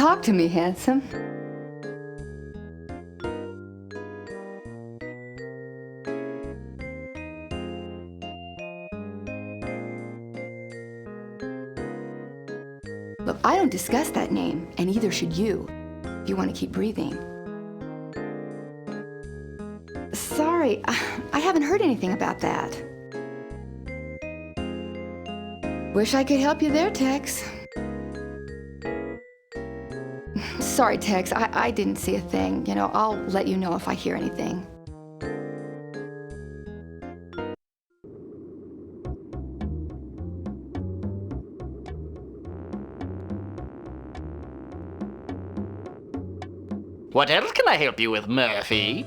Talk to me, handsome. Look, I don't discuss that name, and neither should you, if you want to keep breathing. Sorry, I haven't heard anything about that. Wish I could help you there, Tex. Sorry, Tex, I didn't see a thing. You know, I'll let you know if I hear anything. What else can I help you with, Murphy?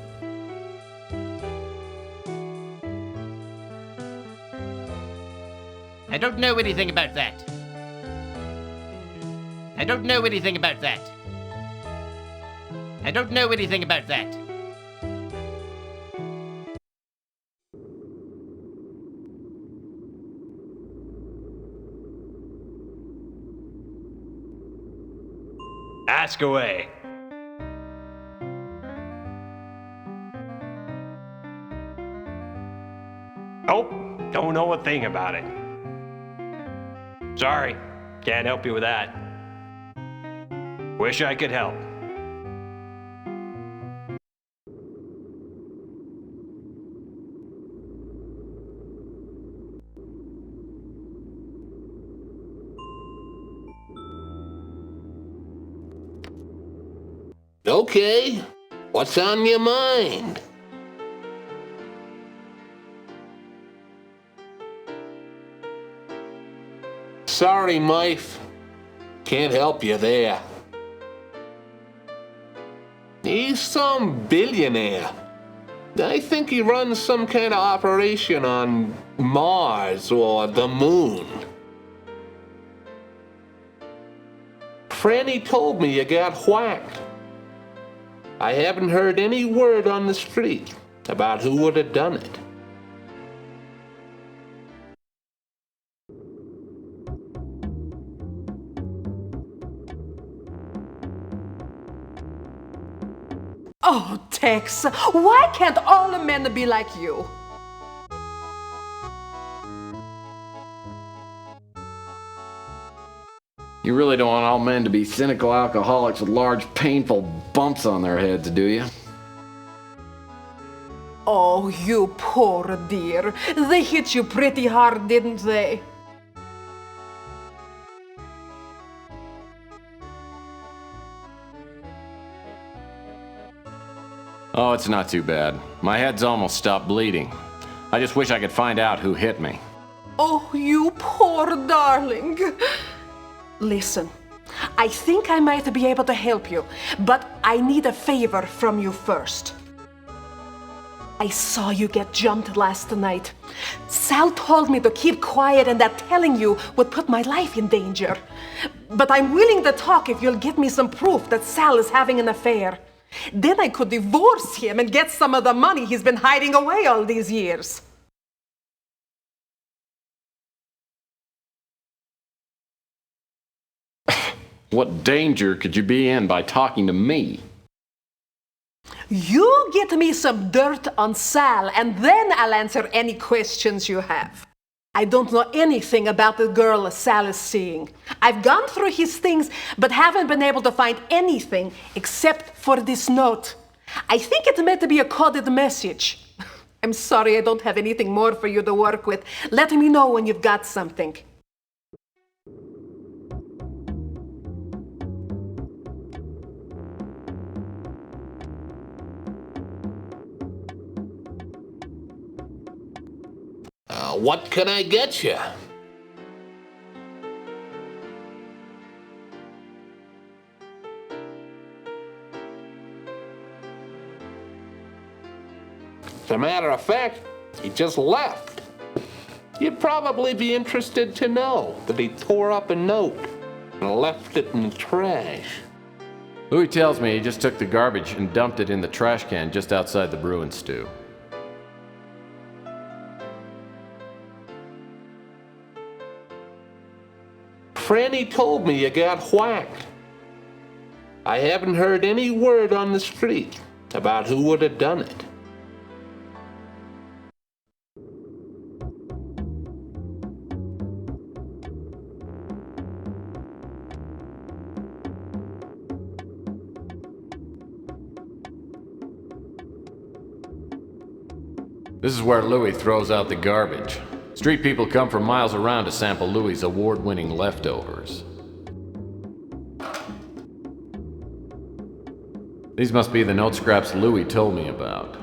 I don't know anything about that. I don't know anything about that. I don't know anything about that. Ask away. Nope, don't know a thing about it. Sorry, can't help you with that. Wish I could help. Okay, what's on your mind? Sorry, Mife. Can't help you there. He's some billionaire. I think he runs some kind of operation on Mars or the moon. Franny told me you got whacked. I haven't heard any word on the street about who would have done it. Oh, Tex, why can't all the men be like you? You really don't want all men to be cynical alcoholics with large, painful bumps on their heads, do you? Oh, you poor dear. They hit you pretty hard, didn't they? Oh, it's not too bad. My head's almost stopped bleeding. I just wish I could find out who hit me. Oh, you poor darling. Listen, I think I might be able to help you, but I need a favor from you first. I saw you get jumped last night. Sal told me to keep quiet and that telling you would put my life in danger. But I'm willing to talk if you'll give me some proof that Sal is having an affair. Then I could divorce him and get some of the money he's been hiding away all these years. What danger could you be in by talking to me? You get me some dirt on Sal, and then I'll answer any questions you have. I don't know anything about the girl Sal is seeing. I've gone through his things, but haven't been able to find anything except for this note. I think it meant to be a coded message. I'm sorry I don't have anything more for you to work with. Let me know when you've got something. What can I get you? As a matter of fact, he just left. You'd probably be interested to know that he tore up a note and left it in the trash. Louis tells me he just took the garbage and dumped it in the trash can just outside the Bruin stew. Franny told me you got whacked. I haven't heard any word on the street about who would have done it. This is where Louis throws out the garbage. Street people come from miles around to sample Louis's award-winning leftovers. These must be the note scraps Louis told me about.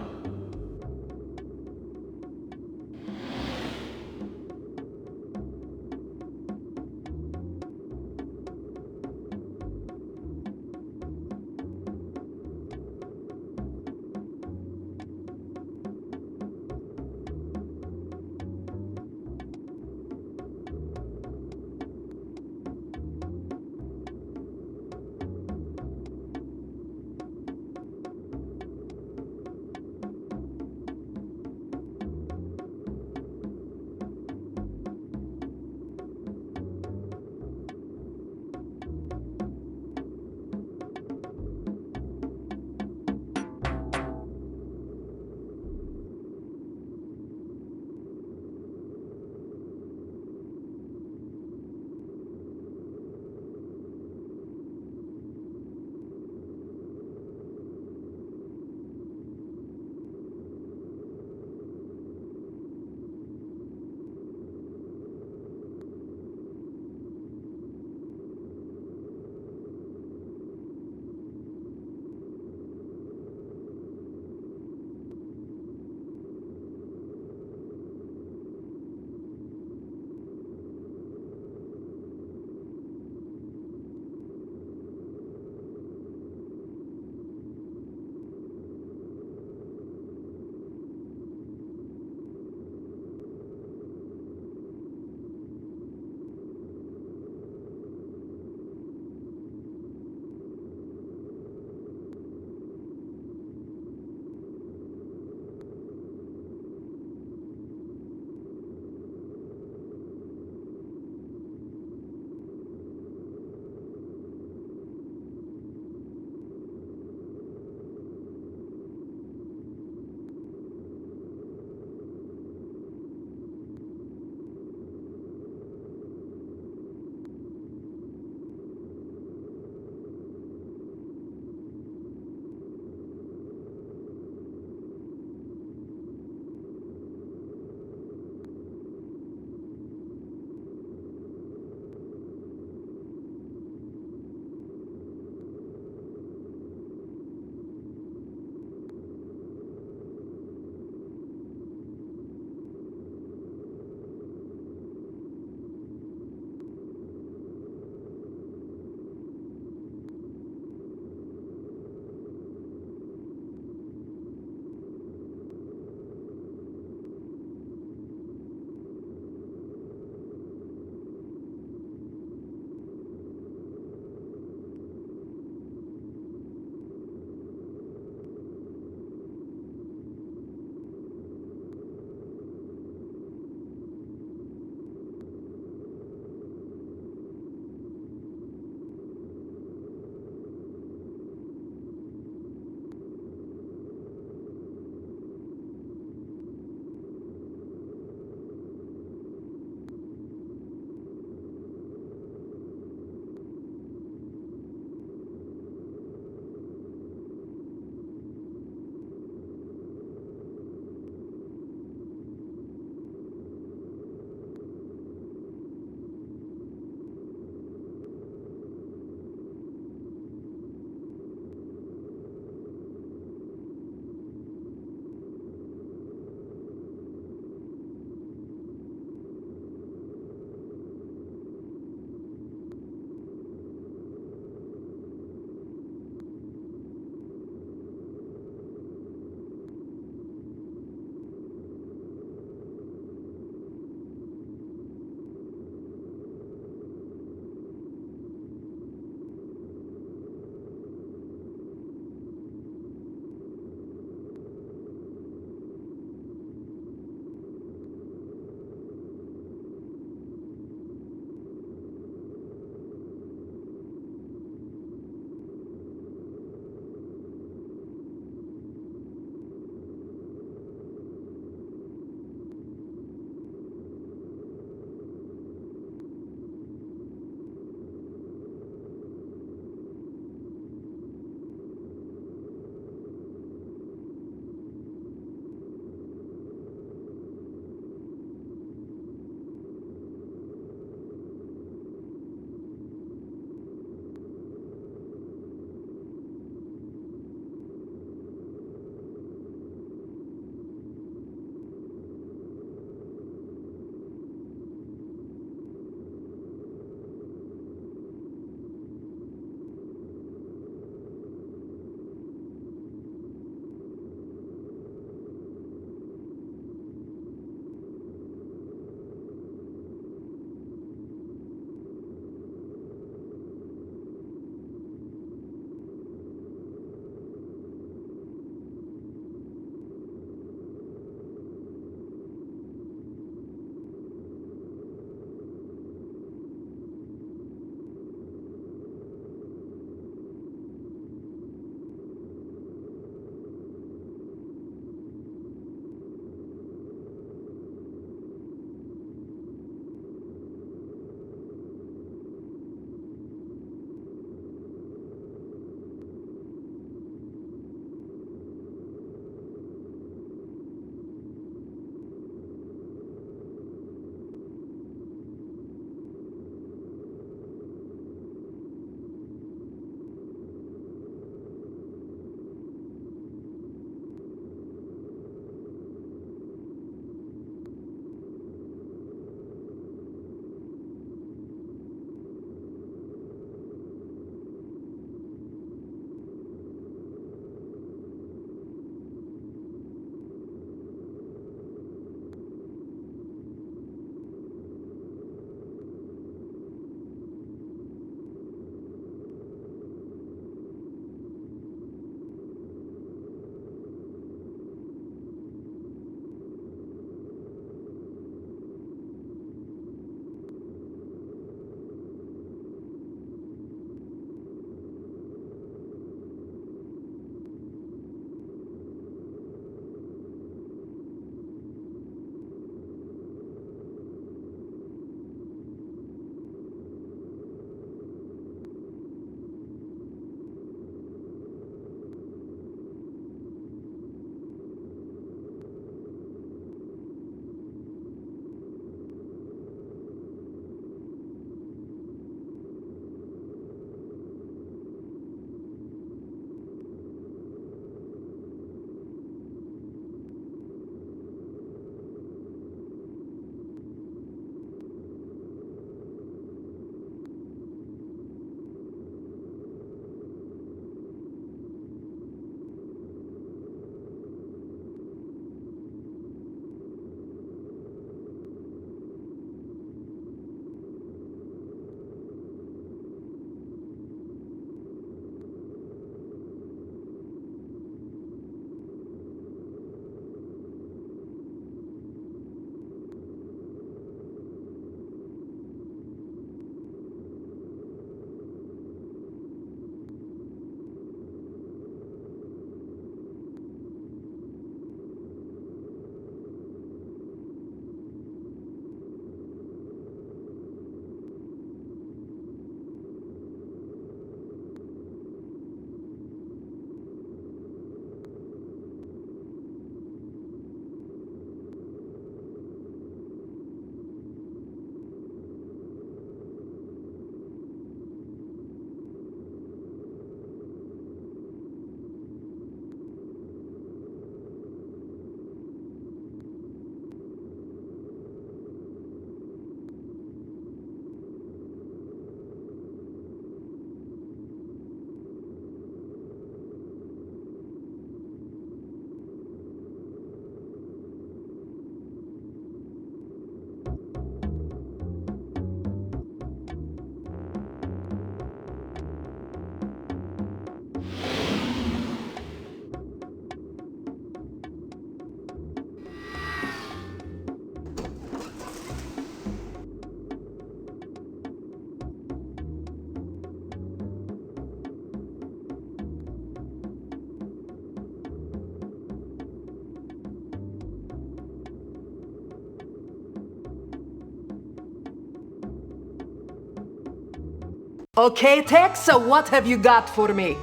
Okay, Tex, so what have you got for me?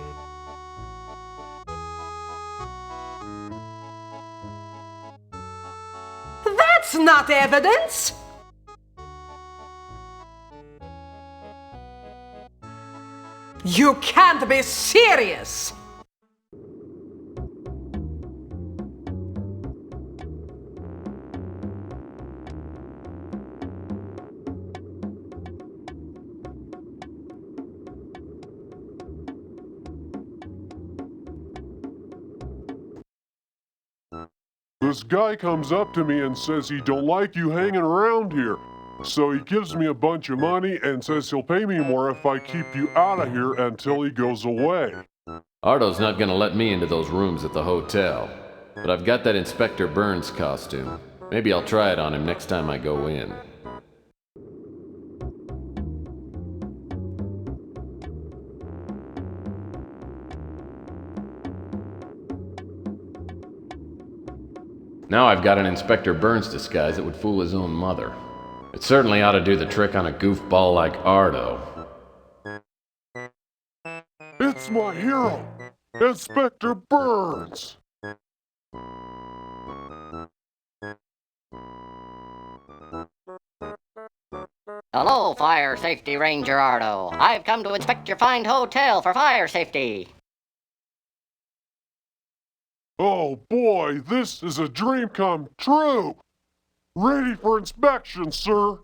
That's not evidence! You can't be serious! This guy comes up to me and says he don't like you hanging around here. So he gives me a bunch of money and says he'll pay me more if I keep you out of here until he goes away. Ardo's not gonna let me into those rooms at the hotel, but I've got that Inspector Burns costume. Maybe I'll try it on him next time I go in. Now I've got an Inspector Burns disguise that would fool his own mother. It certainly ought to do the trick on a goofball like Ardo. It's my hero, Inspector Burns! Hello, Fire Safety Ranger Ardo. I've come to inspect your fine hotel for fire safety. Oh boy, this is a dream come true! Ready for inspection, sir!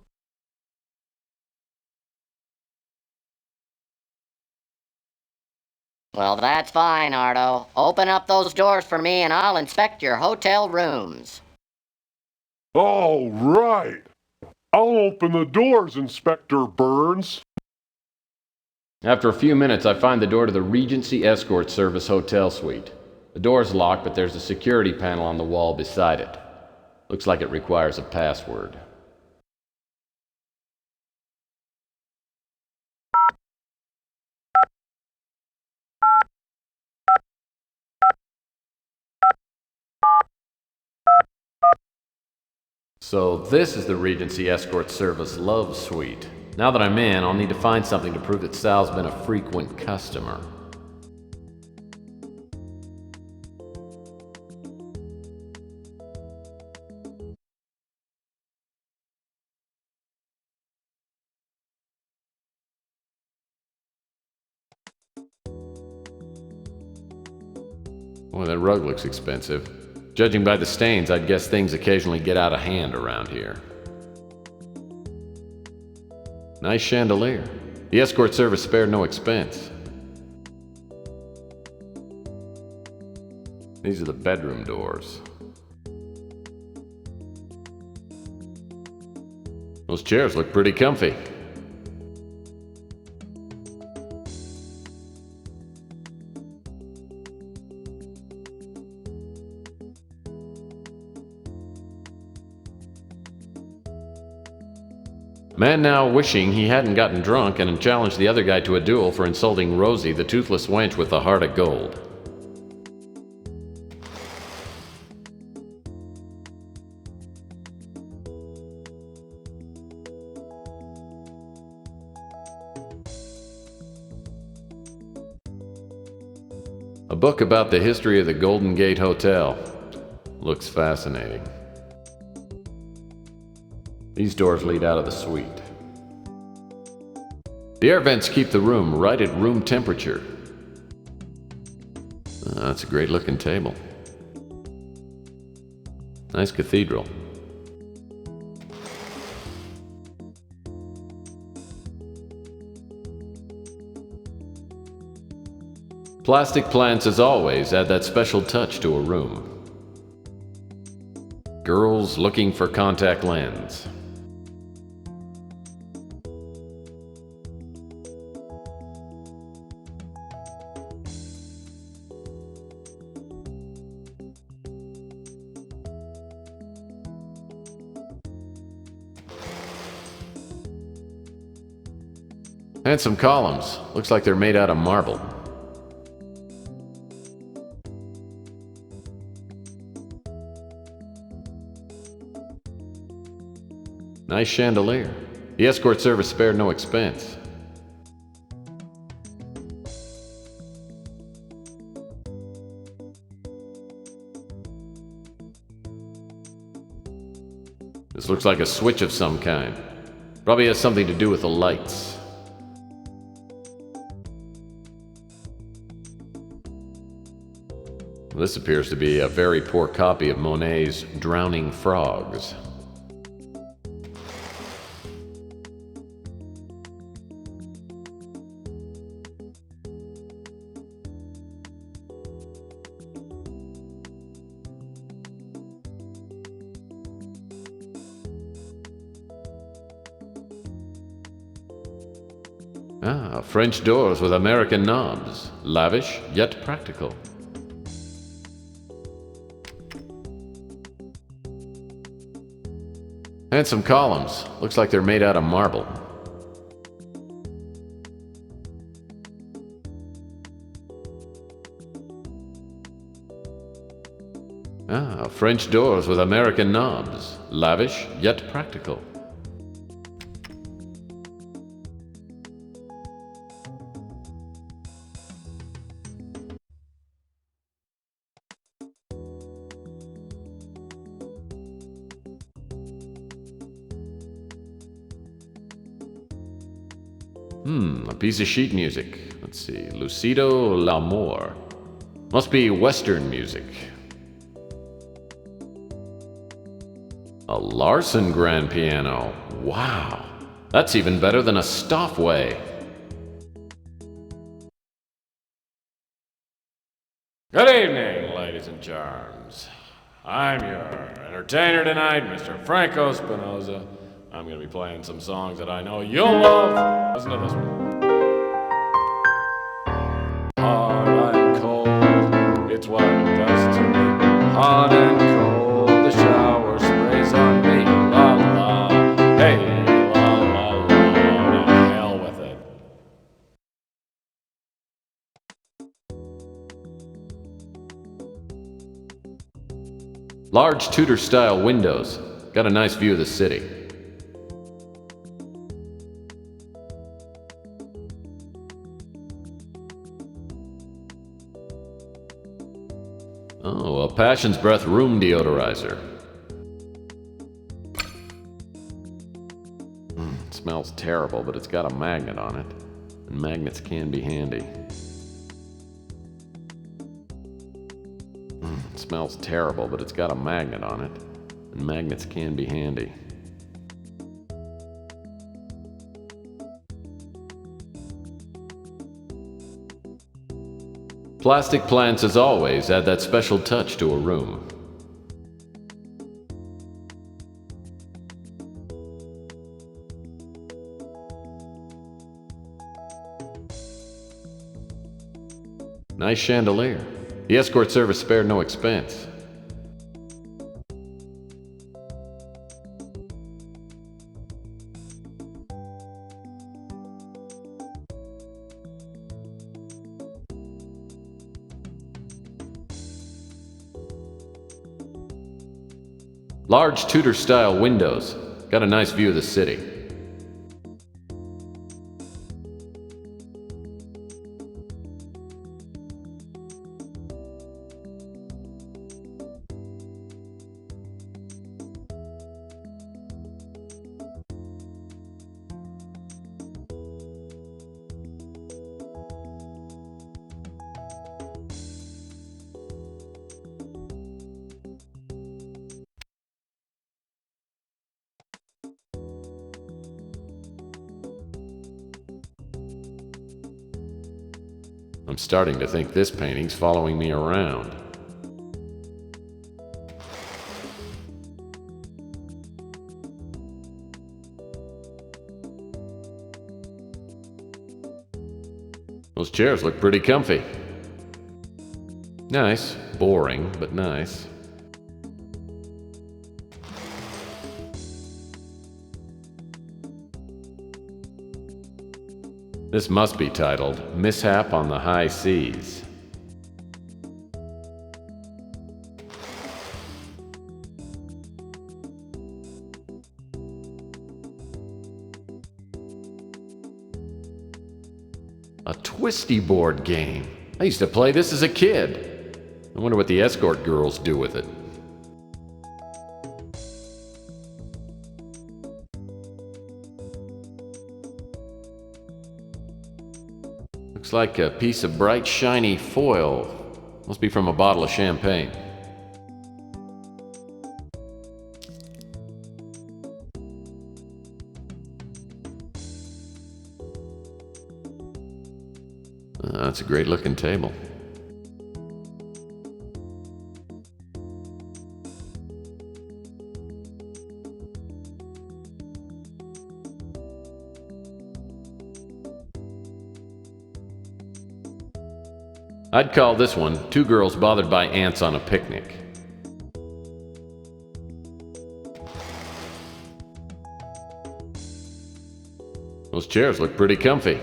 Well, that's fine, Ardo. Open up those doors for me and I'll inspect your hotel rooms. All right! I'll open the doors, Inspector Burns. After a few minutes, I find the door to the Regency Escort Service Hotel Suite. The door's locked, but there's a security panel on the wall beside it. Looks like it requires a password. So this is the Regency Escort Service Love Suite. Now that I'm in, I'll need to find something to prove that Sal's been a frequent customer. Boy, that rug looks expensive. Judging by the stains, I'd guess things occasionally get out of hand around here. Nice chandelier. The escort service spared no expense. These are the bedroom doors. Those chairs look pretty comfy. Man now wishing he hadn't gotten drunk and challenged the other guy to a duel for insulting Rosie, the toothless wench with the heart of gold. A book about the history of the Golden Gate Hotel. Looks fascinating. These doors lead out of the suite. The air vents keep the room right at room temperature. That's a great looking table. Nice cathedral. Plastic plants, as always, add that special touch to a room. Girls looking for contact lens. Handsome columns. Looks like they're made out of marble. Nice chandelier. The escort service spared no expense. This looks like a switch of some kind. Probably has something to do with the lights. This appears to be a very poor copy of Monet's Drowning Frogs. Ah, French doors with American knobs. Lavish, yet practical. Handsome columns. Looks like they're made out of marble. Ah, French doors with American knobs. Lavish, yet practical. A piece of sheet music. Let's see. Lucido L'Amour. Must be Western music. A Larson grand piano. Wow. That's even better than a Stoffway. Good evening, ladies and charms. I'm your entertainer tonight, Mr. Franco Spinoza. I'm going to be playing some songs that I know you'll love. Listen to this one. Hard and cold, it's what it does to me. Hot and cold, the shower sprays on me. La la, hey, la la la, to hell with it. Large Tudor-style windows. Got a nice view of the city. Oh, a Passion's Breath room deodorizer. It smells terrible, but it's got a magnet on it. And magnets can be handy. It smells terrible, but it's got a magnet on it. And magnets can be handy. Plastic plants, as always, add that special touch to a room. Nice chandelier. The escort service spared no expense. Large Tudor-style windows. Got a nice view of the city. I'm starting to think this painting's following me around. Those chairs look pretty comfy. Nice. Boring, but nice. This must be titled Mishap on the High Seas. A twisty board game. I used to play this as a kid. I wonder what the escort girls do with it. Looks like a piece of bright, shiny foil. Must be from a bottle of champagne. That's a great looking table. I'd call this one Two Girls Bothered by Ants on a Picnic. Those chairs look pretty comfy.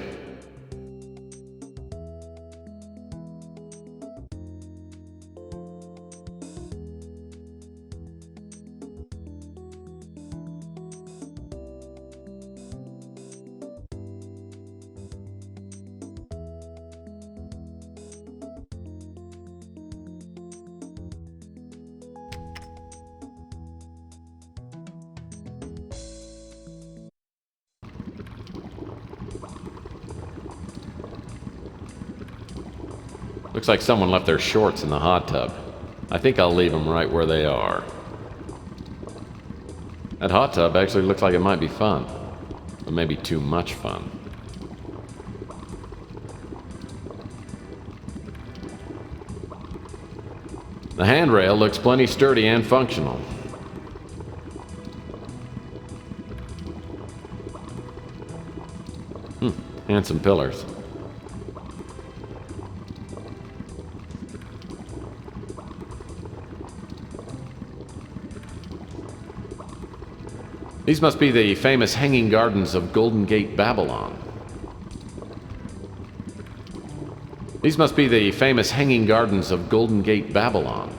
Looks like someone left their shorts in the hot tub. I think I'll leave them right where they are. That hot tub actually looks like it might be fun, but maybe too much fun. The handrail looks plenty sturdy and functional. Handsome pillars. These must be the famous hanging gardens of Golden Gate, Babylon. These must be the famous hanging gardens of Golden Gate, Babylon.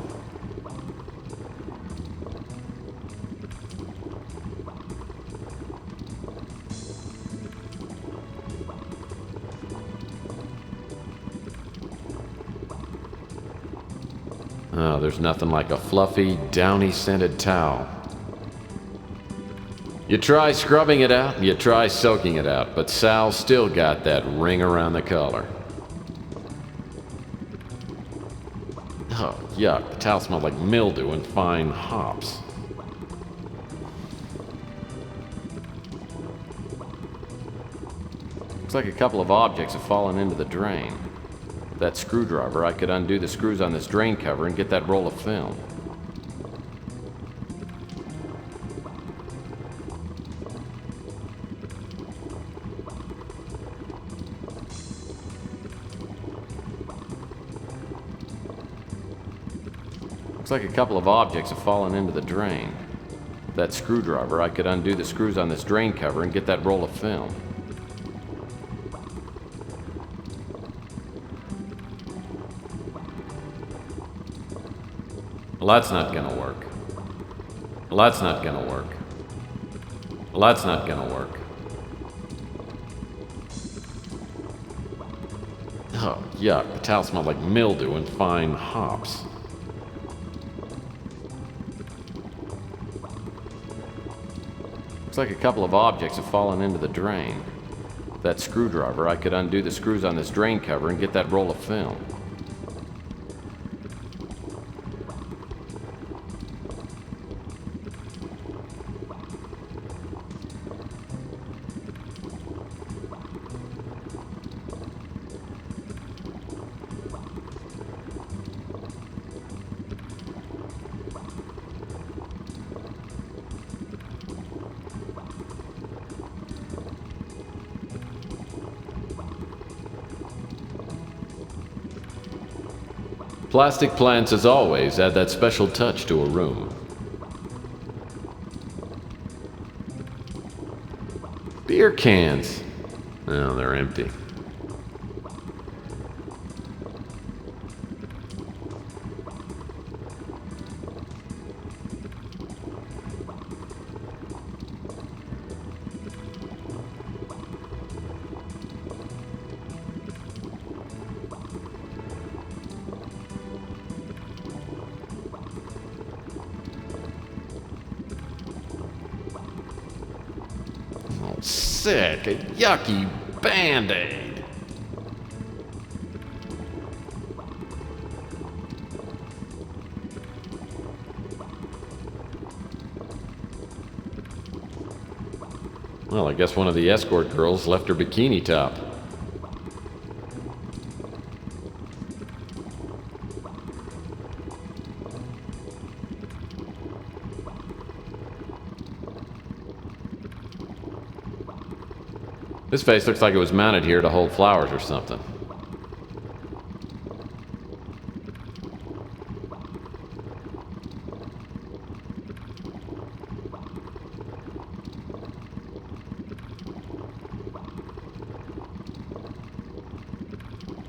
Oh, there's nothing like a fluffy, downy-scented towel. You try scrubbing it out, and you try soaking it out, but Sal's still got that ring around the collar. Oh, yuck. The towel smelled like mildew and fine hops. Looks like a couple of objects have fallen into the drain. With that screwdriver, I could undo the screws on this drain cover and get that roll of film. Looks like a couple of objects have fallen into the drain. With that screwdriver, I could undo the screws on this drain cover and get that roll of film. Well, that's not gonna work. Well, that's not gonna work. Well, that's not gonna work. Oh, yuck. The towel smelled like mildew and fine hops. Looks like a couple of objects have fallen into the drain. With that screwdriver, I could undo the screws on this drain cover and get that roll of film. Plastic plants, as always, add that special touch to a room. Beer cans. Oh, they're empty. Sick. A yucky Band-Aid. Well, I guess one of the escort girls left her bikini top. This vase looks like it was mounted here to hold flowers or something.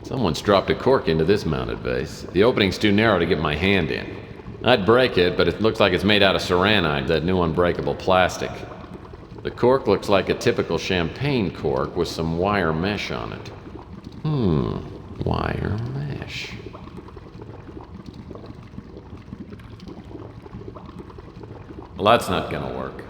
Someone's dropped a cork into this mounted vase. The opening's too narrow to get my hand in. I'd break it, but it looks like it's made out of saranite, that new unbreakable plastic. The cork looks like a typical champagne cork with some wire mesh on it. Wire mesh. Well, that's not gonna work.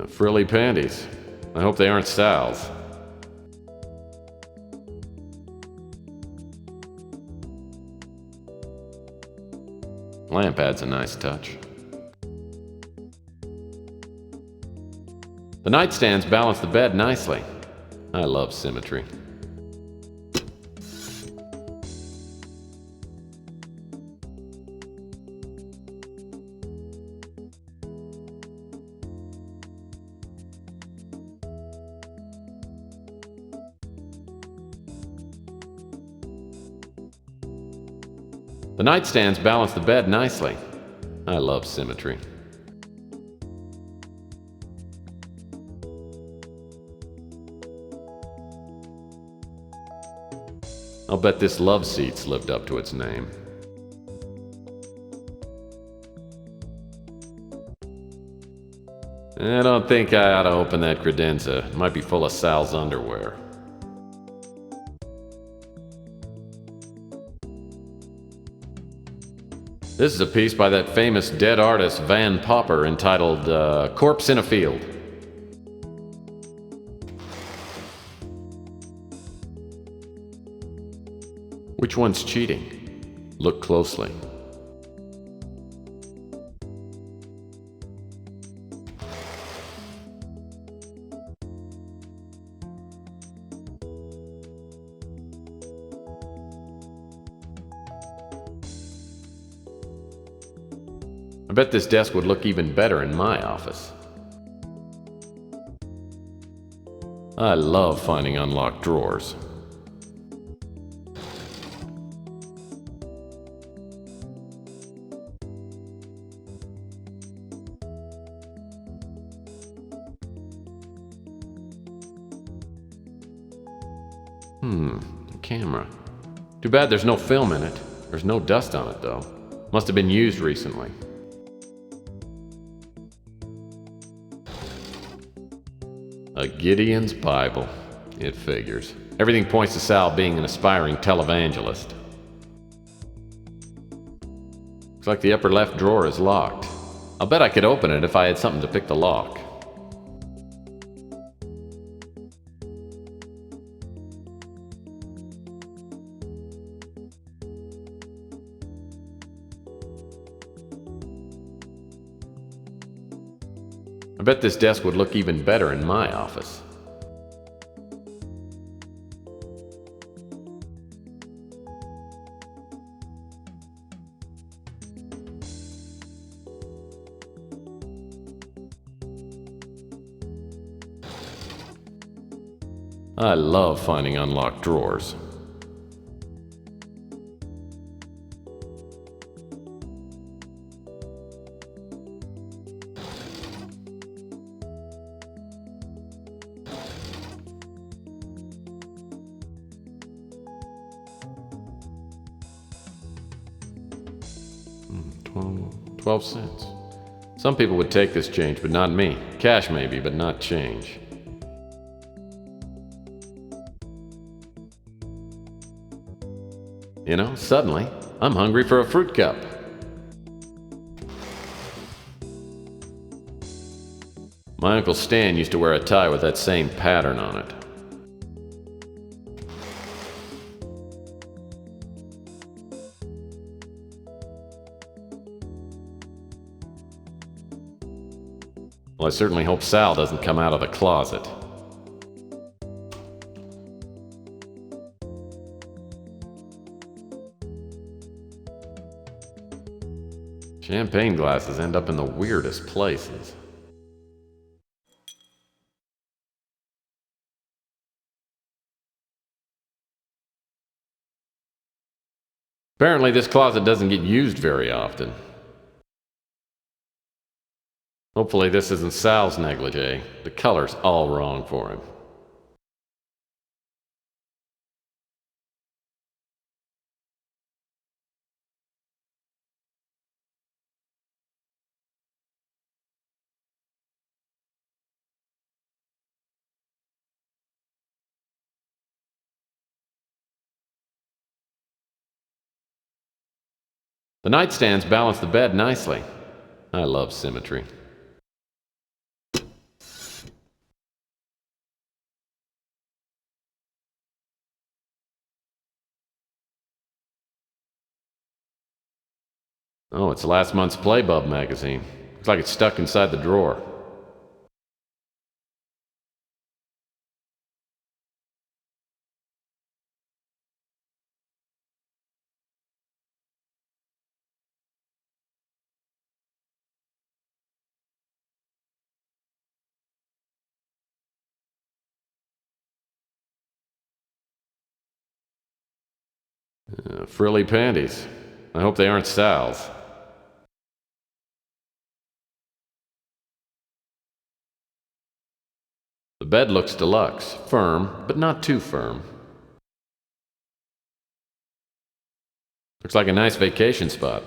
Frilly panties. I hope they aren't Sal's. Lamp adds a nice touch. The nightstands balance the bed nicely. I love symmetry. The nightstands balance the bed nicely. I love symmetry. I'll bet this love seat's lived up to its name. I don't think I ought to open that credenza. It might be full of Sal's underwear. This is a piece by that famous dead artist Van Popper entitled Corpse in a Field. Which one's cheating? Look closely. I bet this desk would look even better in my office. I love finding unlocked drawers. A camera. Too bad there's no film in it. There's no dust on it, though. Must have been used recently. A Gideon's Bible. It figures. Everything points to Sal being an aspiring televangelist. Looks like the upper left drawer is locked. I'll bet I could open it if I had something to pick the lock. I bet this desk would look even better in my office. I love finding unlocked drawers. 12 cents. Some people would take this change, but not me. Cash maybe, but not change. You know, suddenly, I'm hungry for a fruit cup. My Uncle Stan used to wear a tie with that same pattern on it. Well, I certainly hope Sal doesn't come out of the closet. Champagne glasses end up in the weirdest places. Apparently, this closet doesn't get used very often. Hopefully this isn't Sal's negligee. The color's all wrong for him. The nightstands balance the bed nicely. I love symmetry. Oh, it's last month's Playbub magazine. Looks like it's stuck inside the drawer. Frilly panties. I hope they aren't Sal's. The bed looks deluxe, firm, but not too firm. Looks like a nice vacation spot.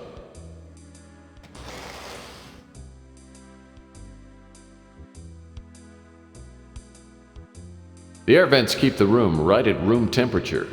The air vents keep the room right at room temperature.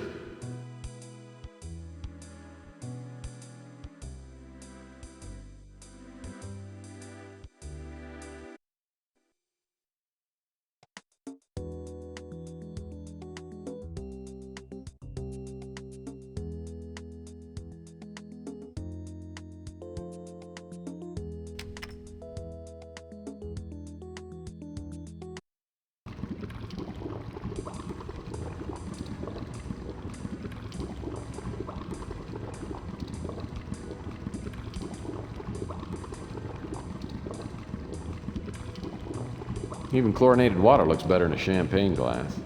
Even chlorinated water looks better in a champagne glass.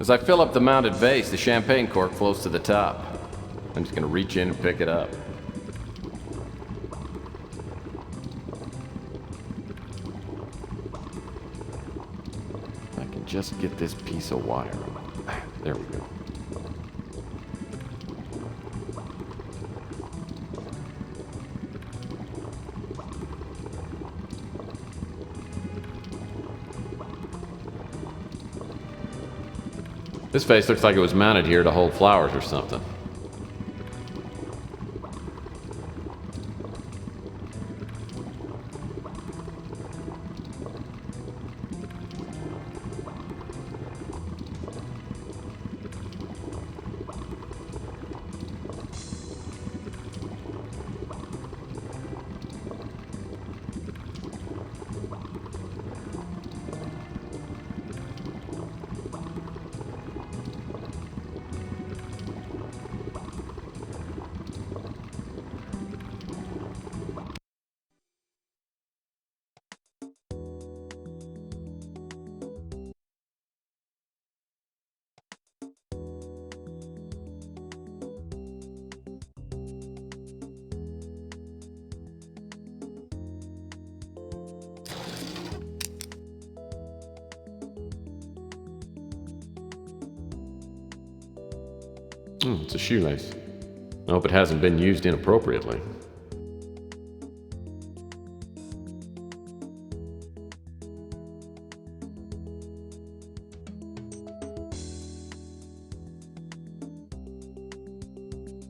As I fill up the mounted vase, the champagne cork flows to the top. I'm just gonna reach in and pick it up. If I can just get this piece of wire. There we go. This vase looks like it was mounted here to hold flowers or something. It's a shoelace. I hope it hasn't been used inappropriately.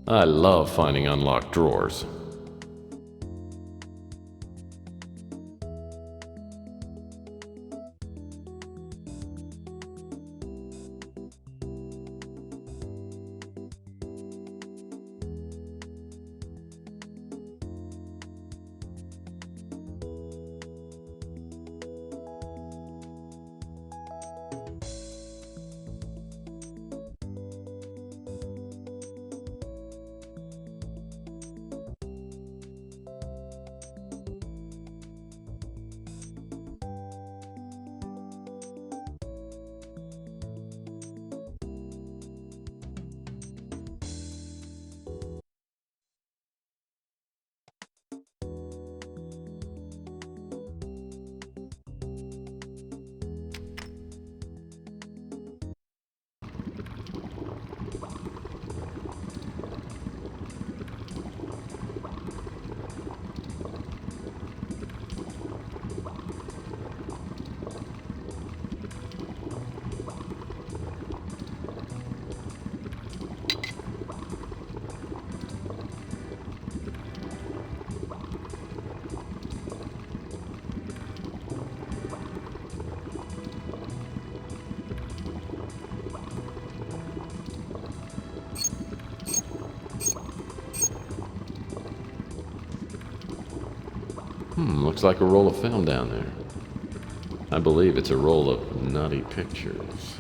I love finding unlocked drawers. Looks like a roll of film down there. I believe it's a roll of nutty pictures.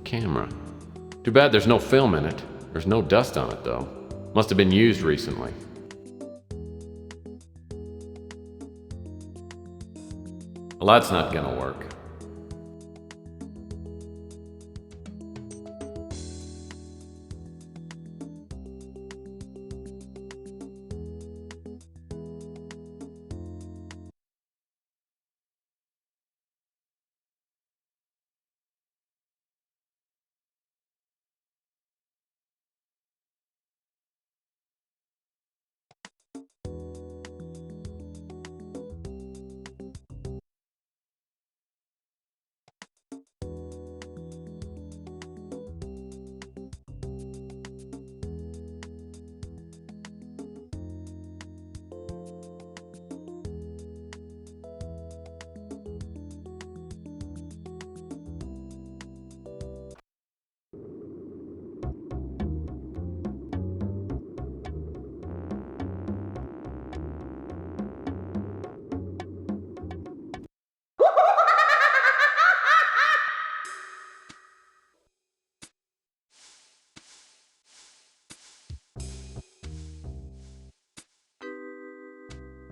Camera. Too bad there's no film in it. There's no dust on it, though. Must have been used recently. Well, that's not gonna work.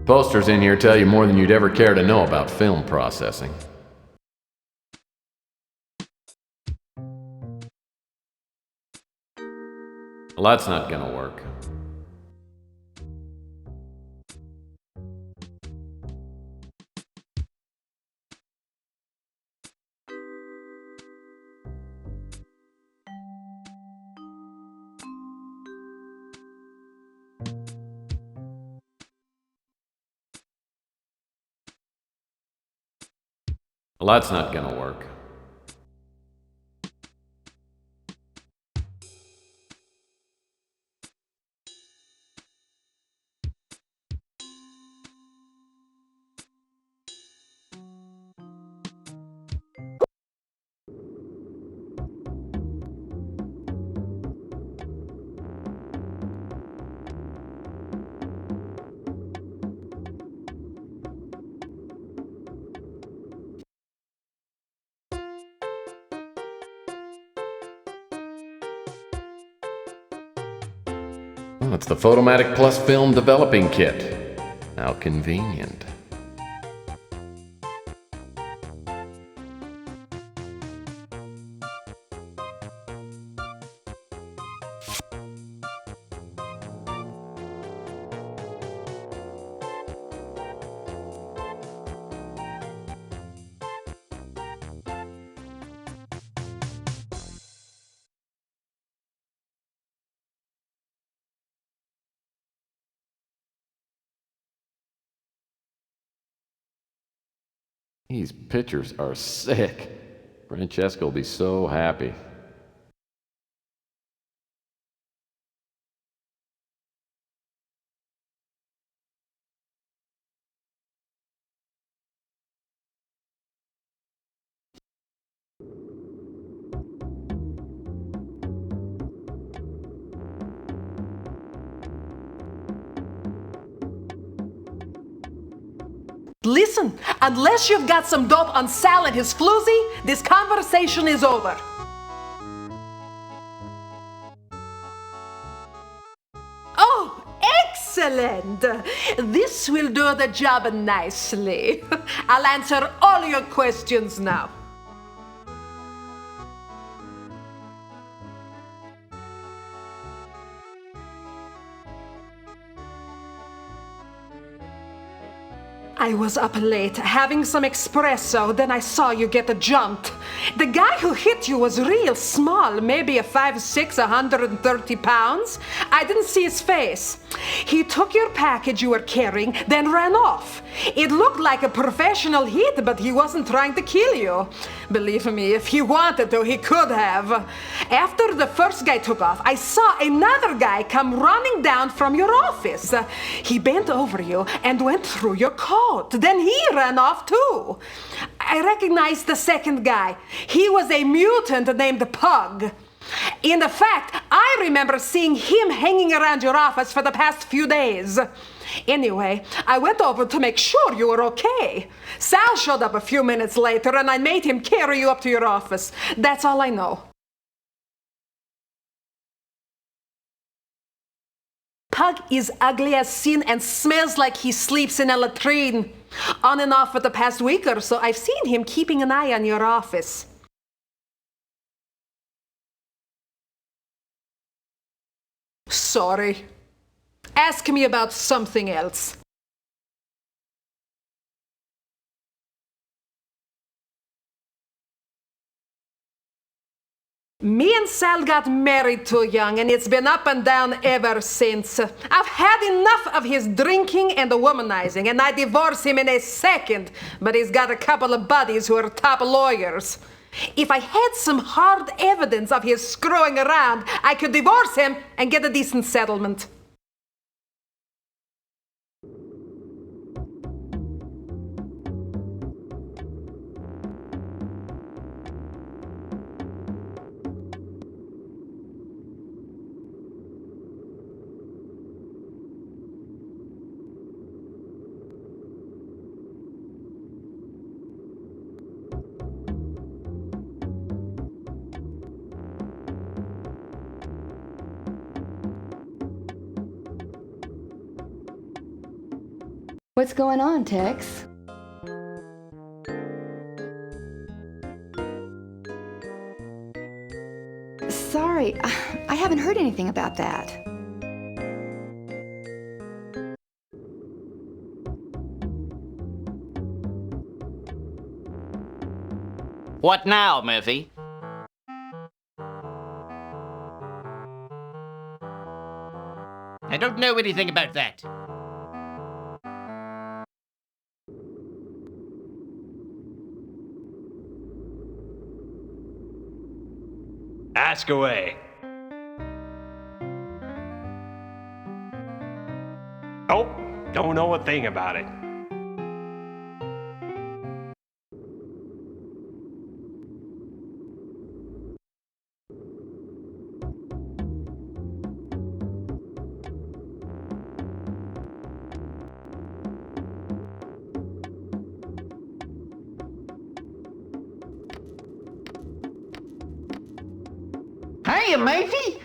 Posters in here tell you more than you'd ever care to know about film processing. Well, that's not gonna work. Well, that's not gonna work. Oh, it's the Photomatic Plus Film Developing Kit. How convenient. These pictures are sick. Francesca will be so happy. Listen, unless you've got some dope on Sal and his floozy, this conversation is over. Oh, excellent! This will do the job nicely. I'll answer all your questions now. I was up late, having some espresso, then I saw you get jumped. The guy who hit you was real small, maybe a 5'6", 130 pounds. I didn't see his face. He took your package you were carrying, then ran off. It looked like a professional hit, but he wasn't trying to kill you. Believe me, if he wanted to, he could have. After the first guy took off, I saw another guy come running down from your office. He bent over you and went through your coat. Then he ran off too. I recognized the second guy. He was a mutant named Pug. In fact, I remember seeing him hanging around your office for the past few days. Anyway, I went over to make sure you were okay. Sal showed up a few minutes later and I made him carry you up to your office. That's all I know. Pug is ugly as sin and smells like he sleeps in a latrine. On and off for the past week or so, I've seen him keeping an eye on your office. Sorry. Ask me about something else. Me and Sal got married too young, and it's been up and down ever since. I've had enough of his drinking and the womanizing, and I divorce him in a second, but he's got a couple of buddies who are top lawyers. If I had some hard evidence of his screwing around, I could divorce him and get a decent settlement. What's going on, Tex? Sorry, I haven't heard anything about that. What now, Murphy? I don't know anything about that. Ask away. Nope, don't know a thing about it. Hey, Murphy!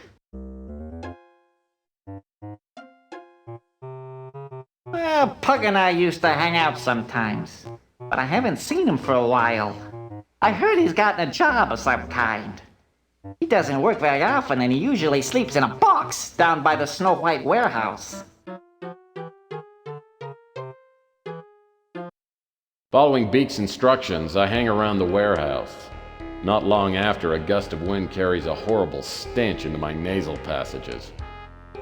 Pug and I used to hang out sometimes, but I haven't seen him for a while. I heard he's gotten a job of some kind. He doesn't work very often, and he usually sleeps in a box down by the Snow White warehouse. Following Beak's instructions, I hang around the warehouse. Not long after, a gust of wind carries a horrible stench into my nasal passages.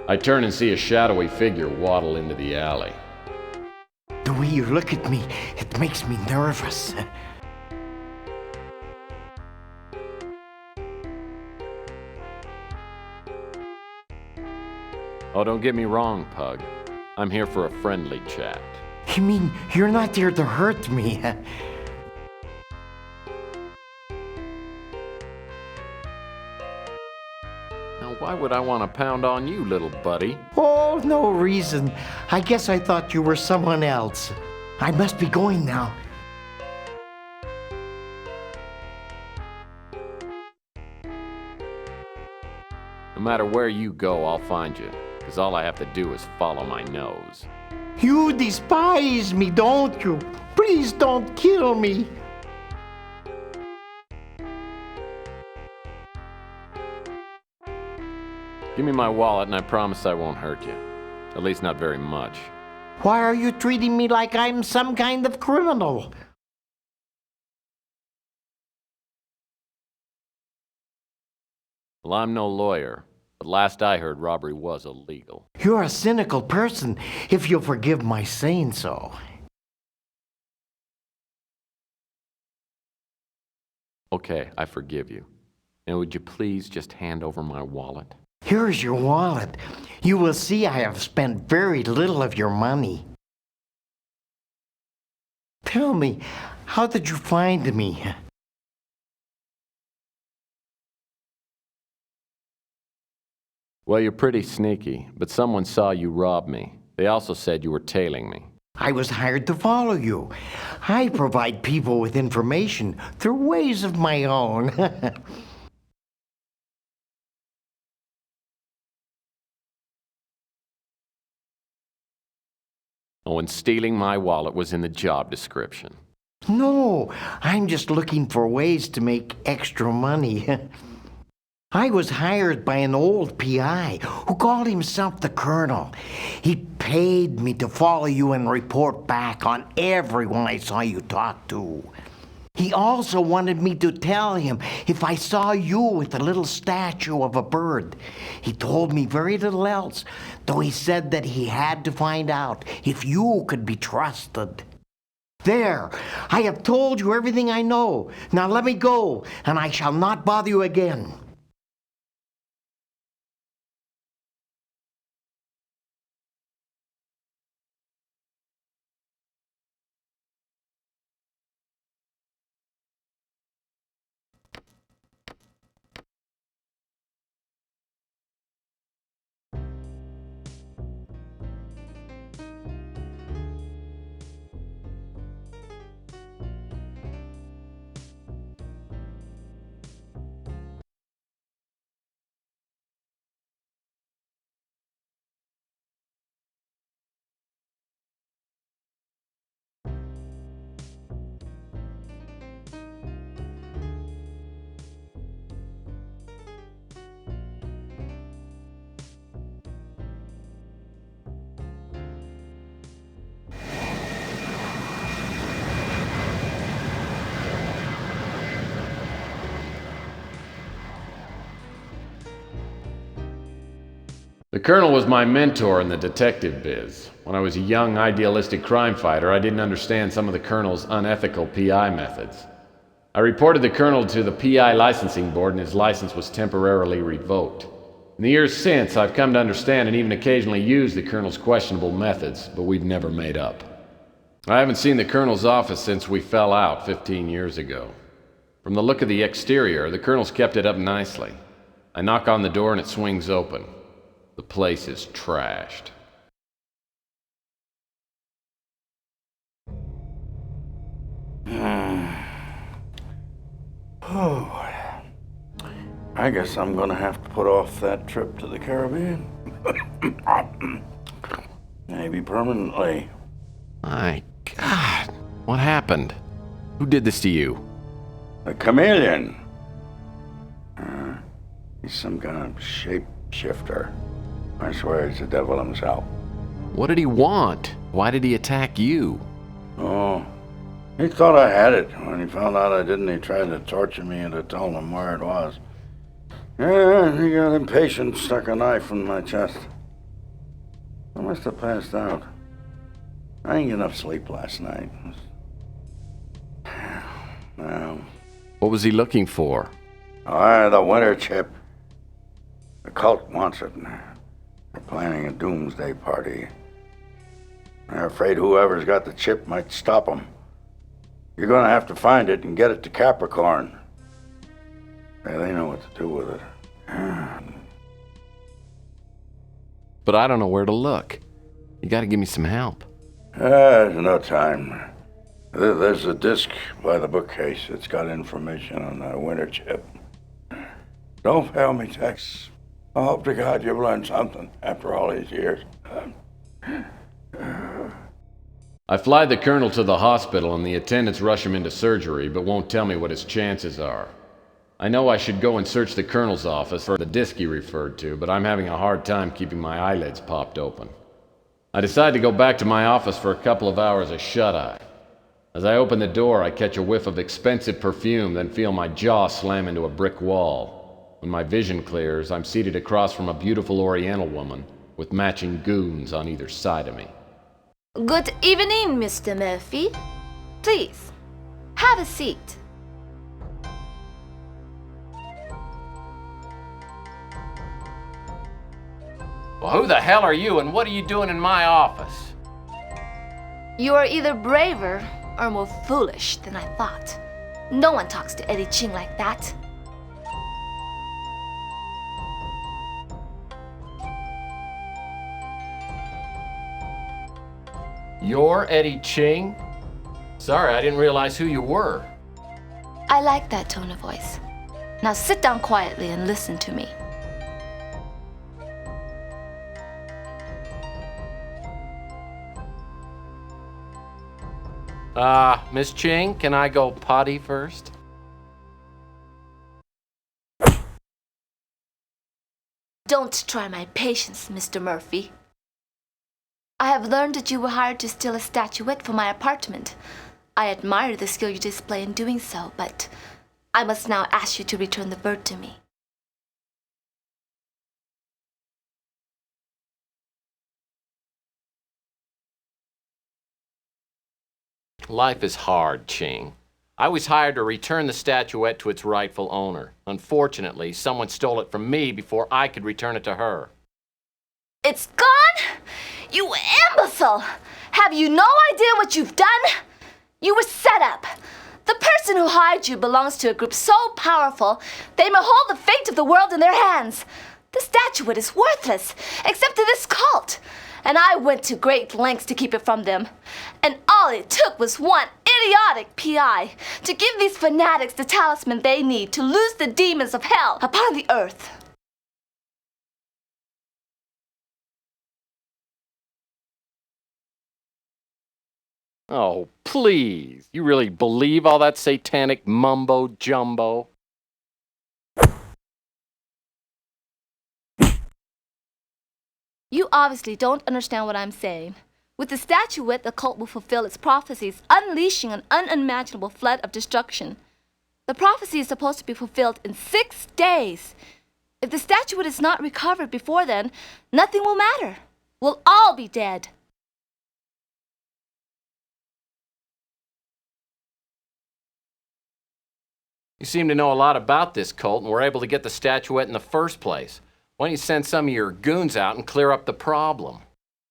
I turn and see a shadowy figure waddle into the alley. The way you look at me, it makes me nervous. Oh, don't get me wrong, Pug. I'm here for a friendly chat. You mean you're not there to hurt me? Now, why would I want to pound on you, little buddy? Oh, no reason. I guess I thought you were someone else. I must be going now. No matter where you go, I'll find you, because all I have to do is follow my nose. You despise me, don't you? Please don't kill me. Give me my wallet and I promise I won't hurt you. At least not very much. Why are you treating me like I'm some kind of criminal? Well, I'm no lawyer, but last I heard, robbery was illegal. You're a cynical person, if you'll forgive my saying so. Okay, I forgive you. And would you please just hand over my wallet? Here's your wallet. You will see I have spent very little of your money. Tell me, how did you find me? Well, you're pretty sneaky, but someone saw you rob me. They also said you were tailing me. I was hired to follow you. I provide people with information through ways of my own. Oh, and stealing my wallet was in the job description. No, I'm just looking for ways to make extra money. I was hired by an old PI who called himself the Colonel. He paid me to follow you and report back on everyone I saw you talk to. He also wanted me to tell him if I saw you with a little statue of a bird. He told me very little else, though he said that he had to find out if you could be trusted. There, I have told you everything I know. Now let me go, and I shall not bother you again. The Colonel was my mentor in the detective biz. When I was a young, idealistic crime fighter, I didn't understand some of the Colonel's unethical PI methods. I reported the Colonel to the PI licensing board and his license was temporarily revoked. In the years since, I've come to understand and even occasionally use the Colonel's questionable methods, but we've never made up. I haven't seen the Colonel's office since we fell out 15 years ago. From the look of the exterior, the Colonel's kept it up nicely. I knock on the door and it swings open. The place is trashed. Oh, I guess I'm gonna have to put off that trip to the Caribbean. Maybe permanently. My God, what happened? Who did this to you? The Chameleon. He's some kind of shapeshifter. I swear he's the devil himself. What did he want? Why did he attack you? Oh, he thought I had it. When he found out I didn't, he tried to torture me into telling him where it was. Yeah, he got impatient, stuck a knife in my chest. I must have passed out. I didn't get enough sleep last night. Well, What was he looking for? the winter chip. The cult wants it. They're planning a doomsday party. They're afraid whoever's got the chip might stop them. You're gonna have to find it and get it to Capricorn. Yeah, they know what to do with it. But I don't know where to look. You gotta give me some help. There's no time. There's a disc by the bookcase. It's got information on the winter chip. Don't fail me, Tex. I hope to God you've learned something after all these years. I fly the colonel to the hospital and the attendants rush him into surgery, but won't tell me what his chances are. I know I should go and search the colonel's office for the disc he referred to, but I'm having a hard time keeping my eyelids popped open. I decide to go back to my office for a couple of hours of shut-eye. As I open the door, I catch a whiff of expensive perfume, then feel my jaw slam into a brick wall. When my vision clears, I'm seated across from a beautiful Oriental woman with matching goons on either side of me. Good evening, Mr. Murphy. Please, have a seat. Well, who the hell are you and what are you doing in my office? You are either braver or more foolish than I thought. No one talks to Eddie Ching like that. You're Eddie Ching? Sorry, I didn't realize who you were. I like that tone of voice. Now sit down quietly and listen to me. Miss Ching, can I go potty first? Don't try my patience, Mr. Murphy. I have learned that you were hired to steal a statuette from my apartment. I admire the skill you display in doing so, but I must now ask you to return the bird to me. Life is hard, Ching. I was hired to return the statuette to its rightful owner. Unfortunately, someone stole it from me before I could return it to her. It's gone? You imbecile! Have you no idea what you've done? You were set up. The person who hired you belongs to a group so powerful, they may hold the fate of the world in their hands. The statuette is worthless, except to this cult. And I went to great lengths to keep it from them. And all it took was one idiotic PI to give these fanatics the talisman they need to loose the demons of hell upon the earth. Oh, please. You really believe all that satanic mumbo-jumbo? You obviously don't understand what I'm saying. With the statuette, the cult will fulfill its prophecies, unleashing an unimaginable flood of destruction. The prophecy is supposed to be fulfilled in 6 days. If the statuette is not recovered before then, nothing will matter. We'll all be dead. You seem to know a lot about this cult and were able to get the statuette in the first place. Why don't you send some of your goons out and clear up the problem?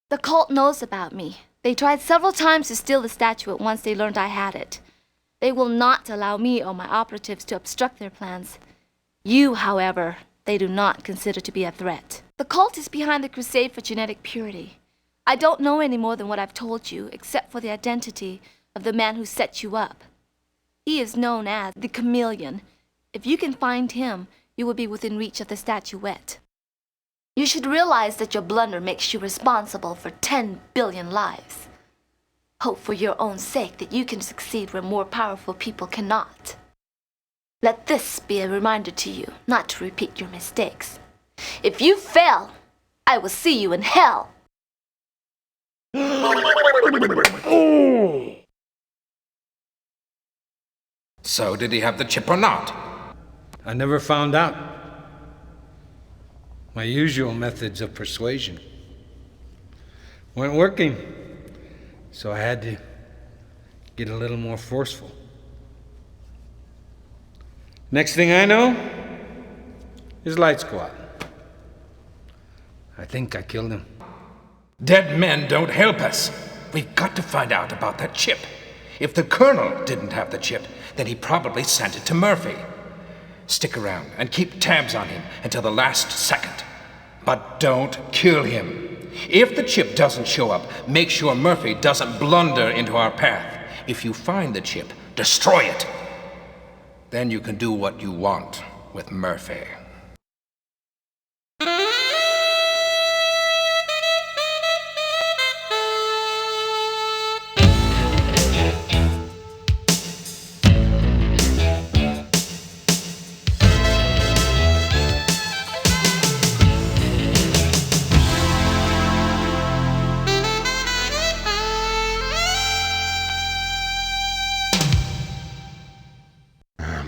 The cult knows about me. They tried several times to steal the statuette once they learned I had it. They will not allow me or my operatives to obstruct their plans. You, however, they do not consider to be a threat. The cult is behind the crusade for genetic purity. I don't know any more than what I've told you, except for the identity of the man who set you up. He is known as the Chameleon. If you can find him, you will be within reach of the statuette. You should realize that your blunder makes you responsible for 10 billion lives. Hope for your own sake that you can succeed where more powerful people cannot. Let this be a reminder to you not to repeat your mistakes. If you fail, I will see you in hell. So, did he have the chip or not? I never found out. My usual methods of persuasion weren't working, so I had to get a little more forceful. Next thing I know, his lights go out. I think I killed him. Dead men don't help us. We've got to find out about that chip. If the Colonel didn't have the chip, then he probably sent it to Murphy. Stick around and keep tabs on him until the last second. But don't kill him. If the chip doesn't show up, make sure Murphy doesn't blunder into our path. If you find the chip, destroy it. Then you can do what you want with Murphy.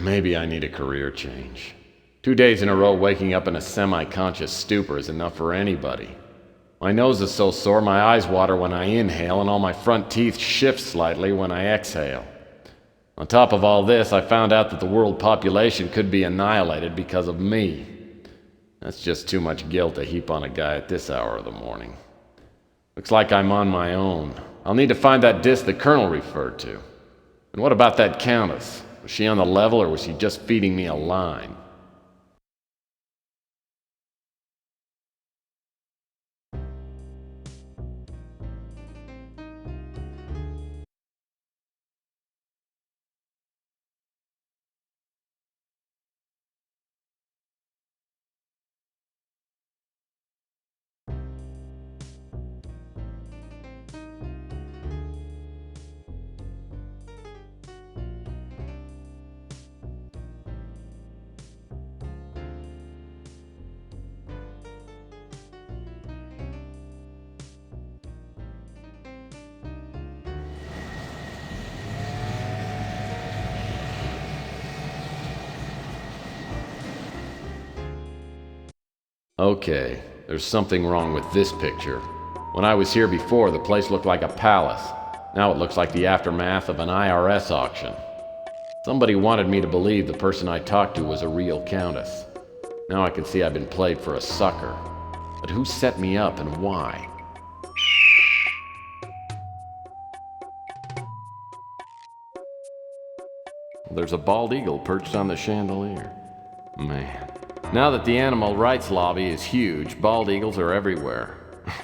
Maybe I need a career change. 2 days in a row waking up in a semi-conscious stupor is enough for anybody. My nose is so sore my eyes water when I inhale and all my front teeth shift slightly when I exhale. On top of all this, I found out that the world population could be annihilated because of me. That's just too much guilt to heap on a guy at this hour of the morning. Looks like I'm on my own. I'll need to find that disc the Colonel referred to. And what about that Countess? Was she on the level, or was she just feeding me a line? Okay, there's something wrong with this picture. When I was here before, the place looked like a palace. Now it looks like the aftermath of an IRS auction. Somebody wanted me to believe the person I talked to was a real Countess. Now I can see I've been played for a sucker. But who set me up and why? There's a bald eagle perched on the chandelier. Man. Now that the animal rights lobby is huge, bald eagles are everywhere.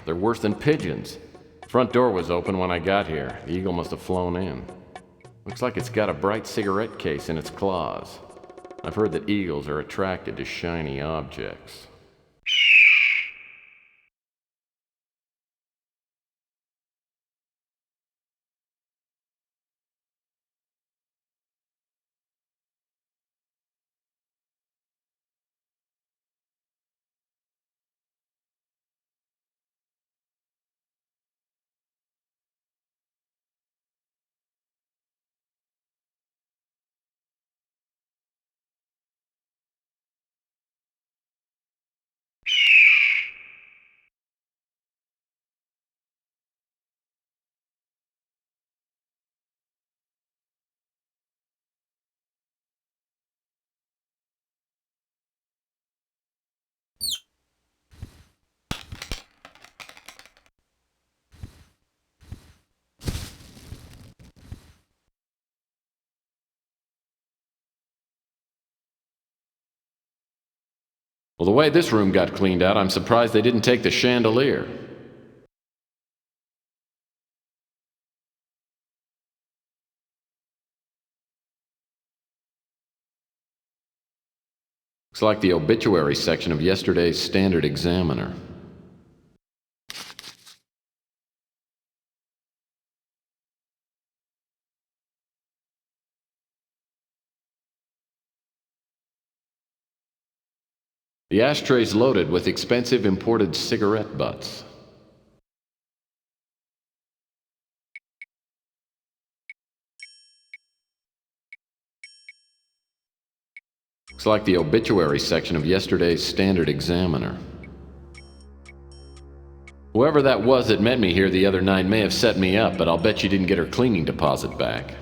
They're worse than pigeons. The front door was open when I got here. The eagle must have flown in. Looks like it's got a bright cigarette case in its claws. I've heard that eagles are attracted to shiny objects. Well, the way this room got cleaned out, I'm surprised they didn't take the chandelier. Looks like the obituary section of yesterday's Standard Examiner. The ashtray's loaded with expensive imported cigarette butts. Looks like the obituary section of yesterday's Standard Examiner. Whoever that was that met me here the other night may have set me up, but I'll bet you didn't get her cleaning deposit back.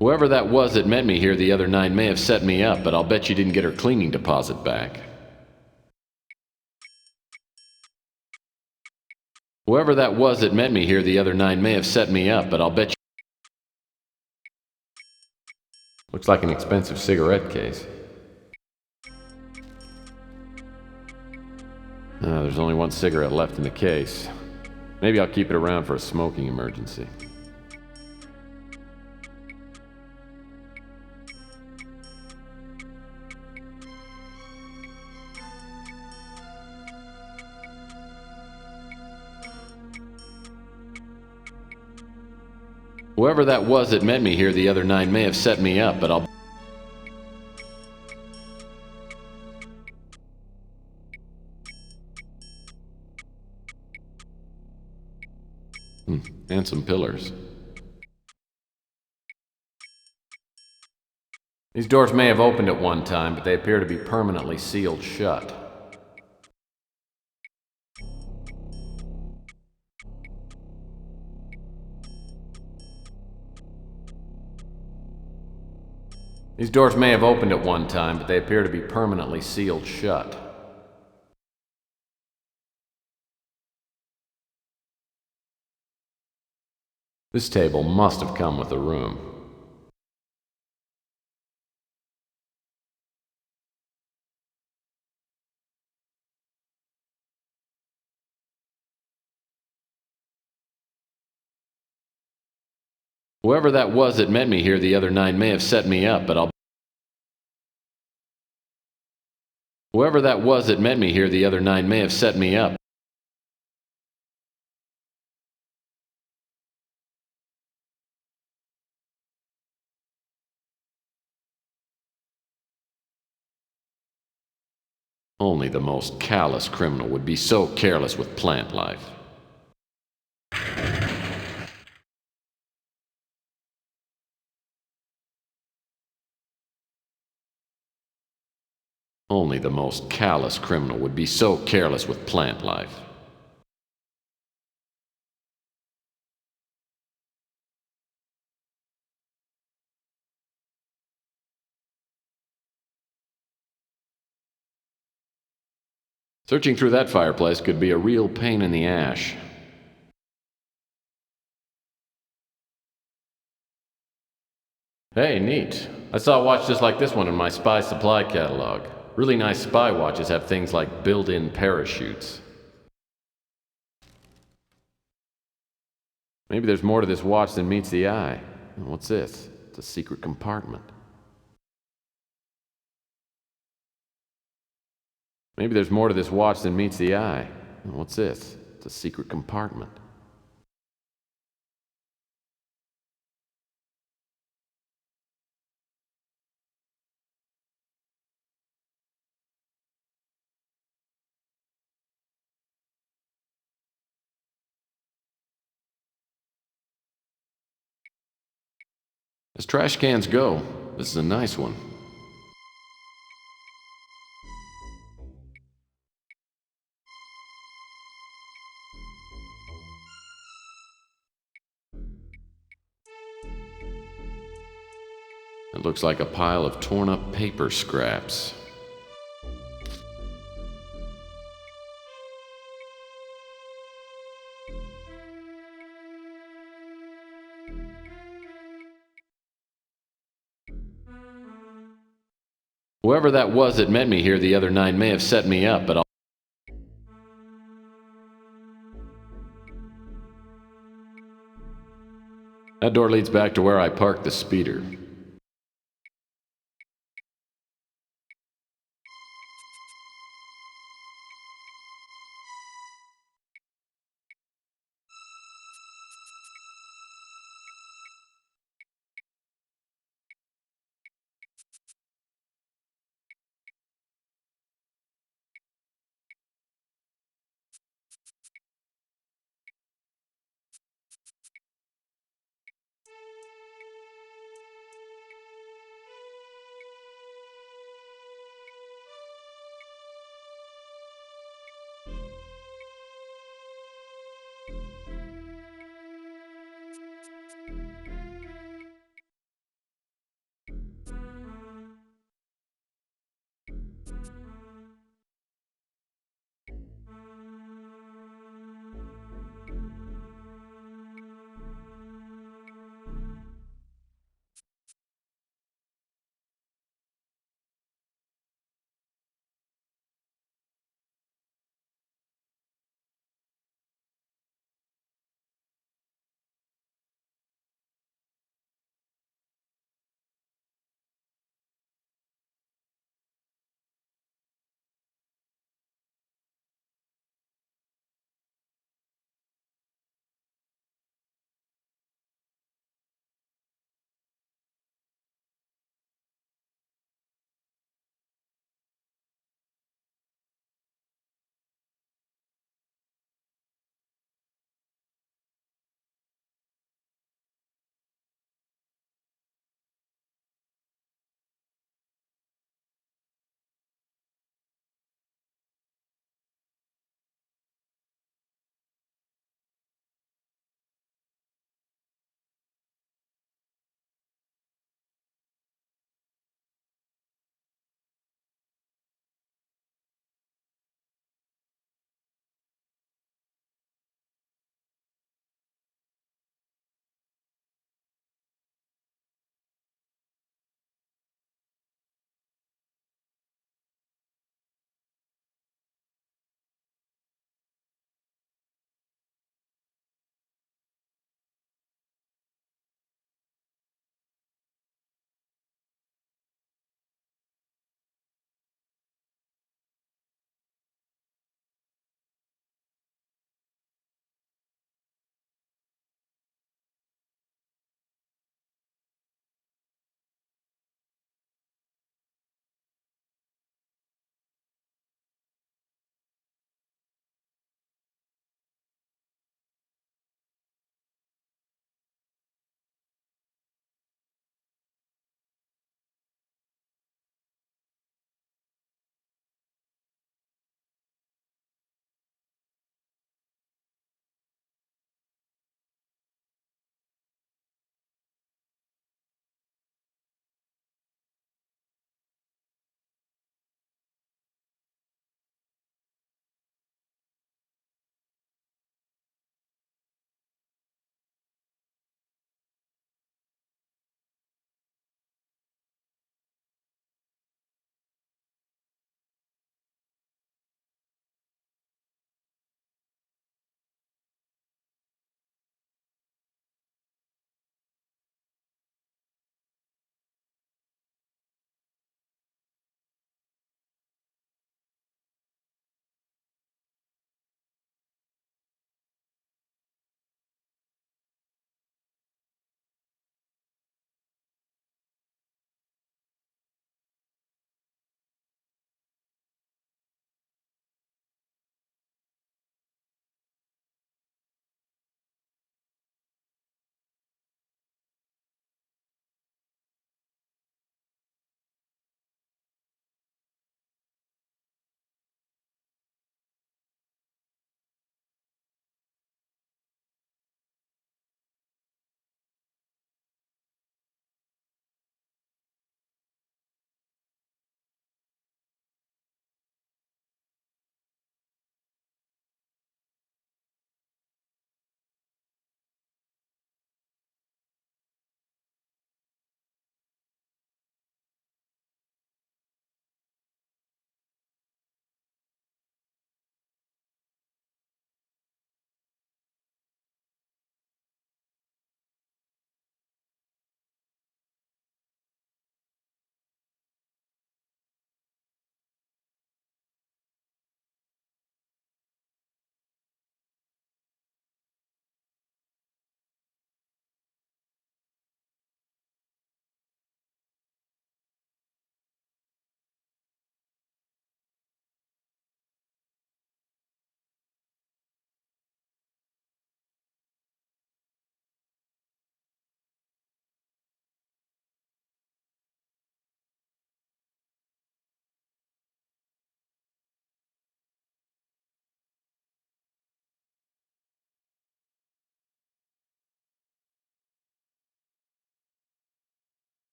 Whoever that was that met me here the other night may have set me up, but I'll bet you didn't get her cleaning deposit back. Whoever that was that met me here the other night may have set me up, but I'll bet you... Looks like an expensive cigarette case. There's only one cigarette left in the case. Maybe I'll keep it around for a smoking emergency. Whoever that was that met me here the other night may have set me up, but I'll... And some pillars. These doors may have opened at one time, but they appear to be permanently sealed shut. These doors may have opened at one time, but they appear to be permanently sealed shut. This table must have come with a room. Whoever that was that met me here the other night may have set me up, but I'll... Whoever that was that met me here the other night may have set me up. Only the most callous criminal would be so careless with plant life. Only the most callous criminal would be so careless with plant life. Searching through that fireplace could be a real pain in the ash. Hey, neat. I saw a watch just like this one in my spy supply catalog. Really nice spy watches have things like built-in parachutes. Maybe there's more to this watch than meets the eye. What's this? It's a secret compartment. Maybe there's more to this watch than meets the eye. What's this? It's a secret compartment. As trash cans go, this is a nice one. It looks like a pile of torn-up paper scraps. Whoever that was that met me here the other night may have set me up, but I'll... That door leads back to where I parked the speeder.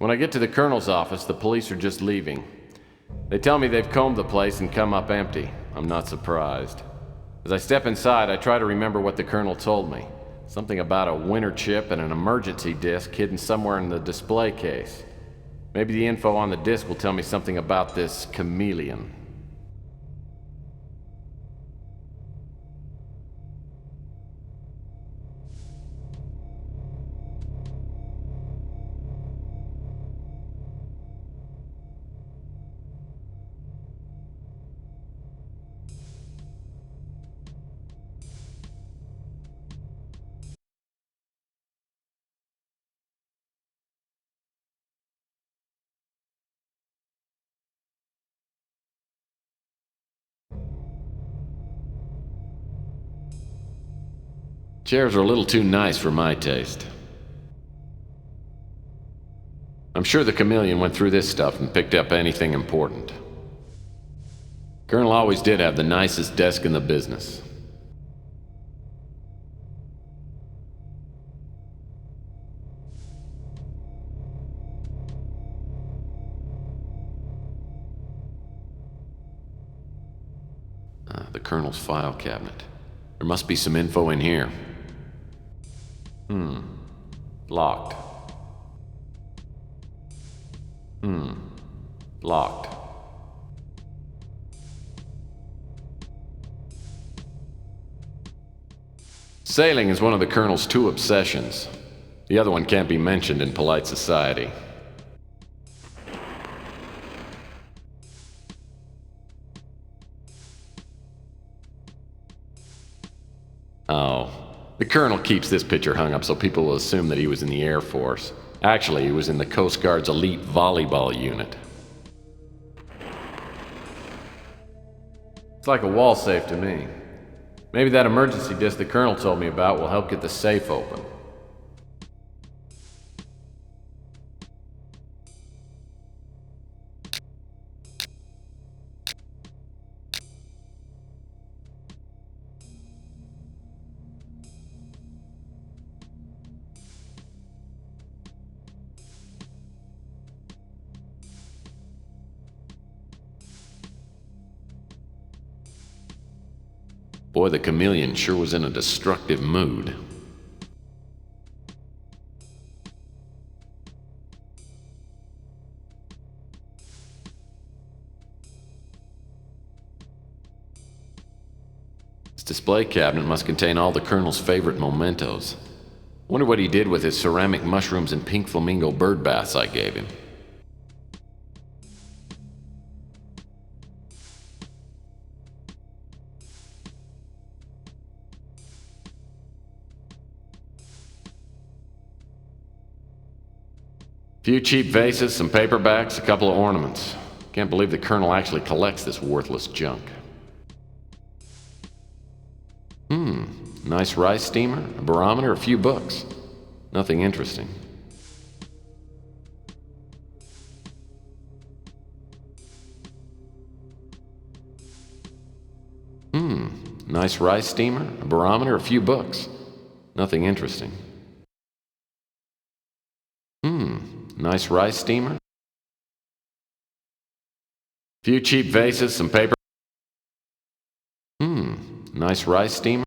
When I get to the colonel's office, the police are just leaving. They tell me they've combed the place and come up empty. I'm not surprised. As I step inside, I try to remember what the colonel told me. Something about a winter chip and an emergency disc hidden somewhere in the display case. Maybe the info on the disc will tell me something about this Chameleon. Chairs are a little too nice for my taste. I'm sure the Chameleon went through this stuff and picked up anything important. Colonel always did have the nicest desk in the business. The Colonel's file cabinet. There must be some info in here. Locked. Locked. Sailing is one of the Colonel's two obsessions. The other one can't be mentioned in polite society. Oh. The Colonel keeps this picture hung up so people will assume that he was in the Air Force. Actually, he was in the Coast Guard's elite volleyball unit. It's like a wall safe to me. Maybe that emergency disc the Colonel told me about will help get the safe open. Boy, the Chameleon sure was in a destructive mood. This display cabinet must contain all the Colonel's favorite mementos. Wonder what he did with his ceramic mushrooms and pink flamingo bird baths I gave him. A few cheap vases, some paperbacks, a couple of ornaments. Can't believe the Colonel actually collects this worthless junk. Nice rice steamer, a barometer, a few books. Nothing interesting. Nice rice steamer, a barometer, a few books. Nothing interesting. Nice rice steamer. Few cheap vases, some paper. Nice rice steamer.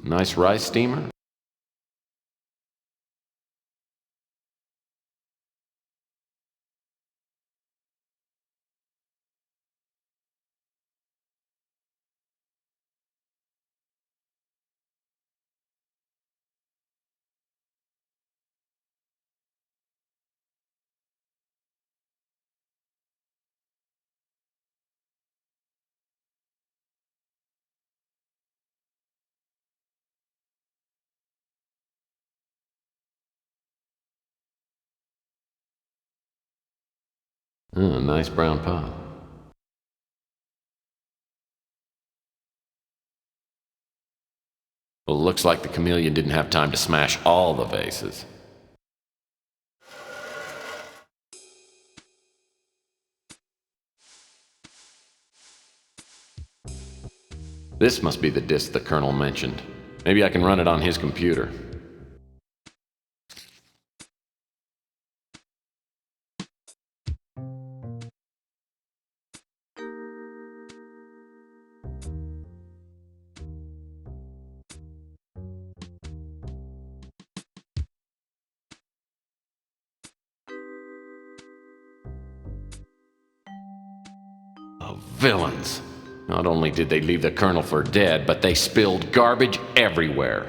Nice rice steamer. Oh, nice brown pot. Well, it looks like the Chameleon didn't have time to smash all the vases. This must be the disc the Colonel mentioned. Maybe I can run it on his computer. Oh, villains. Not only did they leave the Colonel for dead, but they spilled garbage everywhere.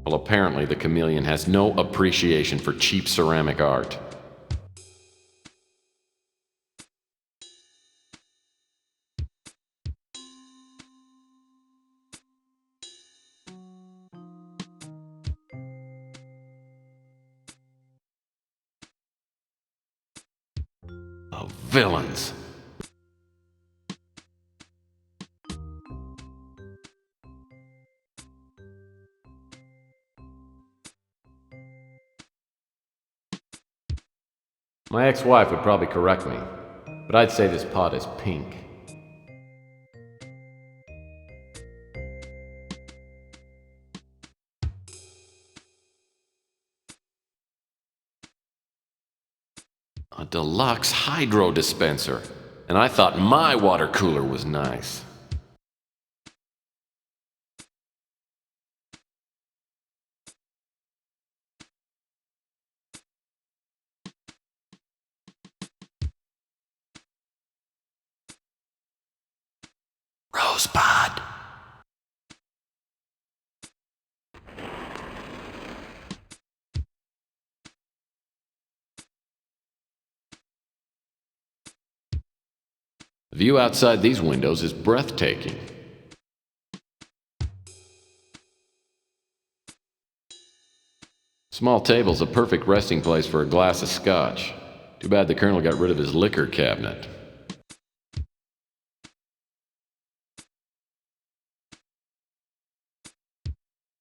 Well, apparently the Chameleon has no appreciation for cheap ceramic art. Oh, villains. My ex-wife would probably correct me, but I'd say this pot is pink. A deluxe hydro dispenser, and I thought my water cooler was nice. Rosebud. The view outside these windows is breathtaking. Small table's a perfect resting place for a glass of scotch. Too bad the Colonel got rid of his liquor cabinet.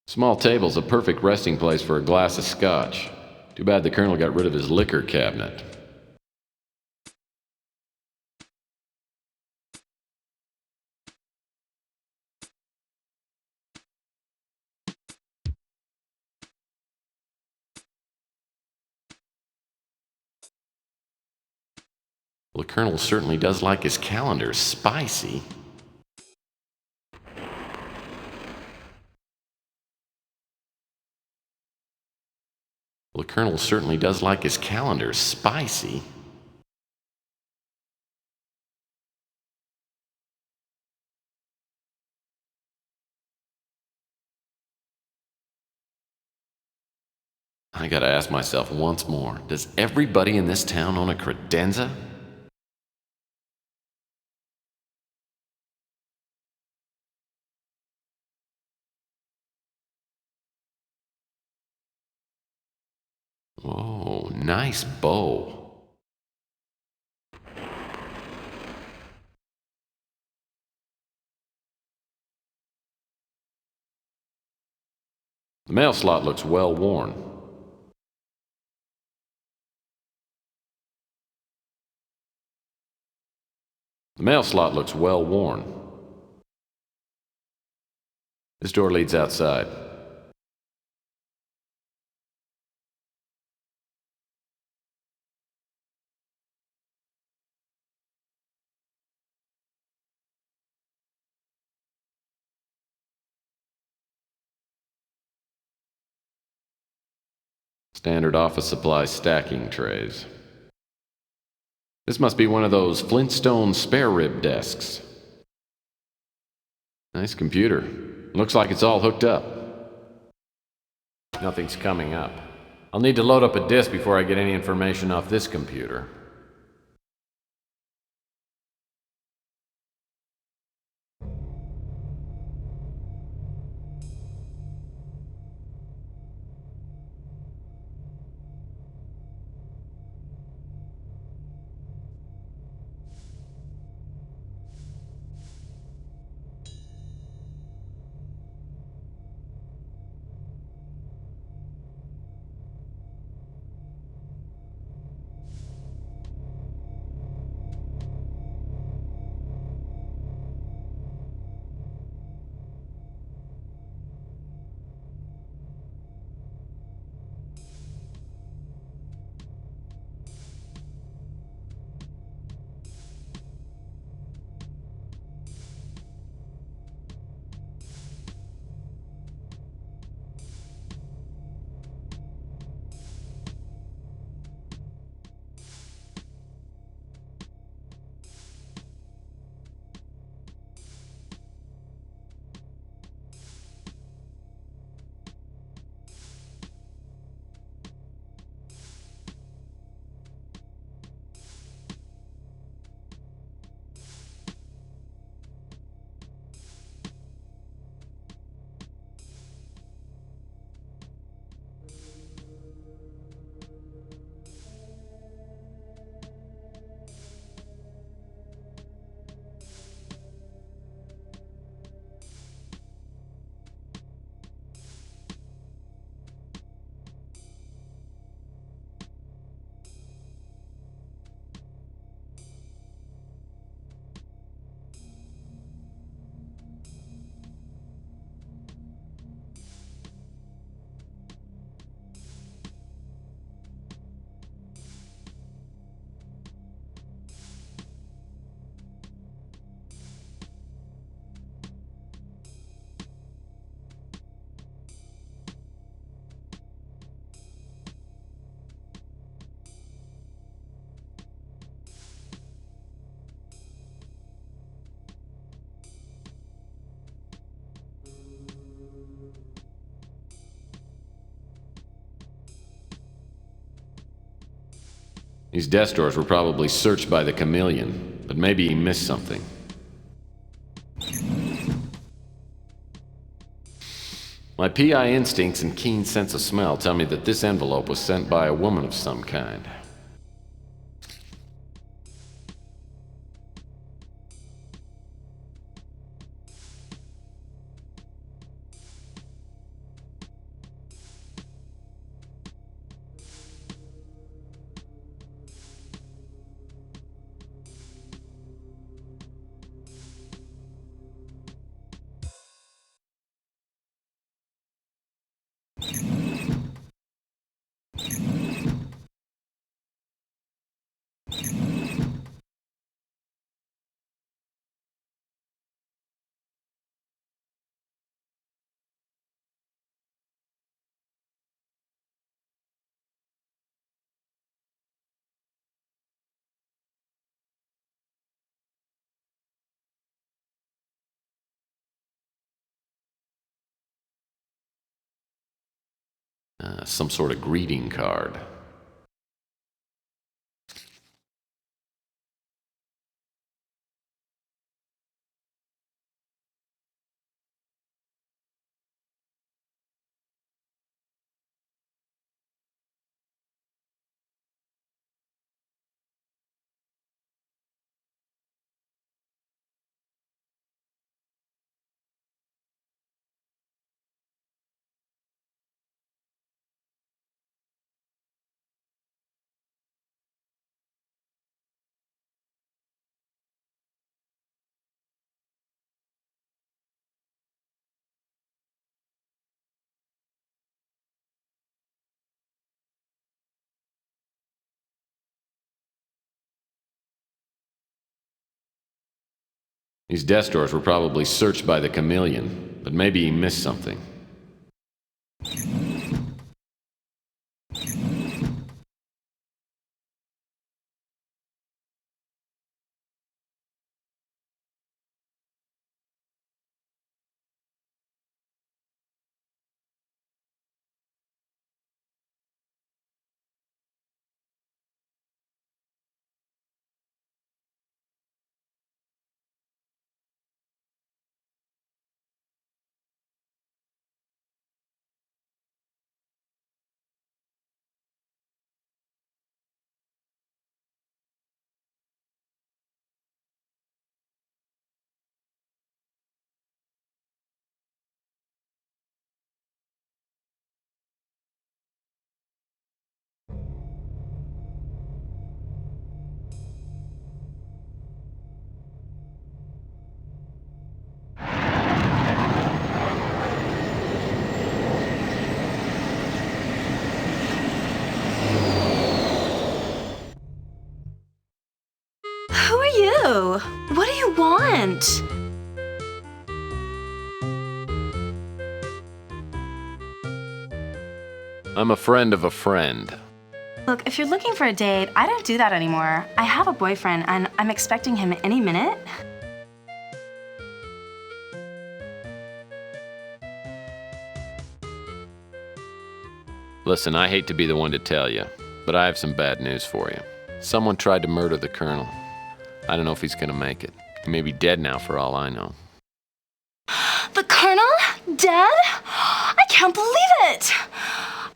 Small table's a perfect resting place for a glass of scotch. Too bad the Colonel got rid of his liquor cabinet. Well, the Colonel certainly does like his calendar spicy. Well, the Colonel certainly does like his calendar spicy. I gotta ask myself once more, does everybody in this town own a credenza? Whoa, nice bow. The mail slot looks well worn. The mail slot looks well worn. This door leads outside. Standard office supply stacking trays. This must be one of those Flintstone spare rib desks. Nice computer. Looks like it's all hooked up. Nothing's coming up. I'll need to load up a disk before I get any information off this computer. These desk drawers were probably searched by the Chameleon, but maybe he missed something. My PI instincts and keen sense of smell tell me that this envelope was sent by a woman of some kind. Some sort of greeting card. These desk drawers were probably searched by the Chameleon, but maybe he missed something. Who are you? What do you want? I'm a friend of a friend. Look, if you're looking for a date, I don't do that anymore. I have a boyfriend, and I'm expecting him any minute. Listen, I hate to be the one to tell you, but I have some bad news for you. Someone tried to murder the Colonel. I don't know if he's gonna make it. He may be dead now for all I know. The Colonel? Dead? I can't believe it!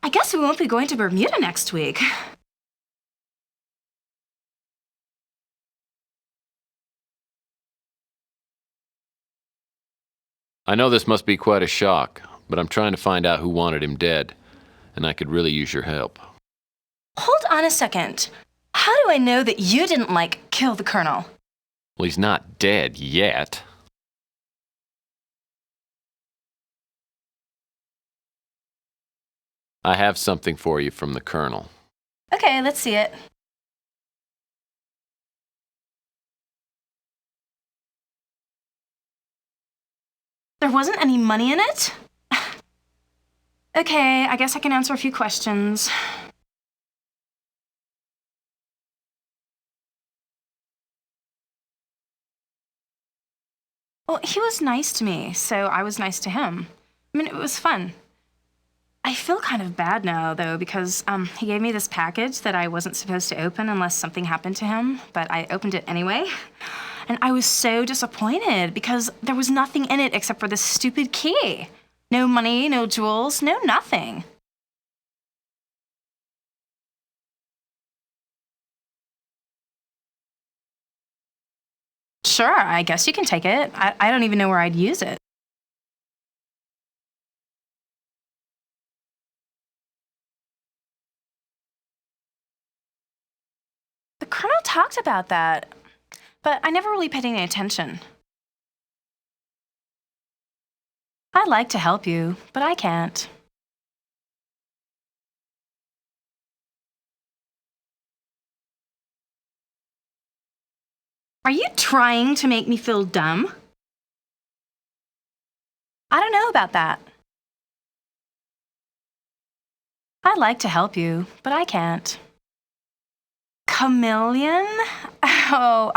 I guess we won't be going to Bermuda next week. I know this must be quite a shock, but I'm trying to find out who wanted him dead, and I could really use your help. Hold on a second. How do I know that you didn't, kill the Colonel? Well, he's not dead yet. I have something for you from the Colonel. Okay, let's see it. There wasn't any money in it? Okay, I guess I can answer a few questions. Well, he was nice to me, so I was nice to him. I mean, it was fun. I feel kind of bad now, though, because he gave me this package that I wasn't supposed to open unless something happened to him, but I opened it anyway. And I was so disappointed because there was nothing in it except for this stupid key. No money, no jewels, no nothing. Sure, I guess you can take it. I don't even know where I'd use it. The Colonel talked about that, but I never really paid any attention. I'd like to help you, but I can't. Are you trying to make me feel dumb? I don't know about that. I'd like to help you, but I can't. Chameleon? Oh,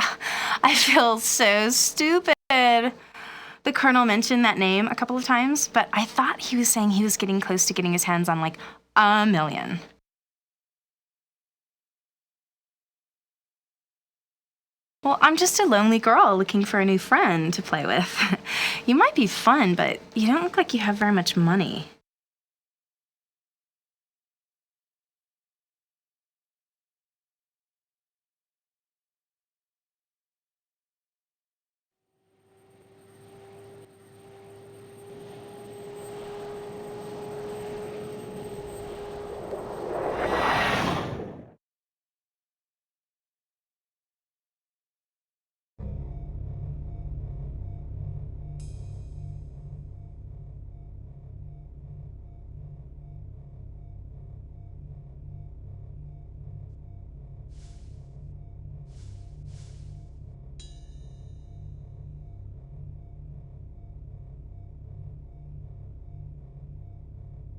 I feel so stupid. The Colonel mentioned that name a couple of times, but I thought he was saying he was getting close to getting his hands on like a million. Well, I'm just a lonely girl looking for a new friend to play with. You might be fun, but you don't look like you have very much money.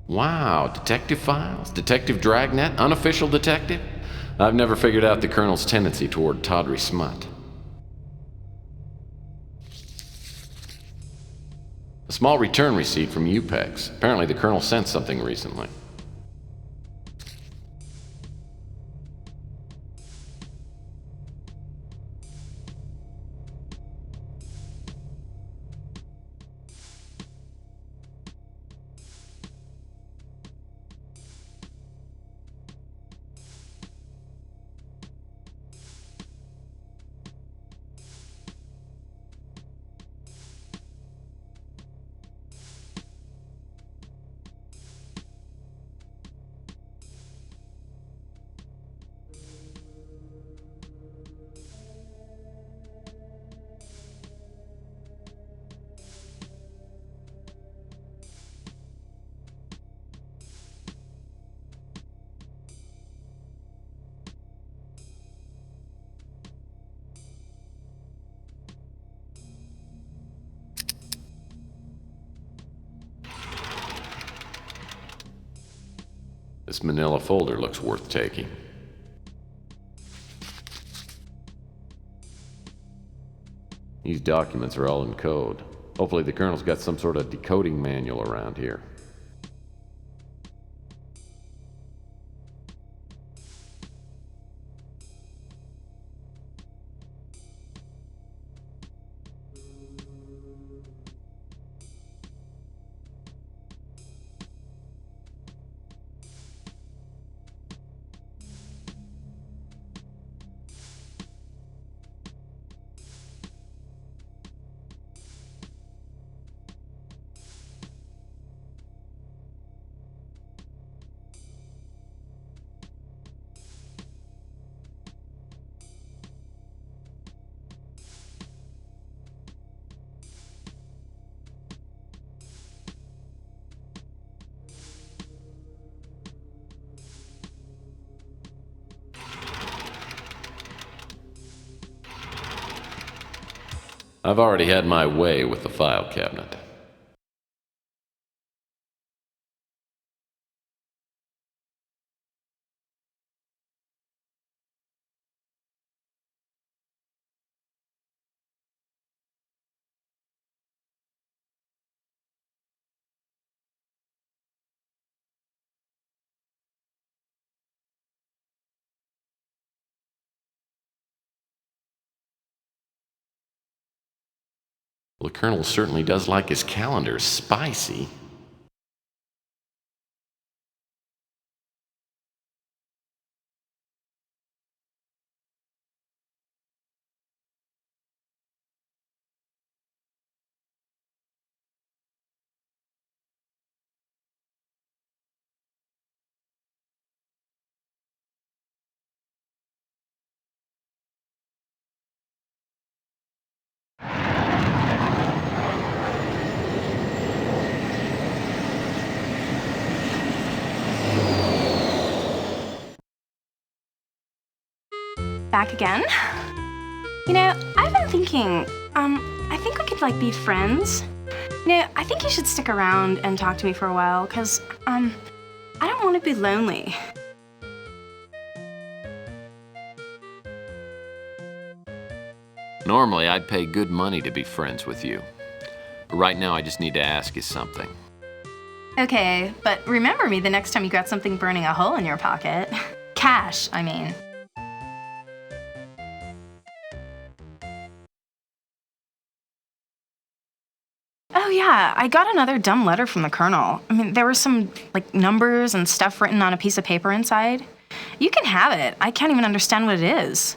Wow, detective files, detective dragnet, unofficial detective? I've never figured out the Colonel's tendency toward tawdry smut. A small return receipt from UPEX. Apparently the Colonel sent something recently. This manila folder looks worth taking. These documents are all in code. Hopefully the Colonel's got some sort of decoding manual around here. I've already had my way with the file cabinet. Well, the Colonel certainly does like his calendar spicy. Back again? You know, I've been thinking, I think we could, like, be friends. You know, I think you should stick around and talk to me for a while, because, I don't want to be lonely. Normally, I'd pay good money to be friends with you. But right now, I just need to ask you something. Okay, but remember me the next time you got something burning a hole in your pocket. Cash, I mean. Oh yeah, I got another dumb letter from the Colonel. I mean, there were some, like, numbers and stuff written on a piece of paper inside. You can have it. I can't even understand what it is.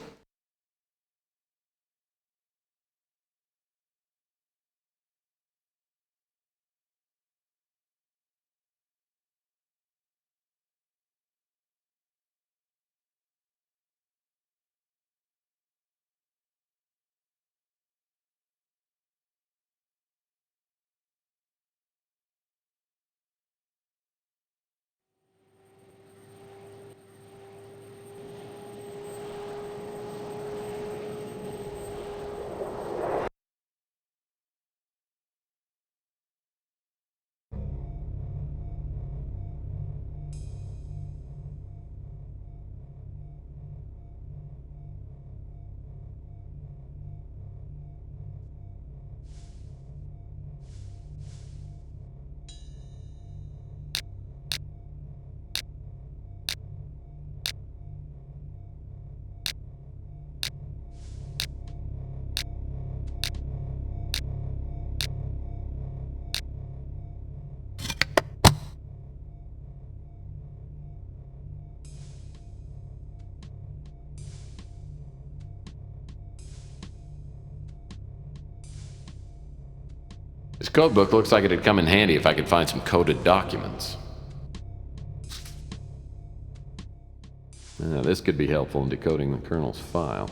This codebook looks like it'd come in handy if I could find some coded documents. Now, this could be helpful in decoding the Colonel's file.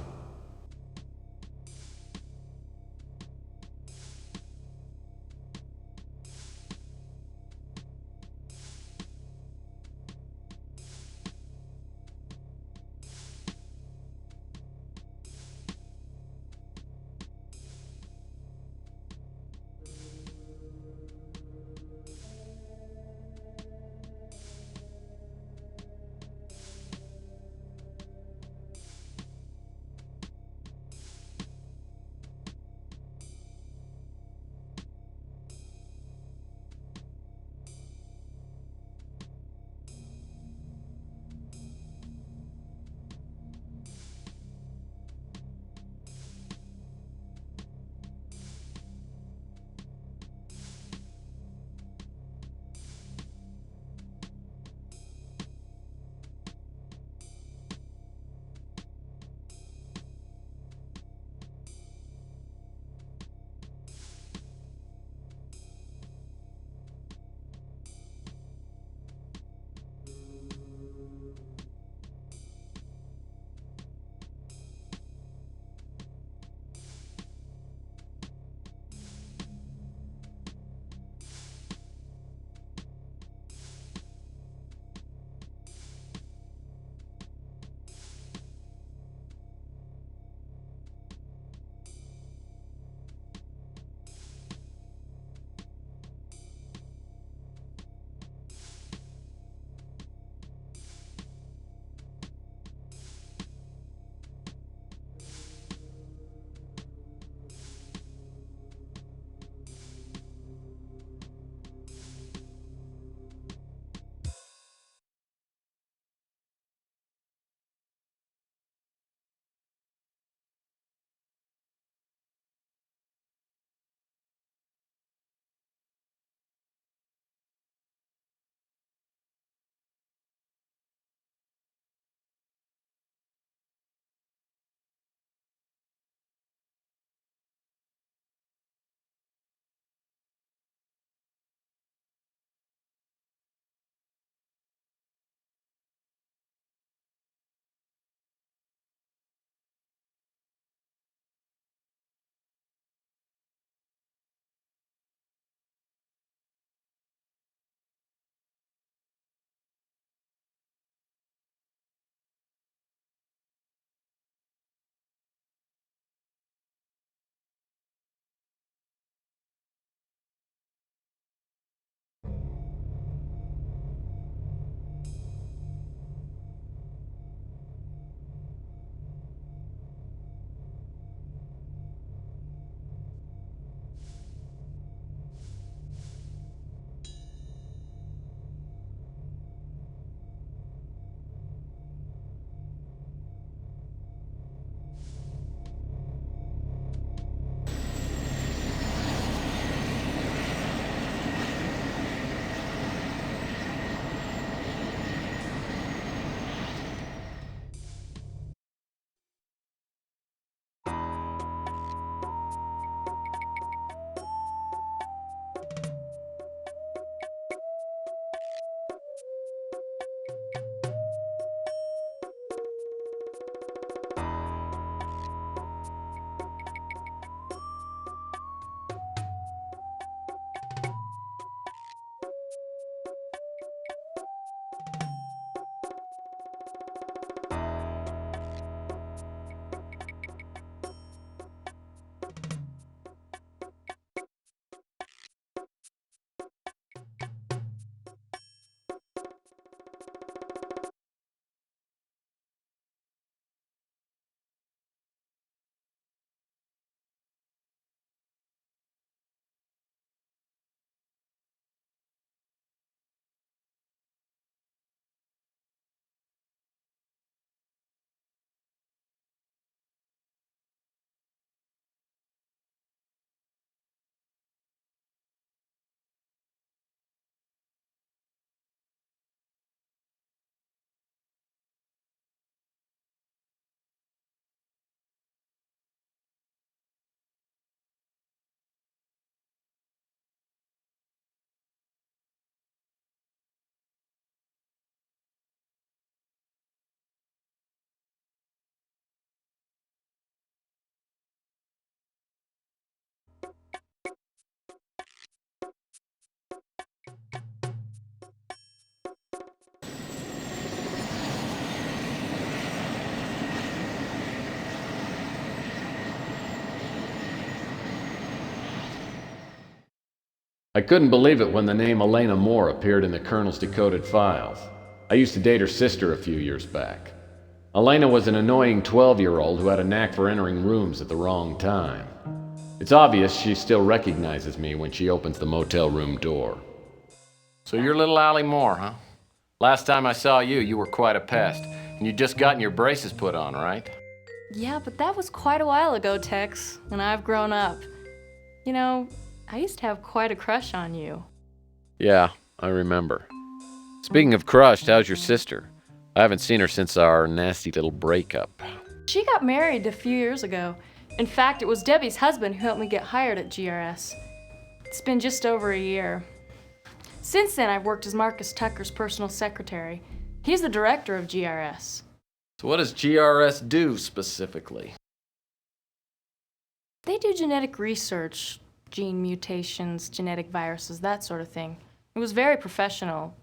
I couldn't believe it when the name Alaynah Moore appeared in the Colonel's decoded files. I used to date her sister a few years back. Alaynah was an annoying 12-year-old who had a knack for entering rooms at the wrong time. It's obvious she still recognizes me when she opens the motel room door. So you're little Alaynah Moore, huh? Last time I saw you, you were quite a pest, and you'd just gotten your braces put on, right? Yeah, but that was quite a while ago, Tex, and I've grown up. You know, I used to have quite a crush on you. Yeah, I remember. Speaking of crushed, how's your sister? I haven't seen her since our nasty little breakup. She got married a few years ago. In fact, it was Debbie's husband who helped me get hired at GRS. It's been just over a year. Since then, I've worked as Marcus Tucker's personal secretary. He's the director of GRS. So what does GRS do specifically? They do genetic research, gene mutations, genetic viruses, that sort of thing. It was very professional,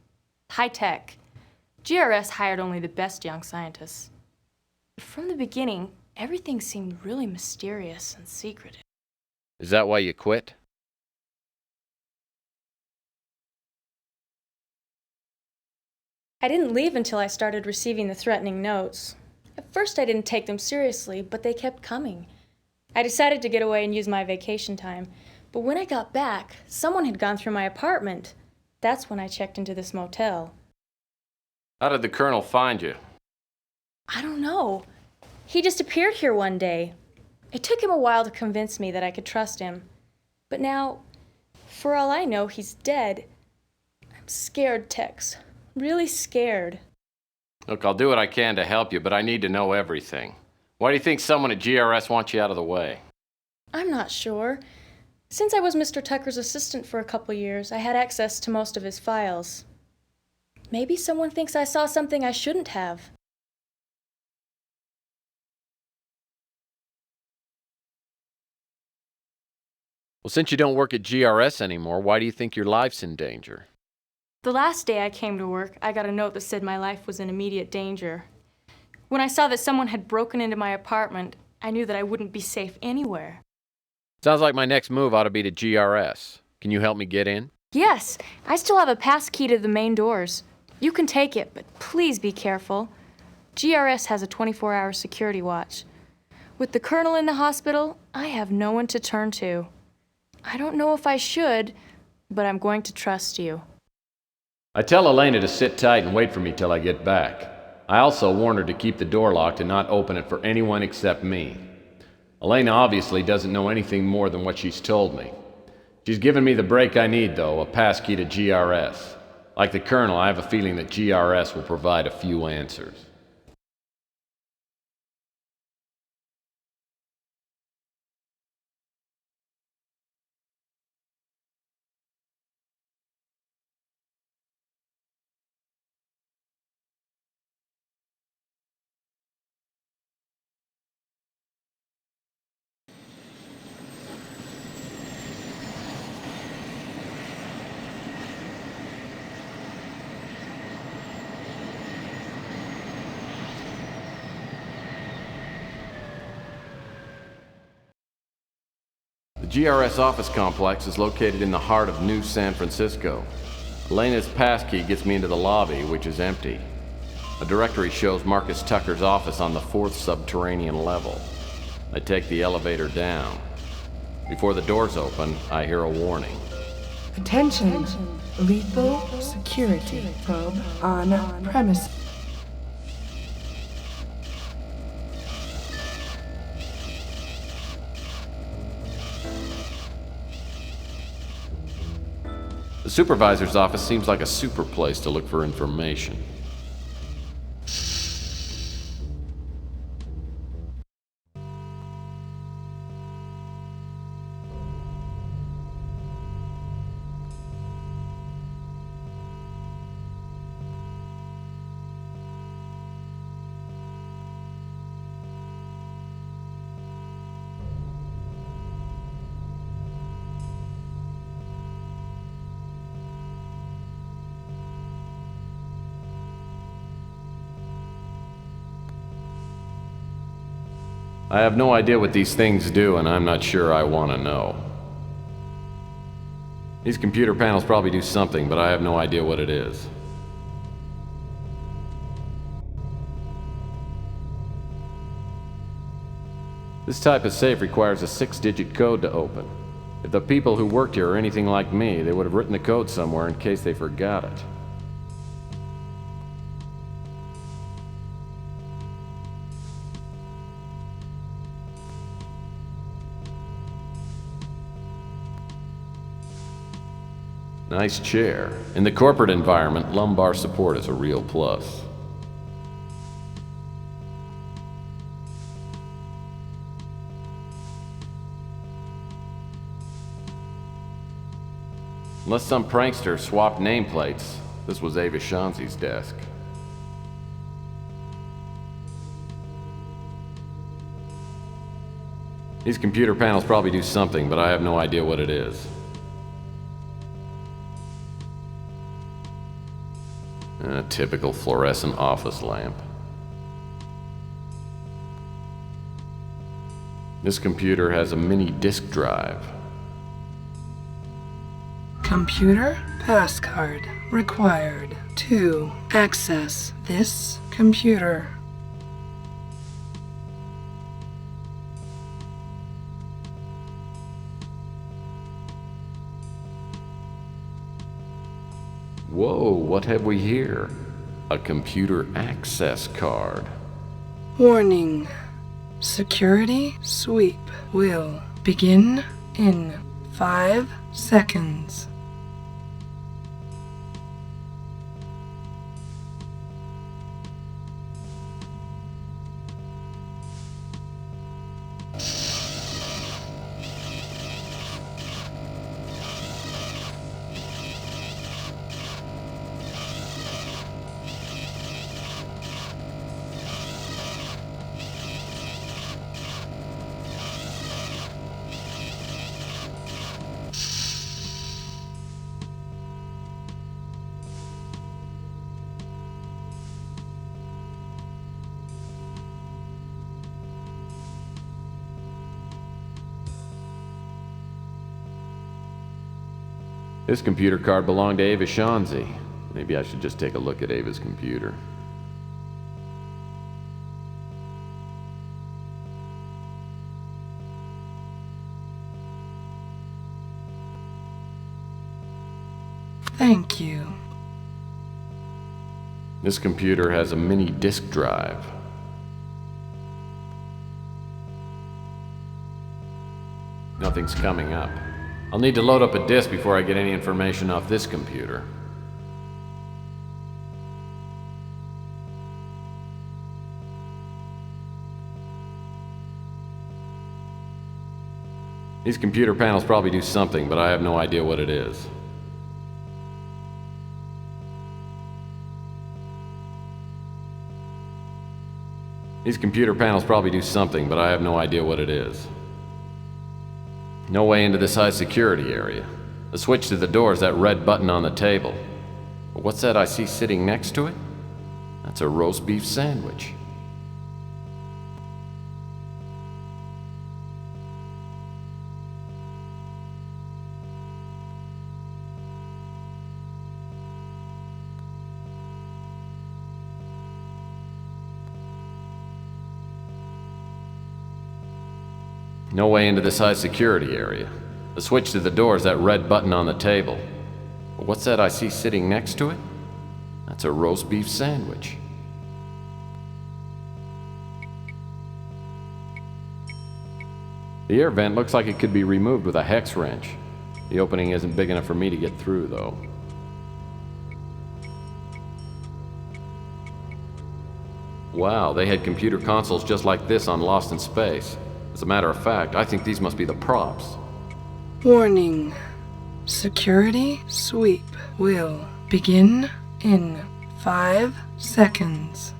high-tech. GRS hired only the best young scientists. From the beginning, everything seemed really mysterious and secretive. Is that why you quit? I didn't leave until I started receiving the threatening notes. At first I didn't take them seriously, but they kept coming. I decided to get away and use my vacation time, but when I got back, someone had gone through my apartment. That's when I checked into this motel. How did the Colonel find you? I don't know. He just appeared here one day. It took him a while to convince me that I could trust him. But now, for all I know, he's dead. I'm scared, Tex. Really scared. Look, I'll do what I can to help you, but I need to know everything. Why do you think someone at GRS wants you out of the way? I'm not sure. Since I was Mr. Tucker's assistant for a couple years, I had access to most of his files. Maybe someone thinks I saw something I shouldn't have. Well, since you don't work at GRS anymore, why do you think your life's in danger? The last day I came to work, I got a note that said my life was in immediate danger. When I saw that someone had broken into my apartment, I knew that I wouldn't be safe anywhere. Sounds like my next move ought to be to GRS. Can you help me get in? Yes, I still have a passkey to the main doors. You can take it, but please be careful. GRS has a 24-hour security watch. With the Colonel in the hospital, I have no one to turn to. I don't know if I should, but I'm going to trust you. I tell Alaynah to sit tight and wait for me till I get back. I also warn her to keep the door locked and not open it for anyone except me. Alaynah obviously doesn't know anything more than what she's told me. She's given me the break I need, though, a passkey to GRS. Like the Colonel, I have a feeling that GRS will provide a few answers. The GRS office complex is located in the heart of New San Francisco. Alaynah's passkey gets me into the lobby, which is empty. A directory shows Marcus Tucker's office on the 4th subterranean level. I take the elevator down. Before the doors open, I hear a warning. Attention! Lethal security probe on premises. The Supervisor's office seems like a super place to look for information. I have no idea what these things do, and I'm not sure I want to know. These computer panels probably do something, but I have no idea what it is. This type of safe requires a 6-digit code to open. If the people who worked here are anything like me, they would have written the code somewhere in case they forgot it. Nice chair. In the corporate environment, lumbar support is a real plus. Unless some prankster swapped nameplates, this was Ava Shanzi's desk. These computer panels probably do something, but I have no idea what it is. A typical fluorescent office lamp. This computer has a mini disk drive. Computer passcard required to access this computer. Whoa, what have we here? A computer access card. Warning. Security sweep will begin in 5 seconds. This computer card belonged to Ava Shanzi. Maybe I should just take a look at Ava's computer. Thank you. This computer has a mini disk drive. Nothing's coming up. I'll need to load up a disk before I get any information off this computer. These computer panels probably do something, but I have no idea what it is. These computer panels probably do something, but I have no idea what it is. No way into this high security area. The switch to the door is that red button on the table. But what's that I see sitting next to it? That's a roast beef sandwich. No way into this high security area. The switch to the door is that red button on the table. But what's that I see sitting next to it? That's a roast beef sandwich. The air vent looks like it could be removed with a hex wrench. The opening isn't big enough for me to get through, though. Wow, they had computer consoles just like this on Lost in Space. As a matter of fact, I think these must be the props. Warning. Security sweep will begin in 5 seconds.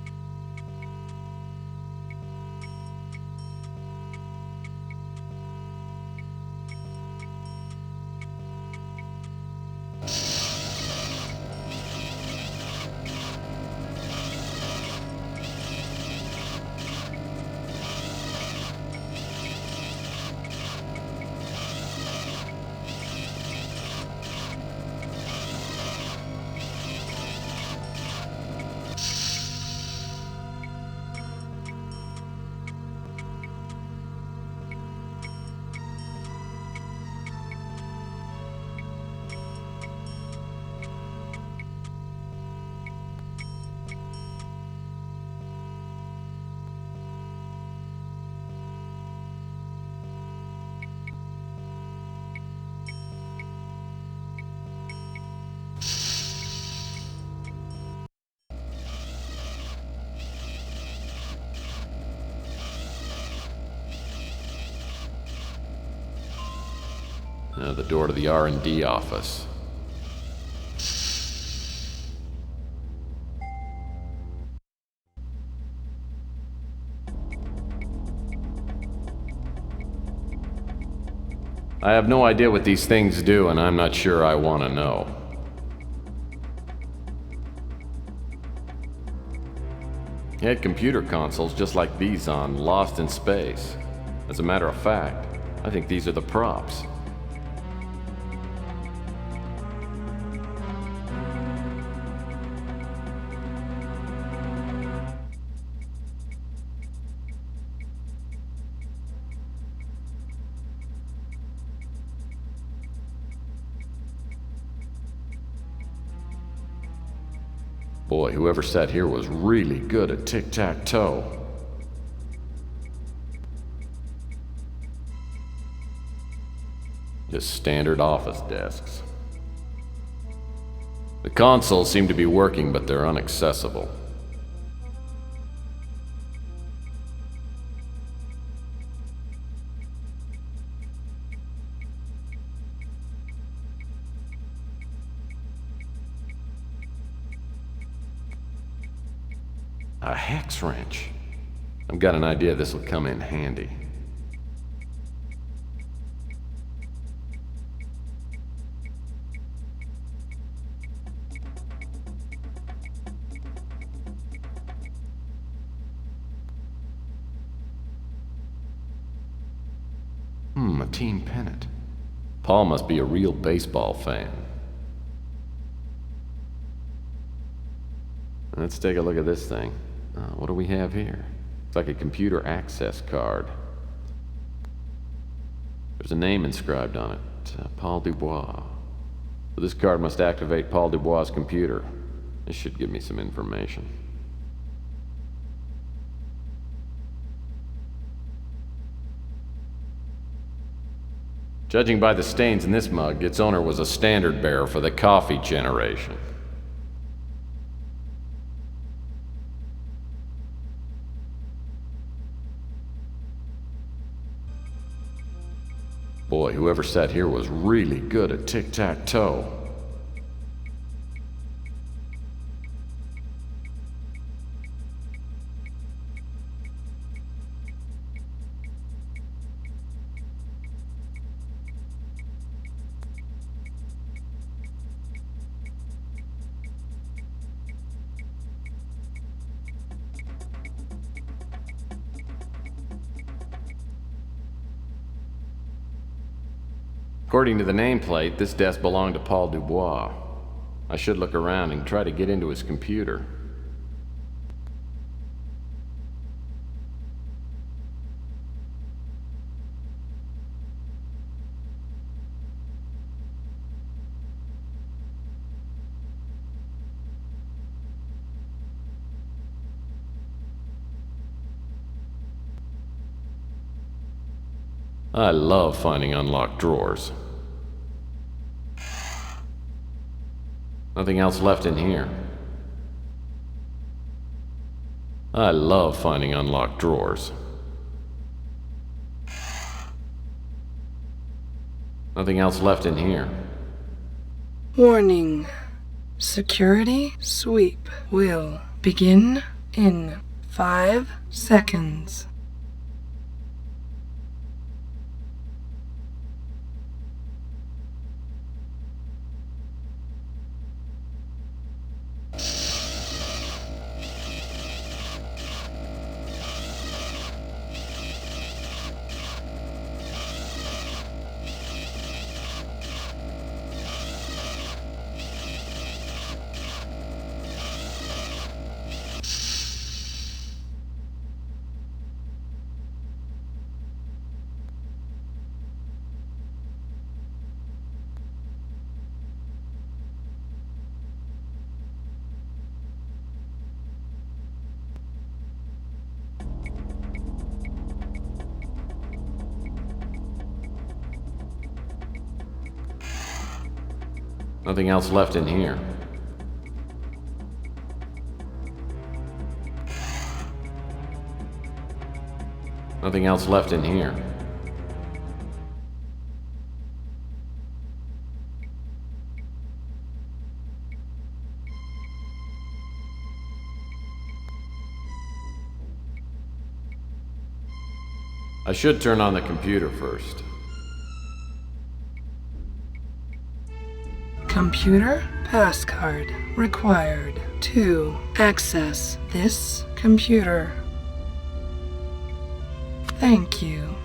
The door to the R&D office. I have no idea what these things do, and I'm not sure I want to know. He had computer consoles just like these on Lost in Space. As a matter of fact, I think these are the props. Boy, whoever sat here was really good at tic-tac-toe. Just standard office desks. The consoles seem to be working, but they're inaccessible. A hex wrench. I've got an idea this will come in handy. A team pennant. Paul must be a real baseball fan. Let's take a look at this thing. What do we have here? It's like a computer access card. There's a name inscribed on it. Paul DeBois. So this card must activate Paul DeBois' computer. This should give me some information. Judging by the stains in this mug, its owner was a standard bearer for the coffee generation. Boy, whoever sat here was really good at tic-tac-toe. According to the nameplate, this desk belonged to Paul DeBois. I should look around and try to get into his computer. I love finding unlocked drawers. Nothing else left in here. I love finding unlocked drawers. Nothing else left in here. Warning. Security sweep will begin in 5 seconds. Nothing else left in here. Nothing else left in here. I should turn on the computer first. Computer passcard required to access this computer. Thank you.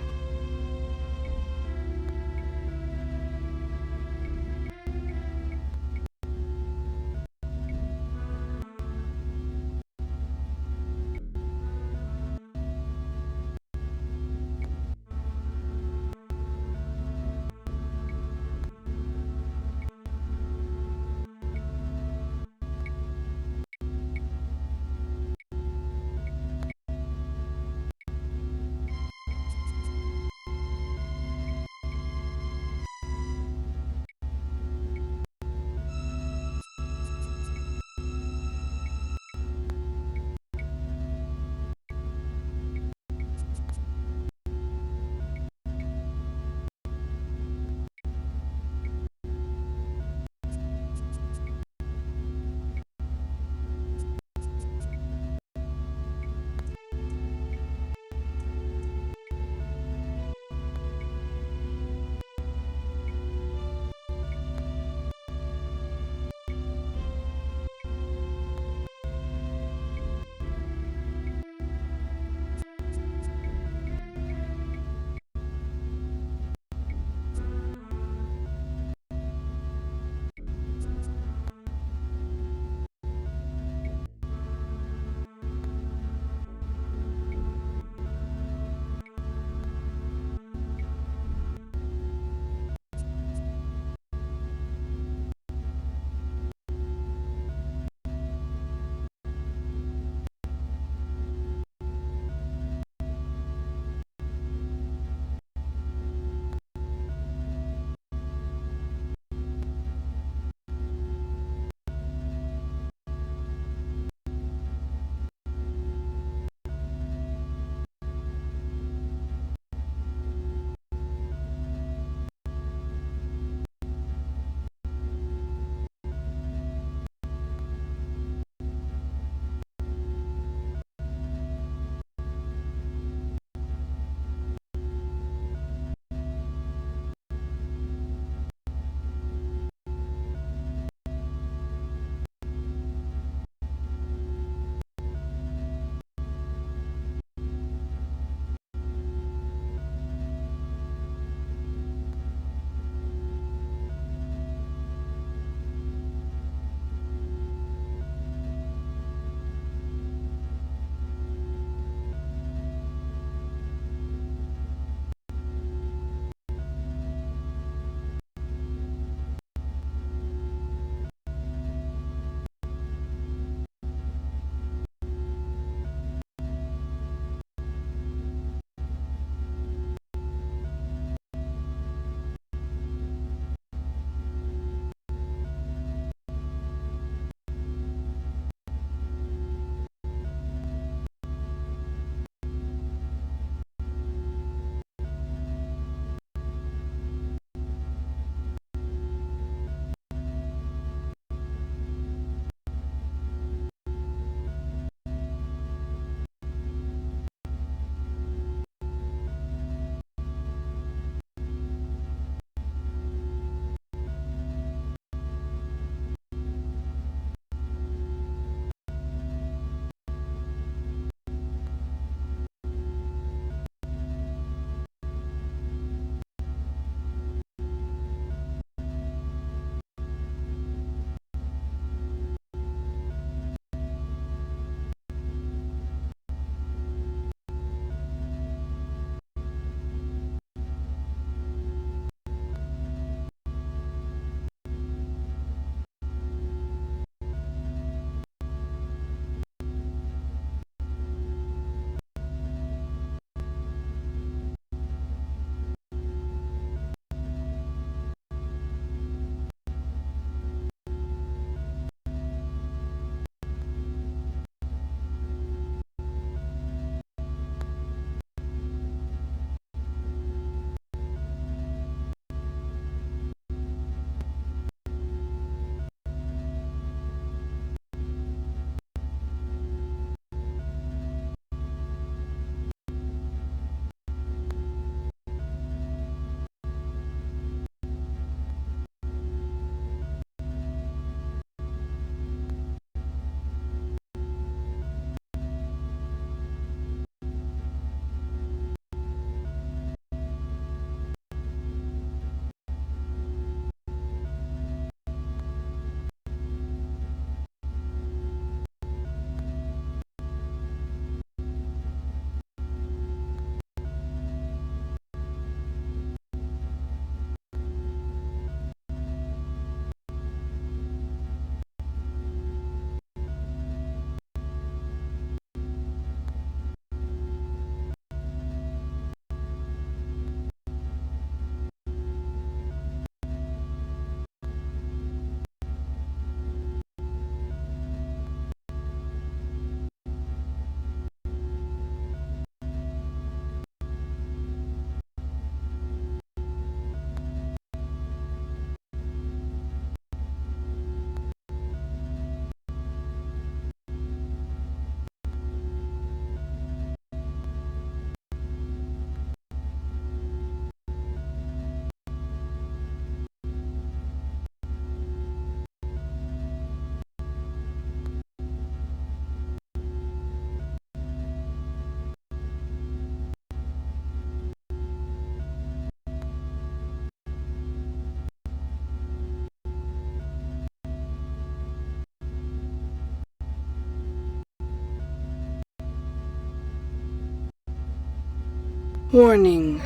Warning.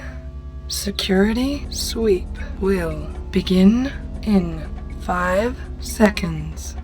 Security sweep will begin in 5 seconds.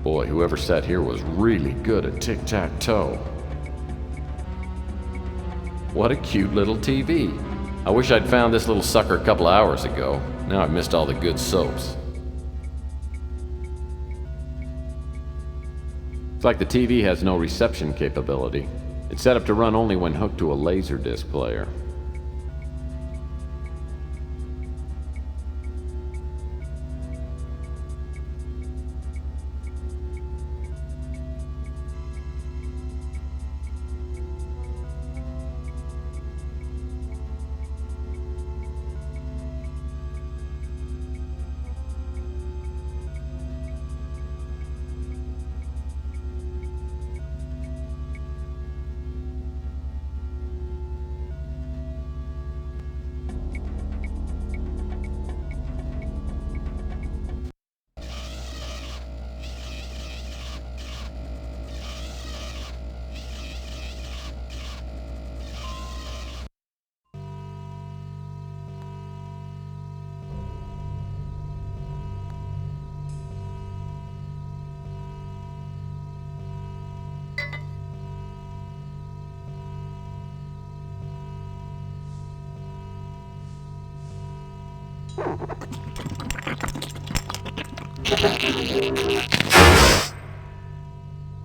Boy, whoever sat here was really good at tic-tac-toe. What a cute little TV. I wish I'd found this little sucker a couple hours ago. Now I've missed all the good soaps. It's like the TV has no reception capability. It's set up to run only when hooked to a laserdisc player.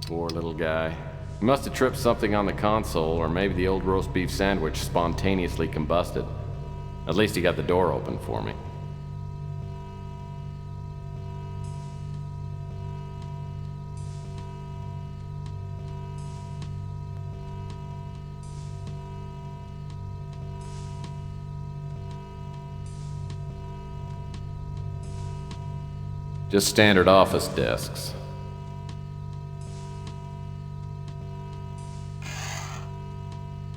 Poor little guy. He must have tripped something on the console, or maybe the old roast beef sandwich spontaneously combusted. At least he got the door open for me. Just standard office desks.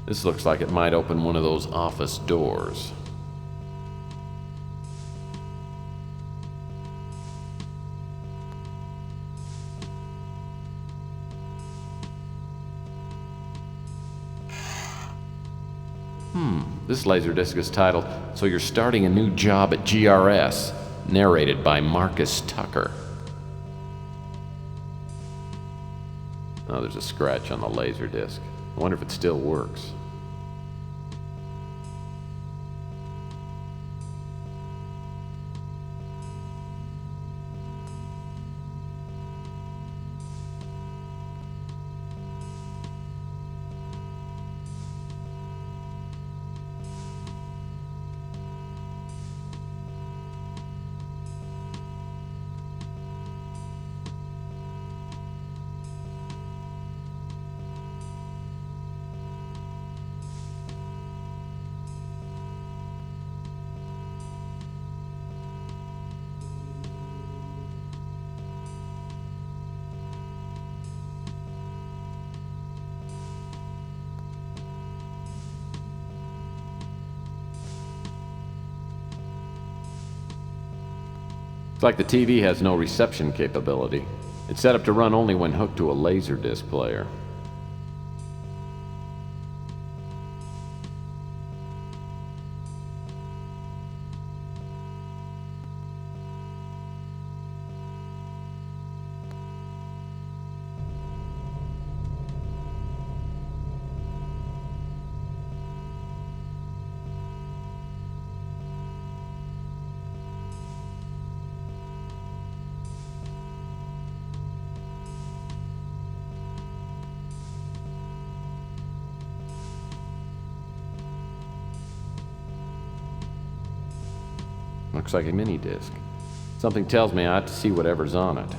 This looks like it might open one of those office doors. This laserdisc is titled, "So You're Starting a New Job at GRS," narrated by Marcus Tucker. Oh, there's a scratch on the laserdisc. I wonder if it still works. It's like the TV has no reception capability. It's set up to run only when hooked to a laserdisc player. Looks like a minidisc. Something tells me I ought to see whatever's on it.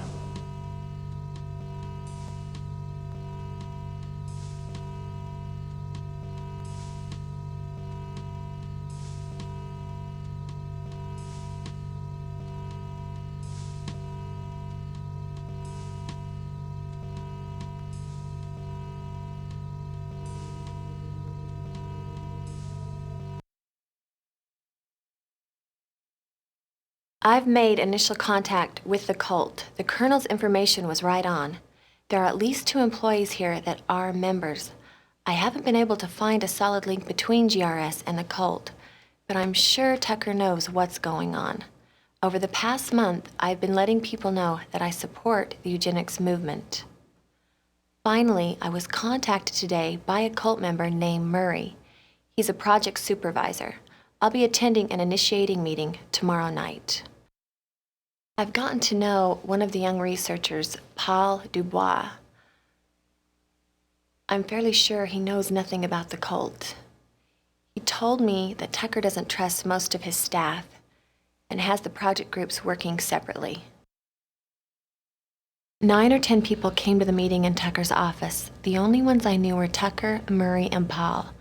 I've made initial contact with the cult. The Colonel's information was right on. There are at least 2 employees here that are members. I haven't been able to find a solid link between GRS and the cult, but I'm sure Tucker knows what's going on. Over the past month, I've been letting people know that I support the eugenics movement. Finally, I was contacted today by a cult member named Murray. He's a project supervisor. I'll be attending an initiating meeting tomorrow night. I've gotten to know one of the young researchers, Paul DeBois. I'm fairly sure he knows nothing about the cult. He told me that Tucker doesn't trust most of his staff and has the project groups working separately. 9 or 10 people came to the meeting in Tucker's office. The only ones I knew were Tucker, Murray, and Paul.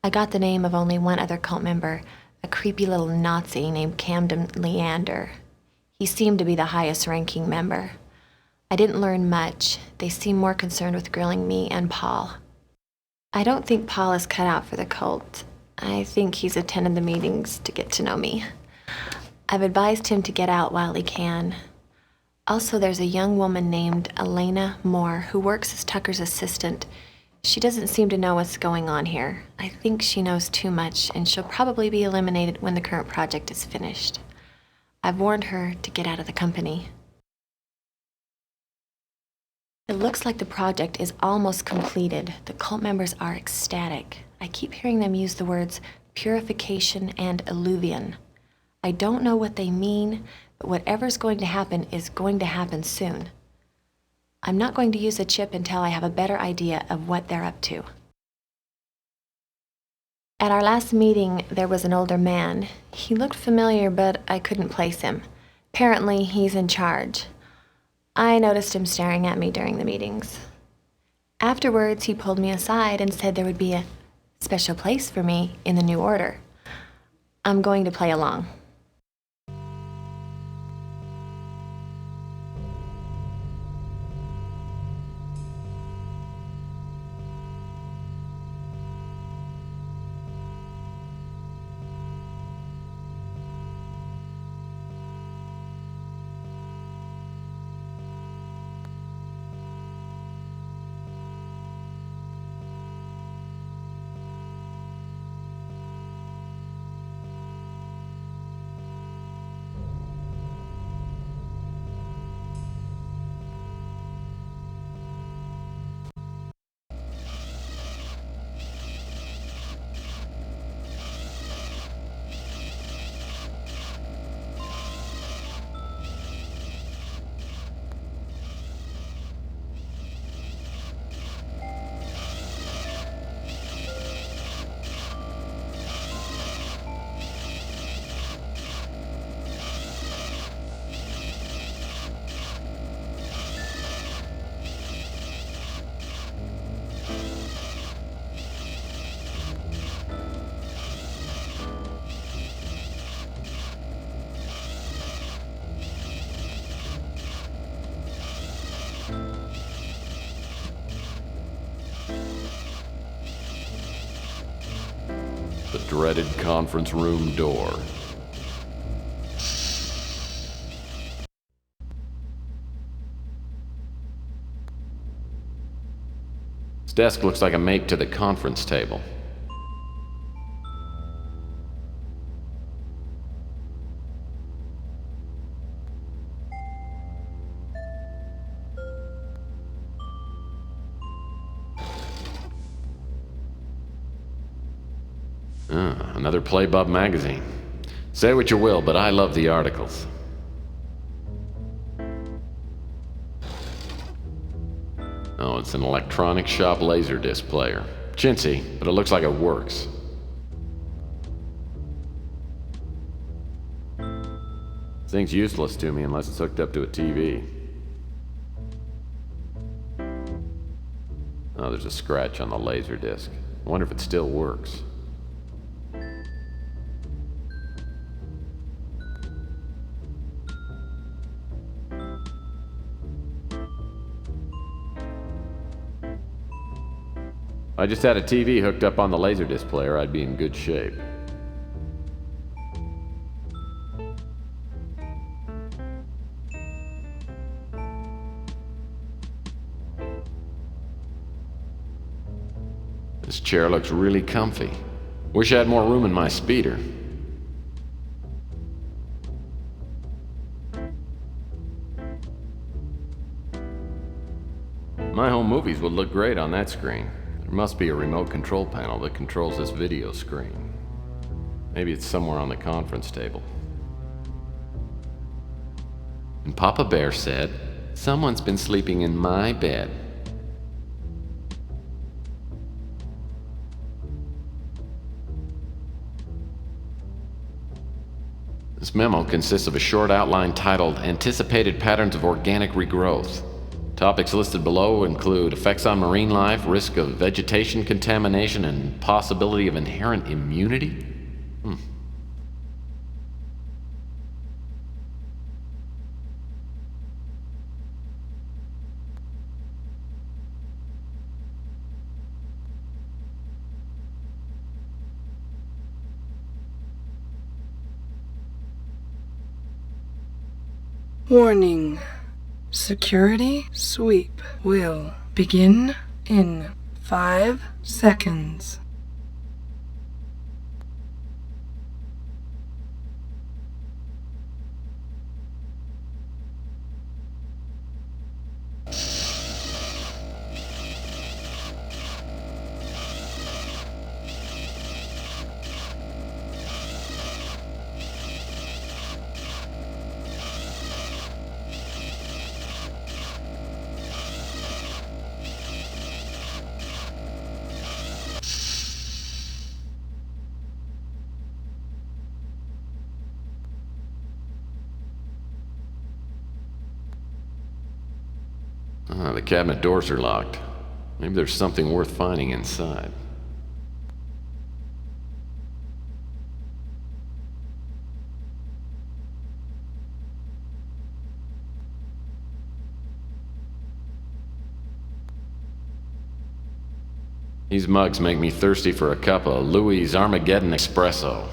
I got the name of only one other cult member, a creepy little Nazi named Camden Leander. He seemed to be the highest-ranking member. I didn't learn much. They seemed more concerned with grilling me and Paul. I don't think Paul is cut out for the cult. I think he's attended the meetings to get to know me. I've advised him to get out while he can. Also, there's a young woman named Alaynah Moore who works as Tucker's assistant. She doesn't seem to know what's going on here. I think she knows too much, and she'll probably be eliminated when the current project is finished. I've warned her to get out of the company. It looks like the project is almost completed. The cult members are ecstatic. I keep hearing them use the words purification and illuvion. I don't know what they mean, but whatever's going to happen is going to happen soon. I'm not going to use a chip until I have a better idea of what they're up to. At our last meeting, there was an older man. He looked familiar, but I couldn't place him. Apparently, he's in charge. I noticed him staring at me during the meetings. Afterwards, he pulled me aside and said there would be a special place for me in the new order. I'm going to play along. The dreaded conference room door. This desk looks like a mate to the conference table. Another Playbub magazine. Say what you will, but I love the articles. Oh, it's an electronic shop laserdisc player. Chintzy, but it looks like it works. This thing's useless to me unless it's hooked up to a TV. Oh, there's a scratch on the laserdisc. I wonder if it still works. If I just had a TV hooked up on the laserdisc player, I'd be in good shape. This chair looks really comfy. Wish I had more room in my speeder. My home movies would look great on that screen. There must be a remote control panel that controls this video screen. Maybe it's somewhere on the conference table. And Papa Bear said, "Someone's been sleeping in my bed." This memo consists of a short outline titled Anticipated Patterns of Organic Regrowth. Topics listed below include effects on marine life, risk of vegetation contamination, and possibility of inherent immunity? Warning. Security sweep will begin in 5 seconds. The cabinet doors are locked. Maybe there's something worth finding inside. These mugs make me thirsty for a cup of Louis' Armageddon Espresso.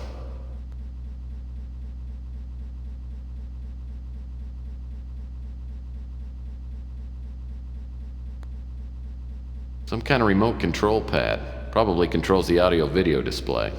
Some kind of remote control pad. Probably controls the audio-video display.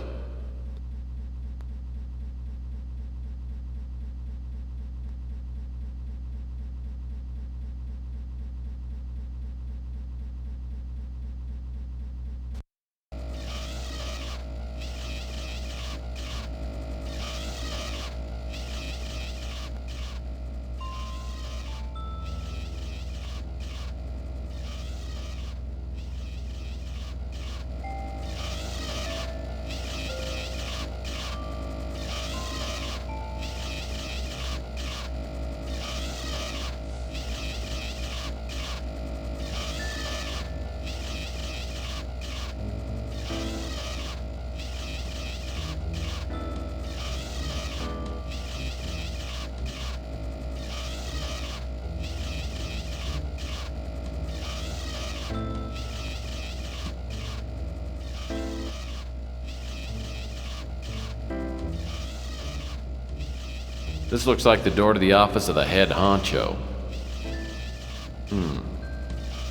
This looks like the door to the office of the head honcho.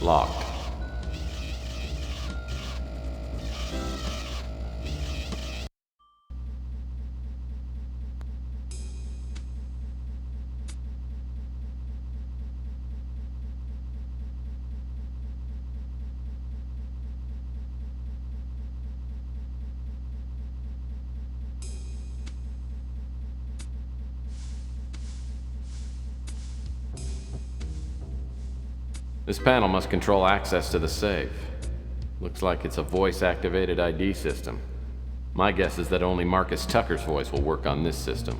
Locked. This panel must control access to the safe. Looks like it's a voice-activated ID system. My guess is that only Marcus Tucker's voice will work on this system.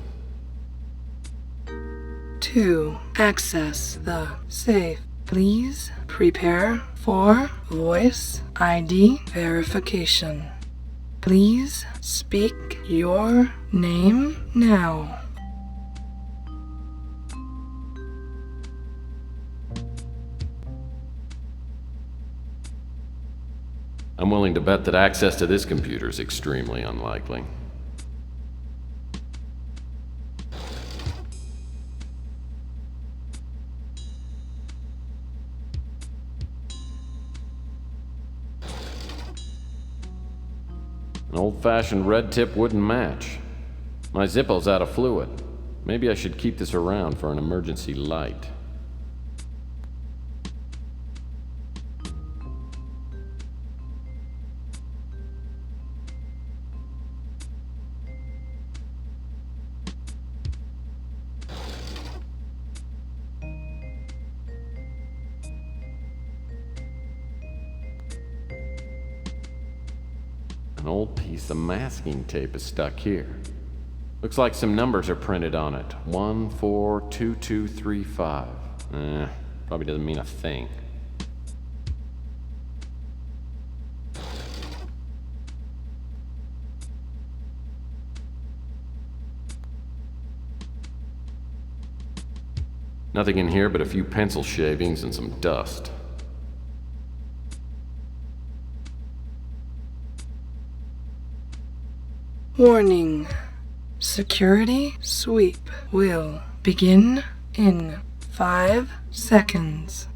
to access the safe. Please prepare for voice ID verification. Please speak your name now. I'm willing to bet that access to this computer is extremely unlikely. An old-fashioned red tip wouldn't match. My Zippo's out of fluid. Maybe I should keep this around for an emergency light. An old piece of masking tape is stuck here. Looks like some numbers are printed on it. 142235. Probably doesn't mean a thing. Nothing in here but a few pencil shavings and some dust. Warning. Security sweep will begin in 5 seconds.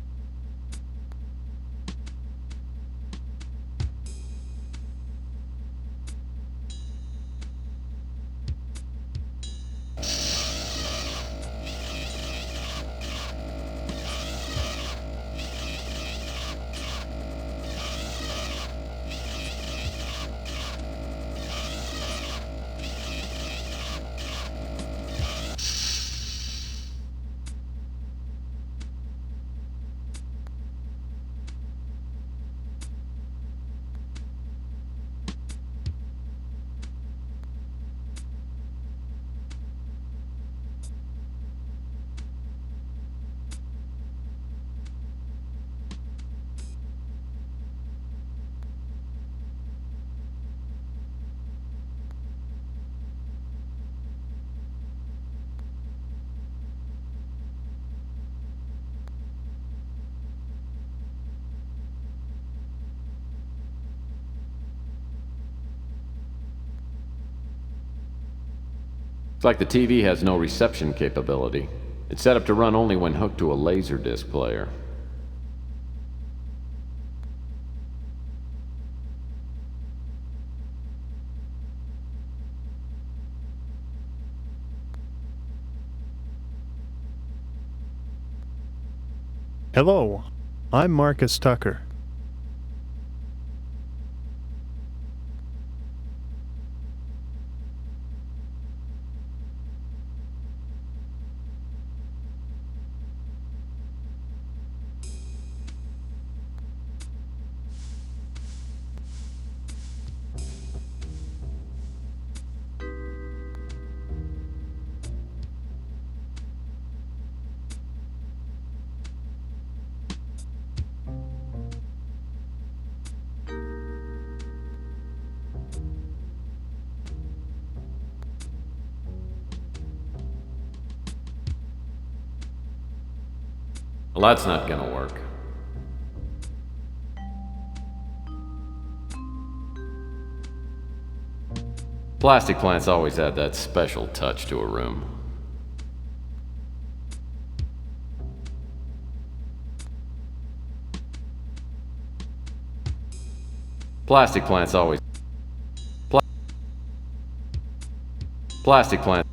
It's like the TV has no reception capability. It's set up to run only when hooked to a laserdisc player. Hello, I'm Marcus Tucker. Well, that's not gonna work. Plastic plants always add that special touch to a room. Plastic plants always... Plastic plants...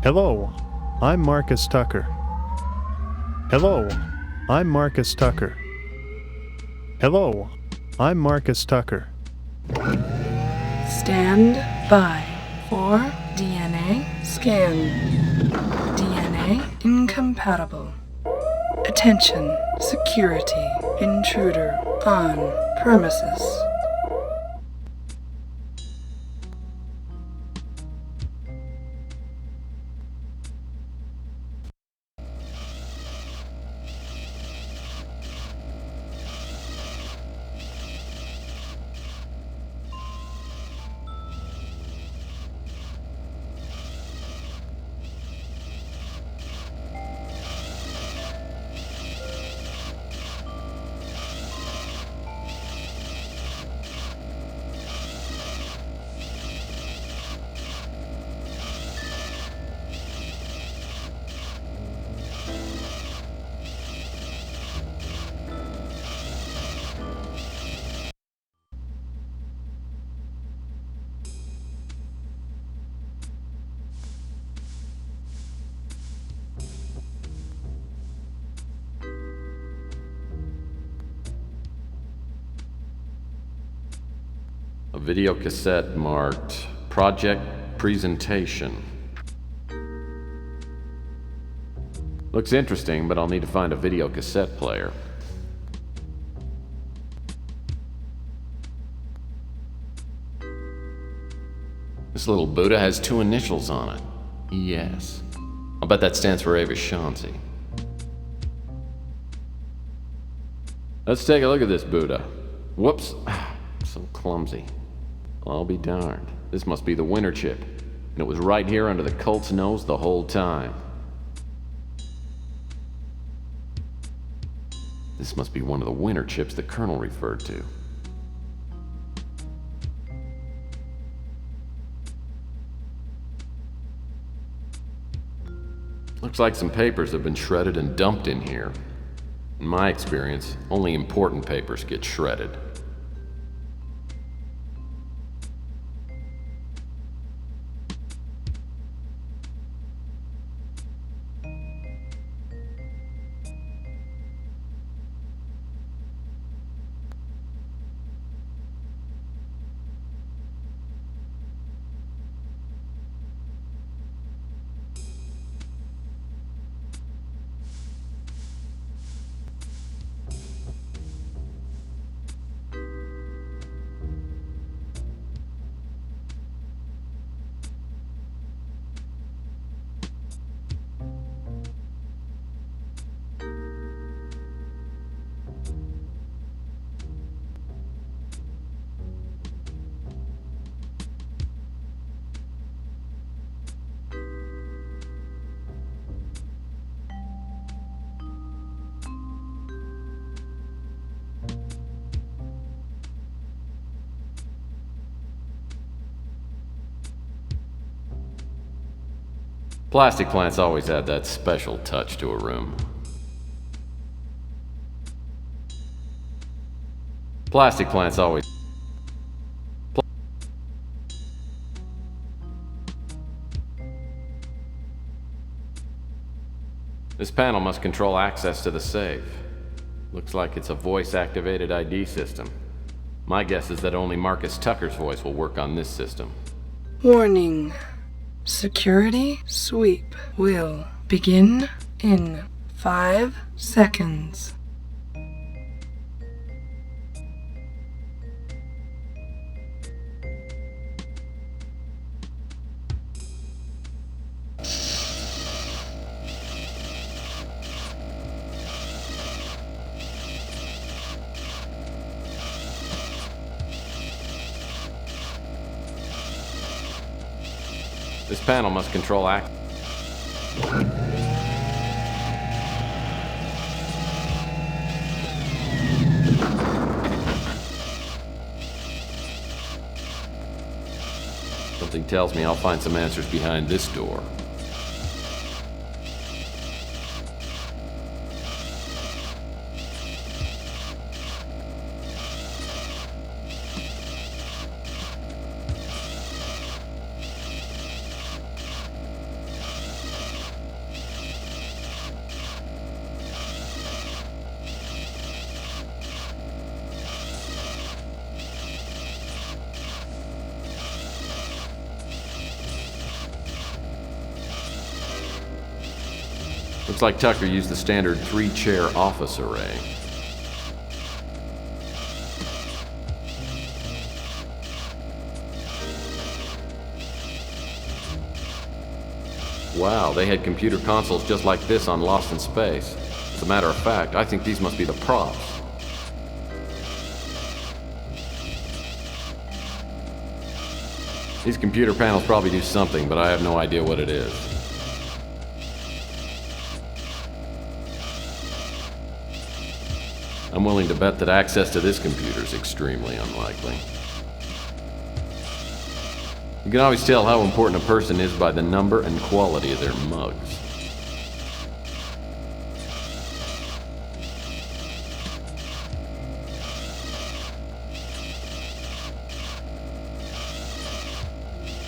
Hello, I'm Marcus Tucker. Hello, I'm Marcus Tucker. Hello, I'm Marcus Tucker. Stand by for DNA scan. DNA incompatible. Attention, security, intruder on premises. A video cassette marked Project Presentation. Looks interesting, but I'll need to find a video cassette player. This little Buddha has 2 initials on it. ES. I'll bet that stands for Ava Shanzi. Let's take a look at this Buddha. Whoops. So clumsy. I'll be darned. This must be the winter chip. And it was right here under the cult's nose the whole time. This must be one of the winter chips the Colonel referred to. Looks like some papers have been shredded and dumped in here. In my experience, only important papers get shredded. Plastic plants always add that special touch to a room. Plastic plants always... This panel must control access to the safe. Looks like it's a voice-activated ID system. My guess is that only Marcus Tucker's voice will work on this system. Warning. Security sweep will begin in 5 seconds. This panel must control act. Something tells me I'll find some answers behind this door. Looks like Tucker used the standard 3-chair office array. Wow, they had computer consoles just like this on Lost in Space. As a matter of fact, I think these must be the props. These computer panels probably do something, but I have no idea what it is. I'm willing to bet that access to this computer is extremely unlikely. You can always tell how important a person is by the number and quality of their mugs.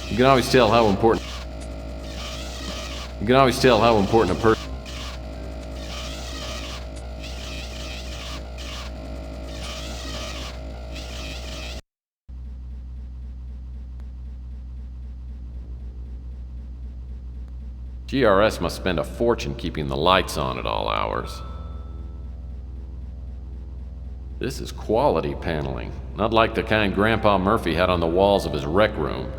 You can always tell how important a person. GRS must spend a fortune keeping the lights on at all hours. This is quality paneling, not like the kind Grandpa Murphy had on the walls of his rec room.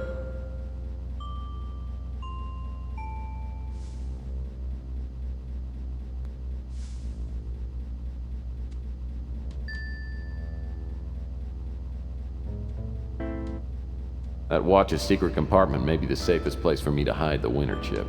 That watch's secret compartment may be the safest place for me to hide the winter chip.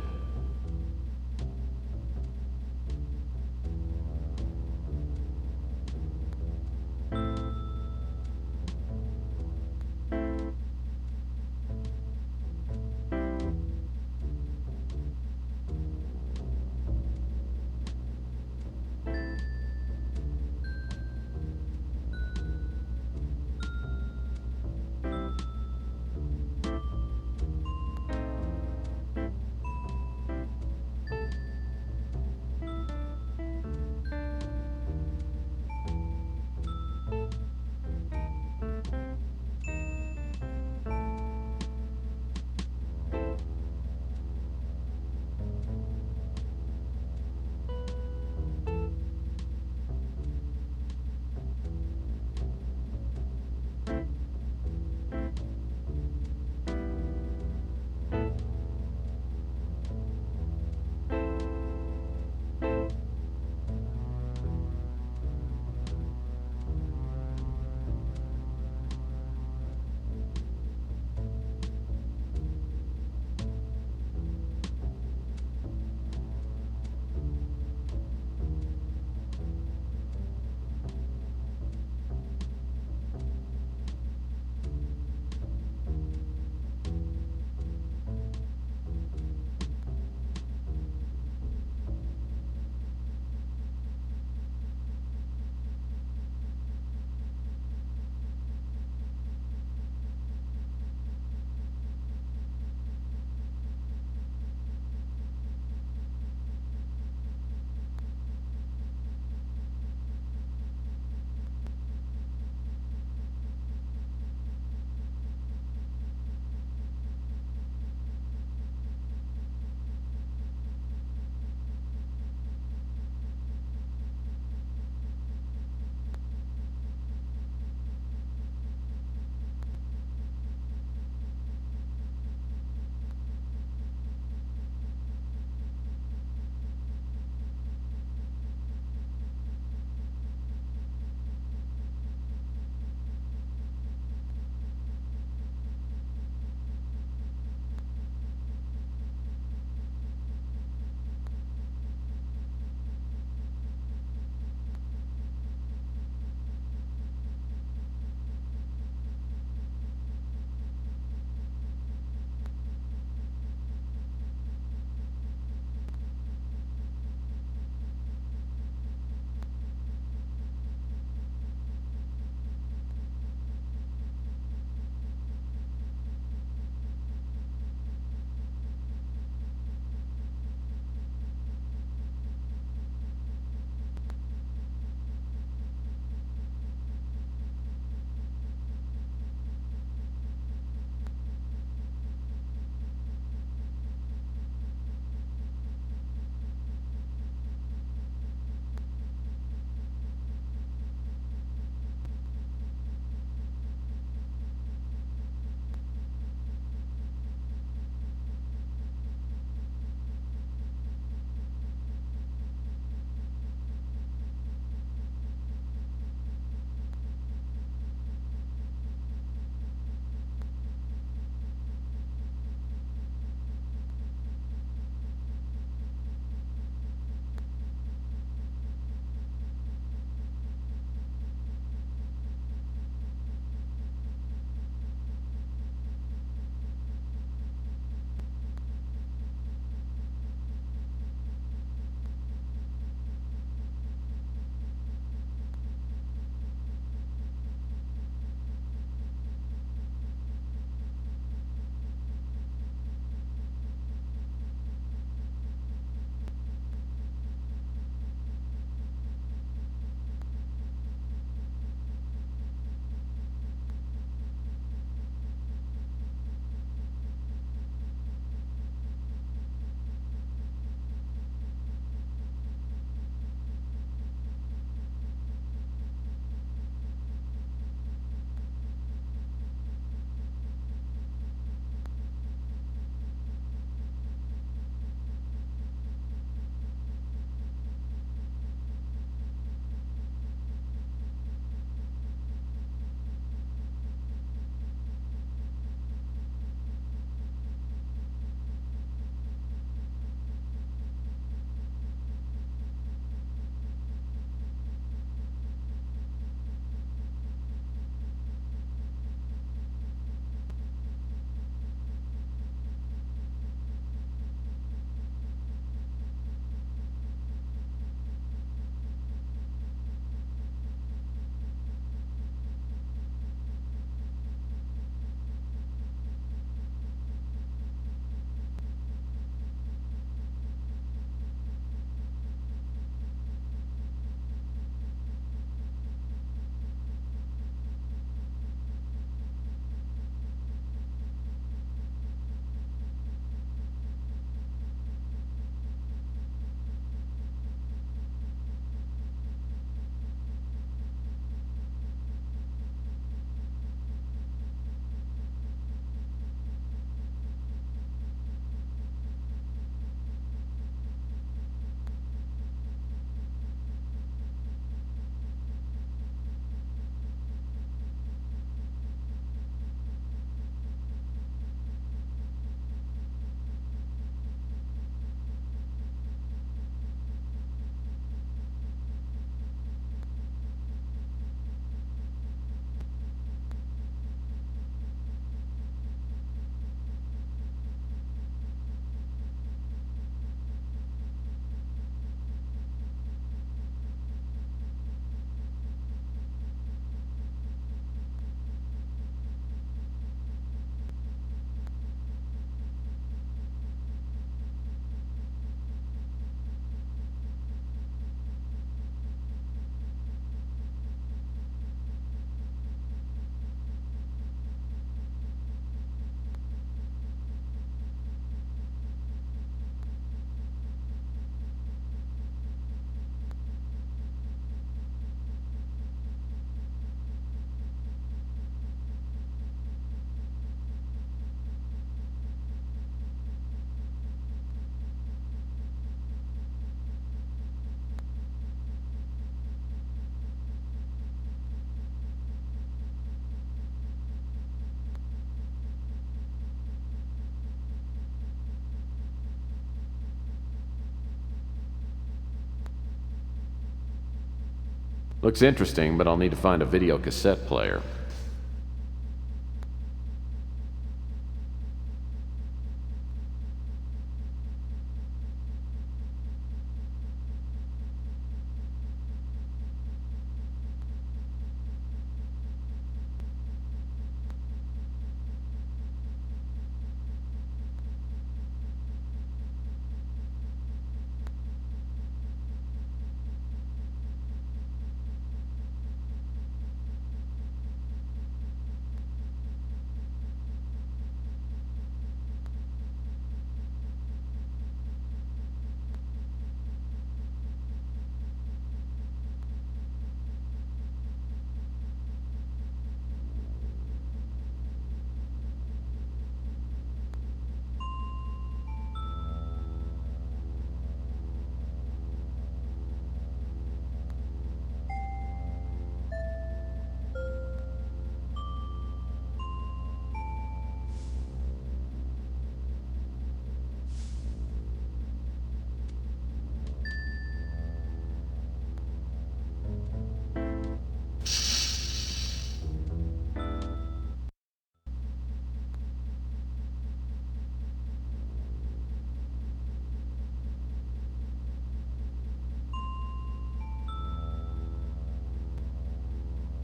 Looks interesting, but I'll need to find a video cassette player.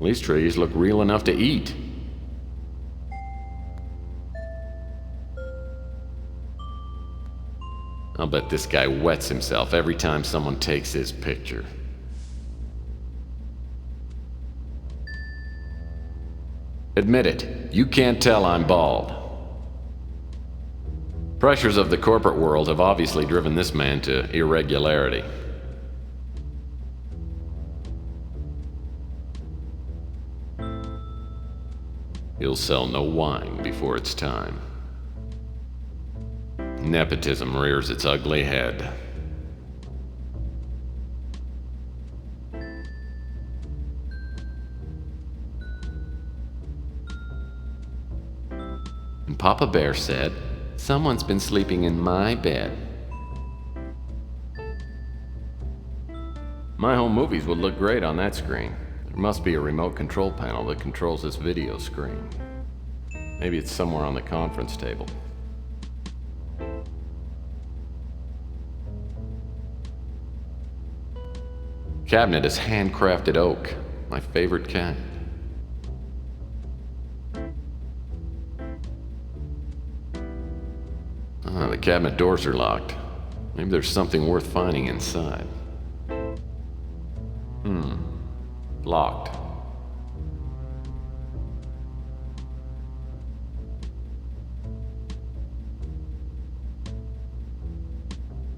These trees look real enough to eat. I'll bet this guy wets himself every time someone takes his picture. Admit it, you can't tell I'm bald. Pressures of the corporate world have obviously driven this man to irregularity. He'll sell no wine before it's time. Nepotism rears its ugly head. And Papa Bear said, "Someone's been sleeping in my bed." My home movies would look great on that screen. There must be a remote control panel that controls this video screen. Maybe it's somewhere on the conference table. Cabinet is handcrafted oak, my favorite kind. The cabinet doors are locked. Maybe there's something worth finding inside. Locked.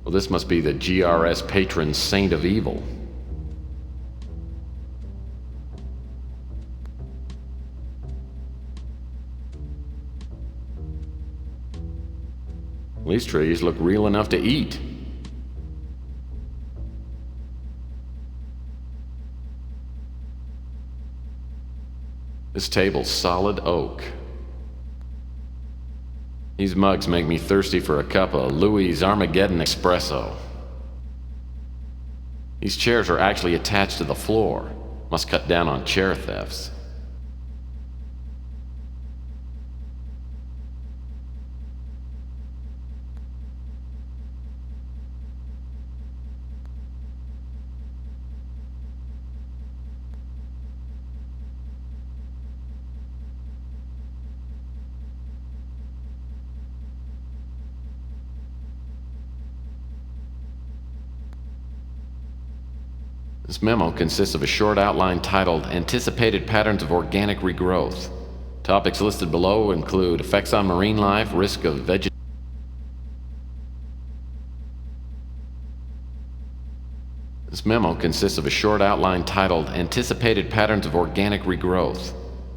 Well, this must be the GRS patron saint of evil. These trees look real enough to eat. This table's solid oak. These mugs make me thirsty for a cup of Louis' Armageddon Espresso. These chairs are actually attached to the floor. Must cut down on chair thefts. This memo consists of a short outline titled Anticipated Patterns of Organic Regrowth. Topics listed below include effects on marine life, risk of vegetation. This memo consists of a short outline titled Anticipated Patterns of Organic Regrowth.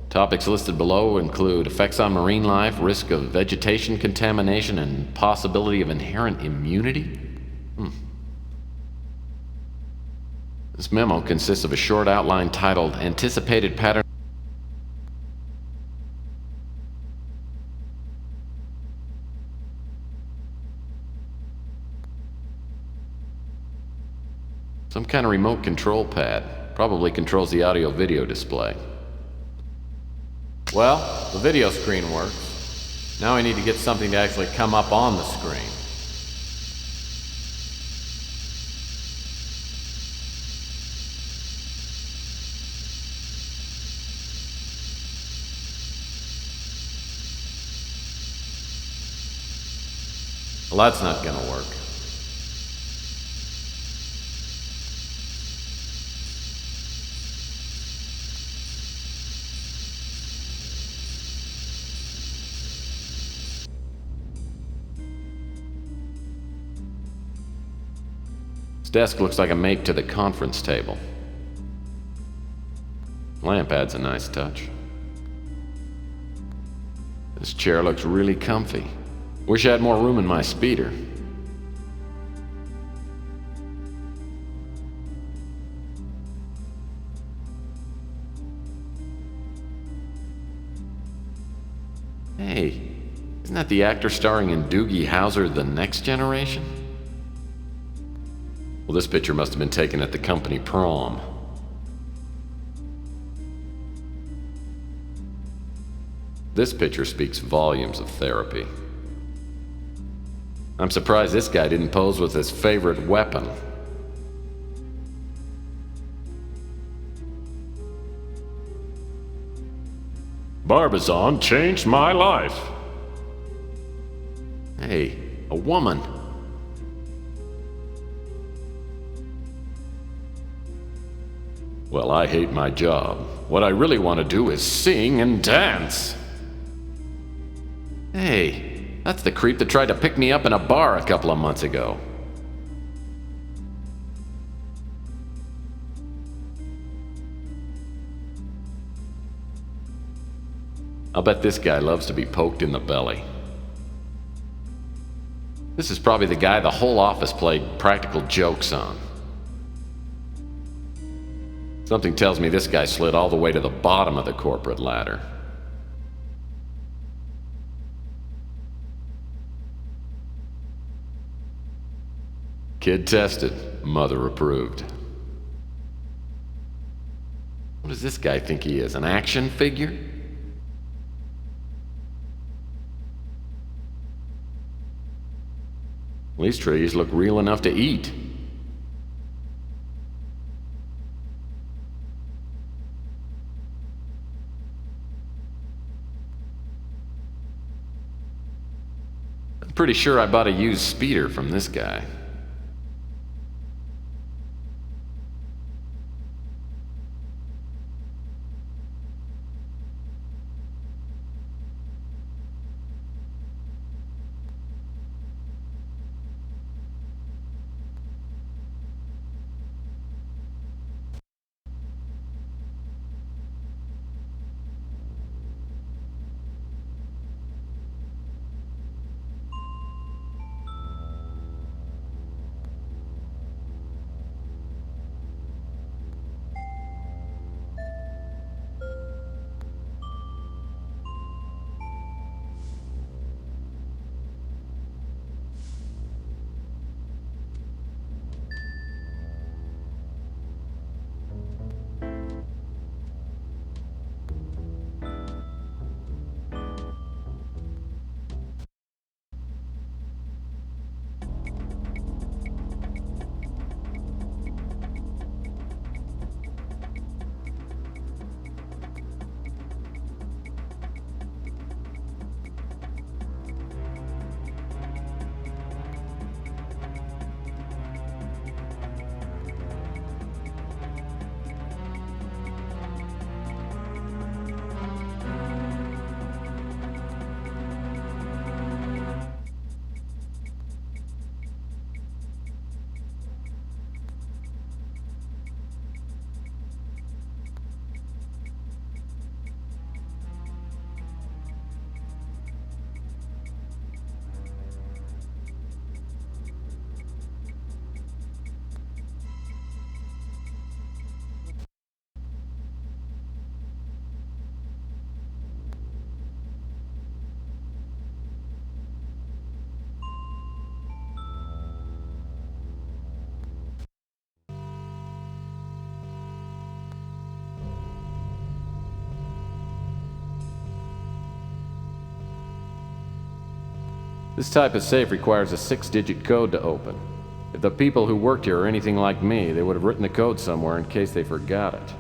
Topics listed below include effects on marine life, risk of vegetation contamination, and possibility of inherent immunity. This memo consists of a short outline titled Anticipated Pattern. Some kind of remote control pad. Probably controls the audio-video display. Well, the video screen works. Now I need to get something to actually come up on the screen. Well, that's not gonna work. This desk looks like a mate to the conference table. Lamp adds a nice touch. This chair looks really comfy. Wish I had more room in my speeder. Hey, isn't that the actor starring in Doogie Howser, The Next Generation? Well, this picture must have been taken at the company prom. This picture speaks volumes of therapy. I'm surprised this guy didn't pose with his favorite weapon. Barbizon changed my life. Hey, a woman. Well, I hate my job. What I really want to do is sing and dance. Hey, that's the creep that tried to pick me up in a bar a couple of months ago. I'll bet this guy loves to be poked in the belly. This is probably the guy the whole office played practical jokes on. Something tells me this guy slid all the way to the bottom of the corporate ladder. Kid tested, mother approved. What does this guy think he is, an action figure? These trees look real enough to eat. I'm pretty sure I bought a used speeder from this guy. This type of safe requires a 6-digit code to open. If the people who worked here are anything like me, they would have written the code somewhere in case they forgot it.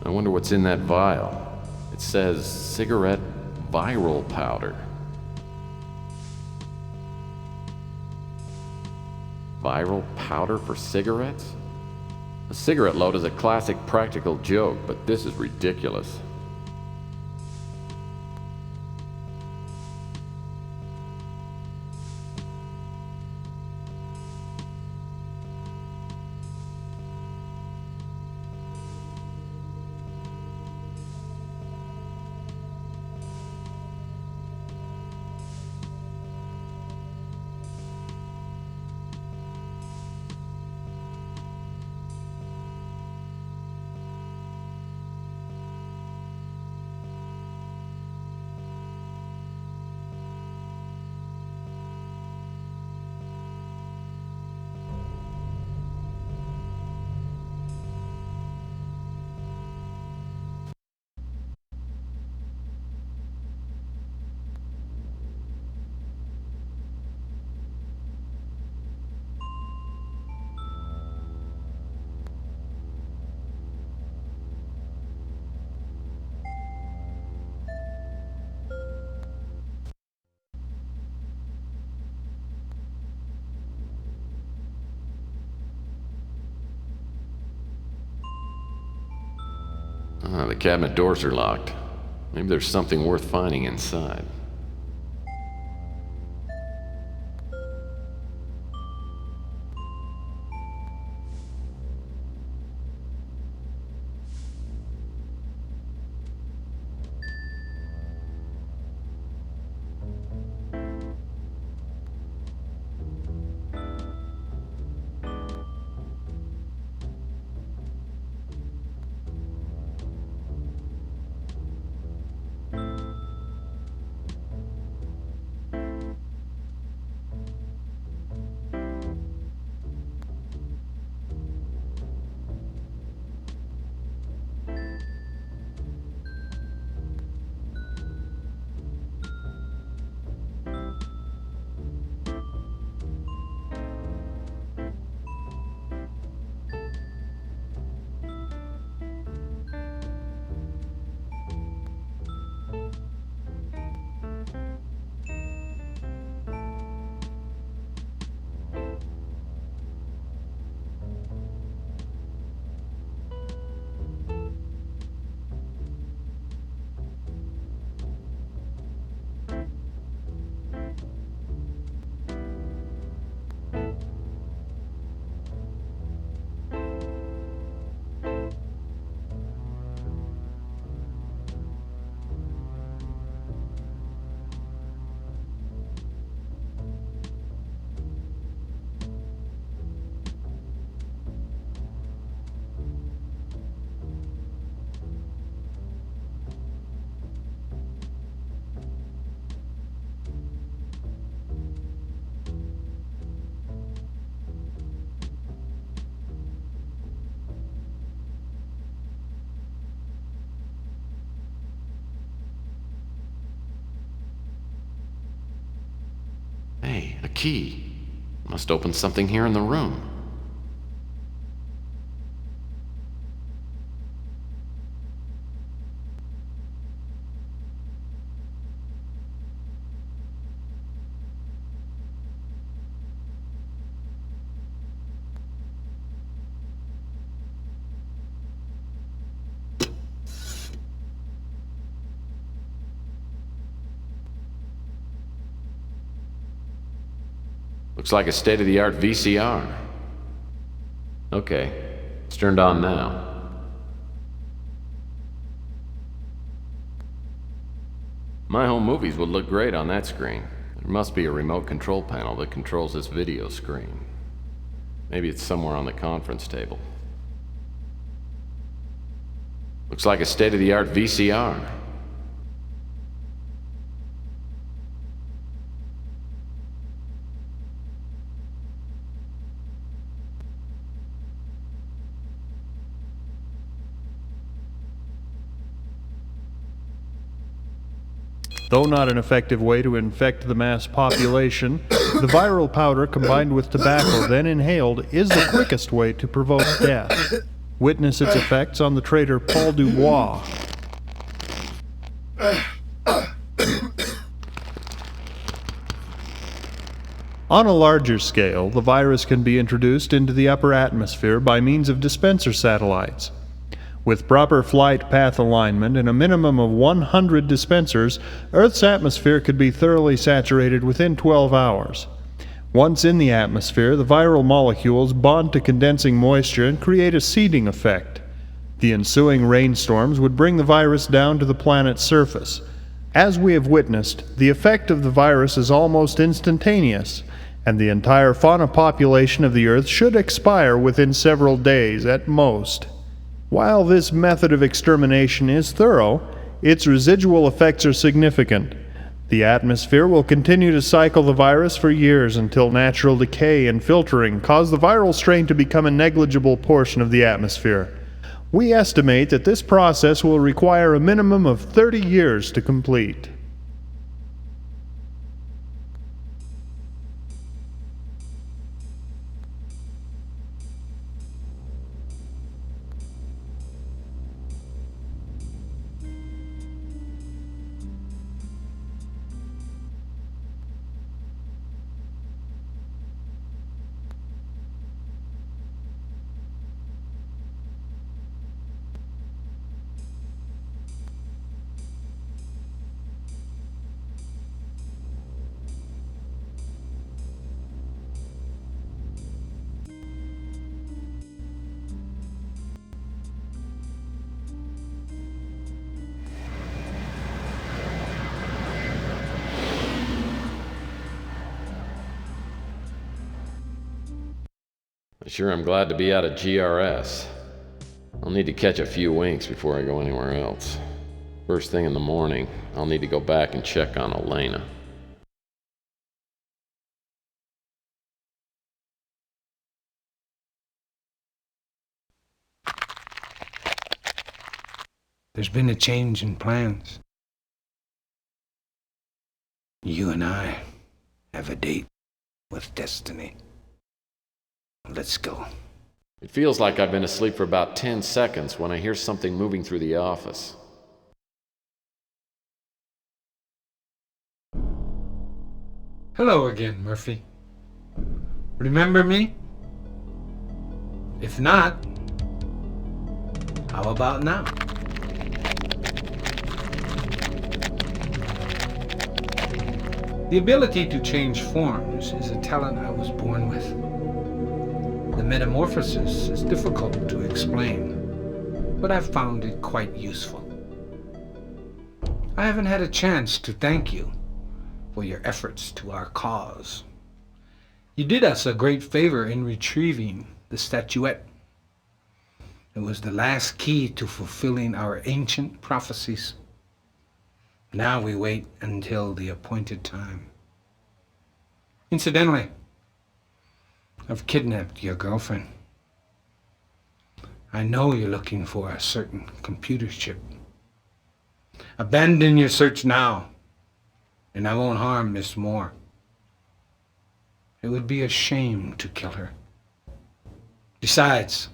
I wonder what's in that vial. It says cigarette viral powder. Viral powder for cigarettes? A cigarette load is a classic practical joke, but this is ridiculous. The cabinet doors are locked. Maybe there's something worth finding inside. Hey, a key. Must open something here in the room. Looks like a state-of-the-art VCR. Okay, it's turned on now. My home movies would look great on that screen. There must be a remote control panel that controls this video screen. Maybe it's somewhere on the conference table. Looks like a state-of-the-art VCR. Though not an effective way to infect the mass population, the viral powder combined with tobacco then inhaled is the quickest way to provoke death. Witness its effects on the traitor Paul DeBois. On a larger scale, the virus can be introduced into the upper atmosphere by means of dispenser satellites. With proper flight path alignment and a minimum of 100 dispensers, Earth's atmosphere could be thoroughly saturated within 12 hours. Once in the atmosphere, the viral molecules bond to condensing moisture and create a seeding effect. The ensuing rainstorms would bring the virus down to the planet's surface. As we have witnessed, the effect of the virus is almost instantaneous, and the entire fauna population of the Earth should expire within several days at most. While this method of extermination is thorough, its residual effects are significant. The atmosphere will continue to cycle the virus for years until natural decay and filtering cause the viral strain to become a negligible portion of the atmosphere. We estimate that this process will require a minimum of 30 years to complete. Sure, I'm glad to be out of GRS. I'll need to catch a few winks before I go anywhere else. First thing in the morning, I'll need to go back and check on Alaynah. There's been a change in plans. You and I have a date with destiny. Let's go. It feels like I've been asleep for about 10 seconds when I hear something moving through the office. Hello again, Murphy. Remember me? If not, how about now? The ability to change forms is a talent I was born with. The metamorphosis is difficult to explain, but I've found it quite useful. I haven't had a chance to thank you for your efforts to our cause. You did us a great favor in retrieving the statuette. It was the last key to fulfilling our ancient prophecies. Now we wait until the appointed time. Incidentally, I've kidnapped your girlfriend. I know you're looking for a certain computer chip. Abandon your search now, and I won't harm Miss Moore. It would be a shame to kill her. Besides,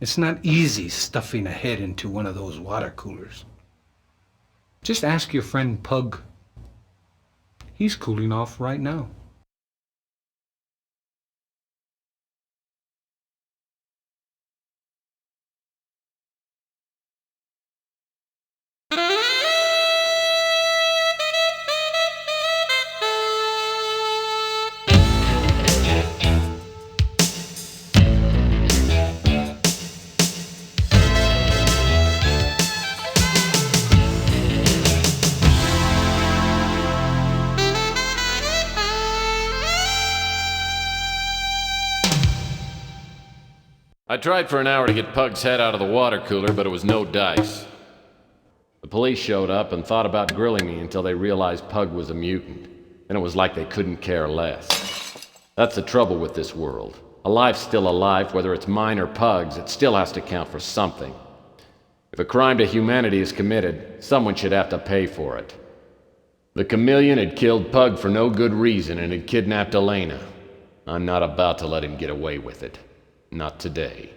it's not easy stuffing a head into one of those water coolers. Just ask your friend Pug. He's cooling off right now. I tried for an hour to get Pug's head out of the water cooler, but it was no dice. The police showed up and thought about grilling me until they realized Pug was a mutant. And it was like they couldn't care less. That's the trouble with this world. A life's still a life, whether it's mine or Pug's, it still has to count for something. If a crime to humanity is committed, someone should have to pay for it. The Chameleon had killed Pug for no good reason and had kidnapped Alaynah. I'm not about to let him get away with it. Not today.